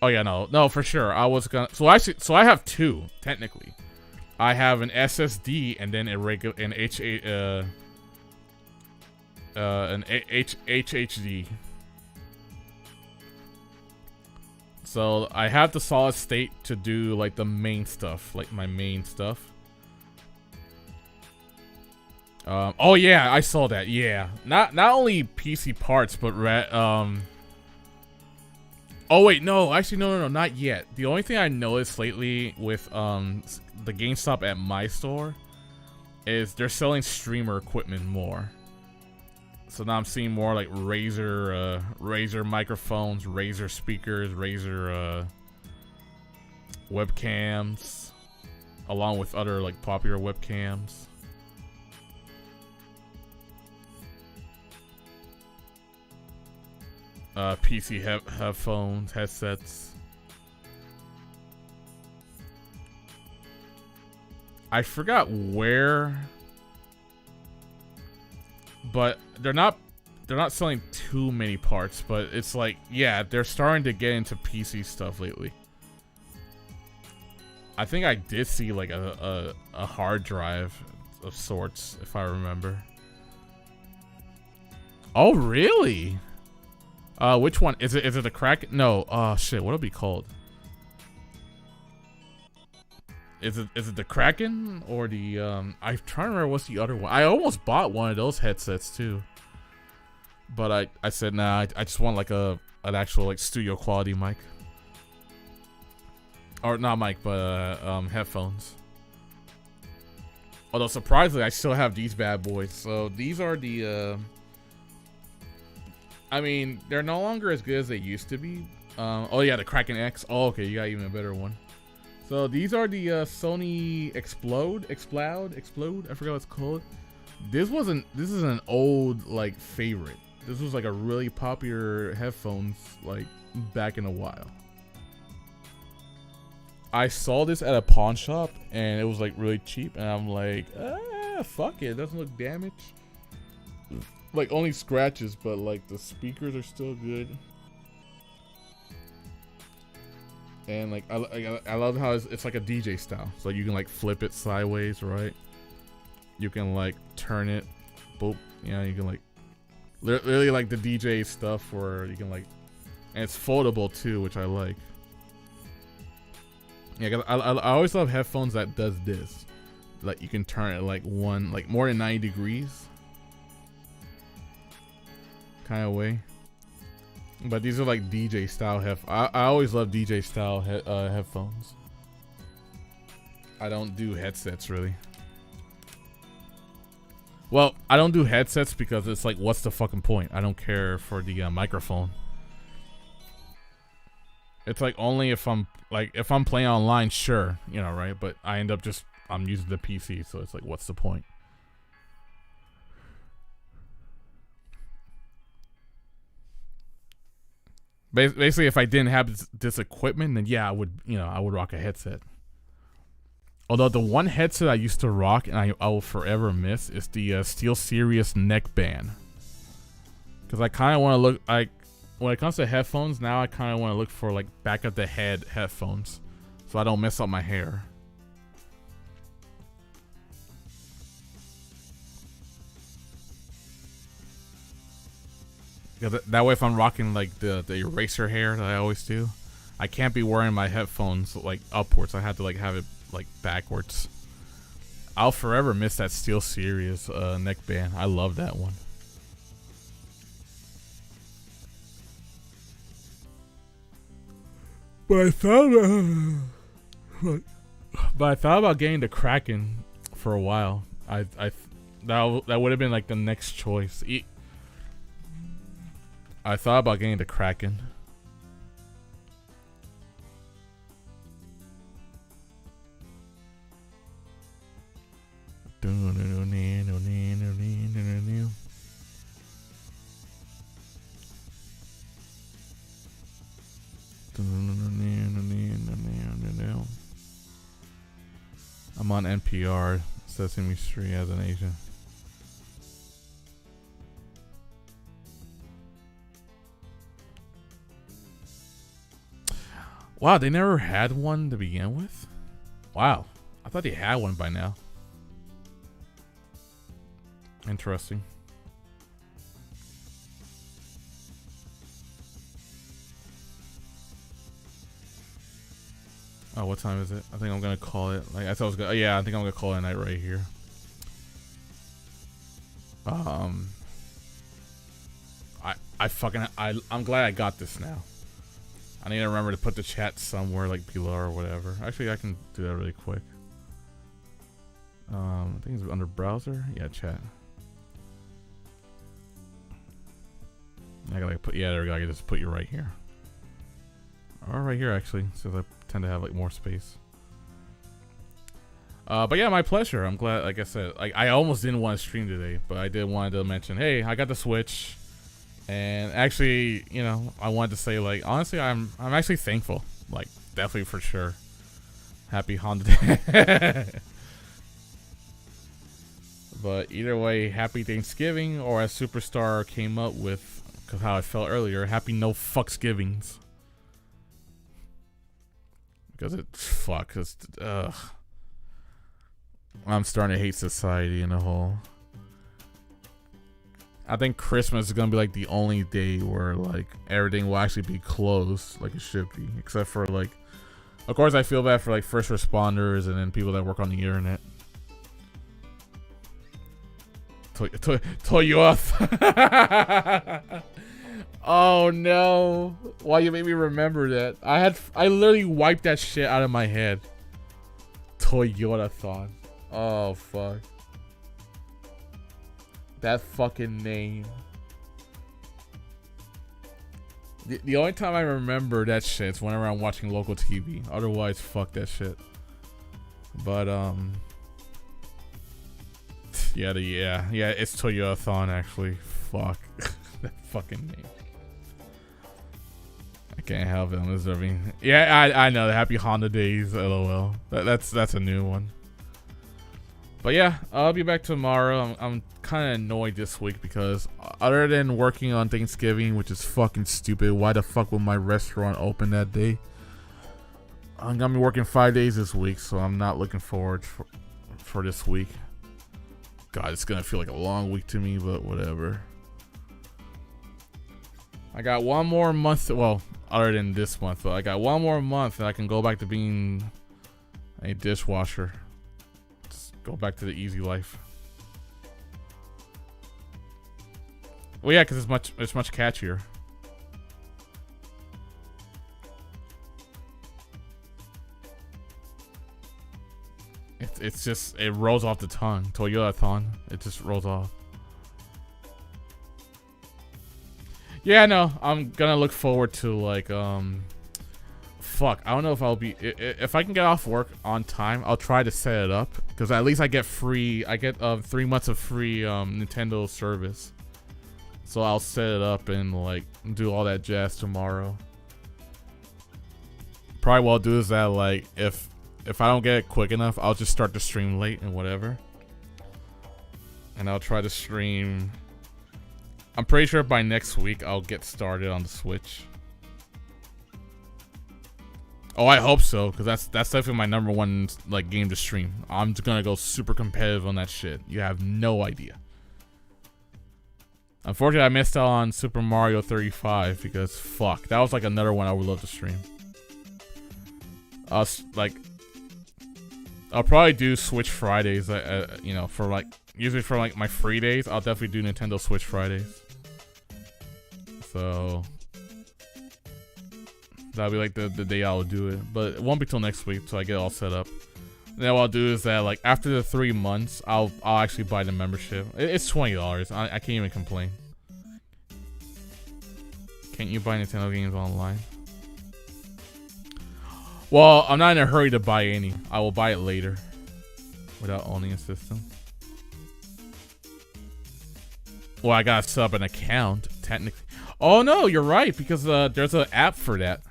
Oh yeah, no, for sure. I was gonna. So I have two technically. I have an SSD and then a regular an HHD. So I have the solid state to do like the main stuff, like my main stuff. Oh yeah, I saw that. Yeah, not only PC parts, but oh wait, no, actually no, not yet. The only thing I noticed lately with the GameStop at my store is they're selling streamer equipment more. So now I'm seeing more like Razer microphones, Razer speakers, Razer webcams, along with other like popular webcams. PC headphones, headsets. I forgot where, but they're not selling too many parts, but it's like, yeah, they're starting to get into PC stuff lately. I think I did see like a hard drive of sorts, if I remember. Oh, really? Which one? Is it the Kraken? No, oh shit, what'll it be called? Is it the Kraken or the I'm trying to remember what's the other one. I almost bought one of those headsets too. But I said nah, I just want like an actual like studio quality mic. Or not mic, but headphones. Although surprisingly I still have these bad boys. So these are the I mean, they're no longer as good as they used to be. Oh yeah, the Kraken X. Oh, okay, you got even a better one. So these are the Sony Explode. I forgot what it's called. This is an old like favorite. This was like a really popular headphones like back in a while. I saw this at a pawn shop and it was like really cheap, and I'm like, fuck it, doesn't look damaged. Like only scratches, but like the speakers are still good. And like I love how it's like a DJ style. So you can like flip it sideways, right? You can like turn it, boop. You know, you can like literally like the DJ stuff where you can like, and it's foldable too, which I like. Yeah, 'cause I always love headphones that does this. Like you can turn it like more than 90 degrees. Kind of way. But these are like DJ style I always love DJ style headphones. I don't do headsets really. Well, I don't do headsets because it's like, what's the fucking point? I don't care for the microphone. It's like only if I'm playing online, sure, you know, right? But I end up I'm using the PC, so it's like, what's the point? Basically, if I didn't have this equipment, then yeah, I would rock a headset. Although the one headset I used to rock and I will forever miss is the SteelSeries neckband. Because I kind of want to look like, when it comes to headphones now, I kind of want to look for like back of the head headphones, so I don't mess up my hair. That way, if I'm rocking like the eraser hair that I always do, I can't be wearing my headphones like upwards. I have to like have it like backwards. I'll forever miss that SteelSeries neckband. I love that one. But I thought about getting the Kraken for a while. That would have been like the next choice. I thought about getting the Kraken. I'm on NPR, Sesame Street as an Asian. Wow, they never had one to begin with? Wow, I thought they had one by now. Interesting. Oh, what time is it? I think I'm gonna call it. Like I thought I was gonna. Yeah, I think I'm gonna call it a night right here. I'm glad I got this now. I need to remember to put the chat somewhere like below or whatever. Actually, I can do that really quick. I think it's under browser. Yeah, chat. I gotta put. Yeah, there we go. I can just put you right here. Or right here actually, since I tend to have like more space. But yeah, my pleasure. I'm glad. Like I said, like I almost didn't want to stream today, but I did want to mention, hey, I got the Switch, and actually, you know, I wanted to say, like, honestly, I'm actually thankful. Like, definitely for sure. Happy Honda Day. But either way, happy Thanksgiving, or as Superstar came up with, because how I felt earlier, happy no fucksgivings. Because I'm starting to hate society in a whole. I think Christmas is gonna be like the only day where like everything will actually be closed like it should be, except for like, of course I feel bad for like first responders and then people that work on the internet. Toyoth. Oh no! Why you made me remember that? I literally wiped that shit out of my head. Toyota-thon. Oh fuck. That fucking name. The only time I remember that shit is whenever I'm watching local TV. Otherwise, fuck that shit. But yeah, it's Toyota-thon actually. Fuck. That fucking name. I can't help it. I'm deserving. Yeah, I know. The Happy Honda Days. LOL. That's a new one. But yeah, I'll be back tomorrow. I'm kind of annoyed this week because other than working on Thanksgiving, which is fucking stupid, why the fuck would my restaurant open that day? I'm gonna be working 5 days this week, so I'm not looking forward for this week. God, it's gonna feel like a long week to me, but whatever. I got one more month. Well, other than this month, but I got one more month and I can go back to being a dishwasher. Just go back to the easy life. Well, yeah, because it's much catchier. It's just, it rolls off the tongue. Toyota-thon. It just rolls off. Yeah, no, I'm gonna look forward to like fuck. I don't know if I'll be if I can get off work on time. I'll try to set it up because at least I get 3 months of free Nintendo service. So I'll set it up and like do all that jazz tomorrow. Probably what I'll do is that like if I don't get it quick enough, I'll just start the stream late and whatever. And I'll try to stream. I'm pretty sure by next week I'll get started on the Switch. Oh, I hope so, because that's definitely my #1 like game to stream. I'm just gonna go super competitive on that shit. You have no idea. Unfortunately, I missed out on Super Mario 35 because fuck, that was like another one I would love to stream. I'll probably do Switch Fridays. You know, for like usually for like my free days, I'll definitely do Nintendo Switch Fridays. So that'll be like the day I'll do it, but it won't be till next week till I get it all set up. And then what I'll do is that like after the 3 months, I'll actually buy the membership. It's $20. I can't even complain. Can't you buy Nintendo games online? Well, I'm not in a hurry to buy any. I will buy it later without owning a system. Well, I gotta set up an account technically. Oh no, you're right, because there's an app for that.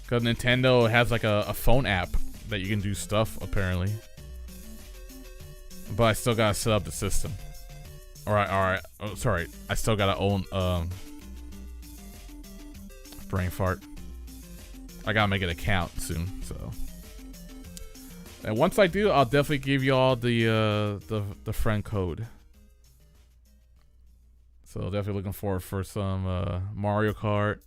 Because Nintendo has like a phone app that you can do stuff apparently. But I still gotta set up the system. Alright. Oh, sorry. I still gotta own brain fart. I gotta make an account soon, so. And once I do, I'll definitely give you all the friend code. So definitely looking forward for some Mario Kart,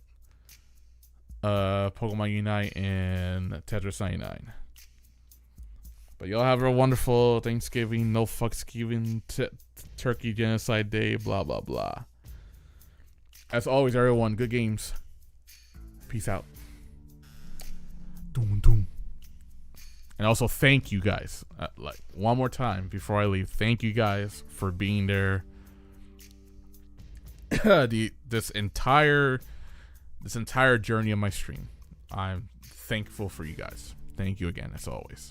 Pokemon Unite, and Tetris 99. But y'all have a wonderful Thanksgiving, no fucksgiving, Turkey Genocide Day, blah, blah, blah. As always, everyone, good games. Peace out. Doom, doom. And also, thank you guys. Like, one more time before I leave, thank you guys for being there. This entire journey of my stream. I'm thankful for you guys. Thank you again, as always.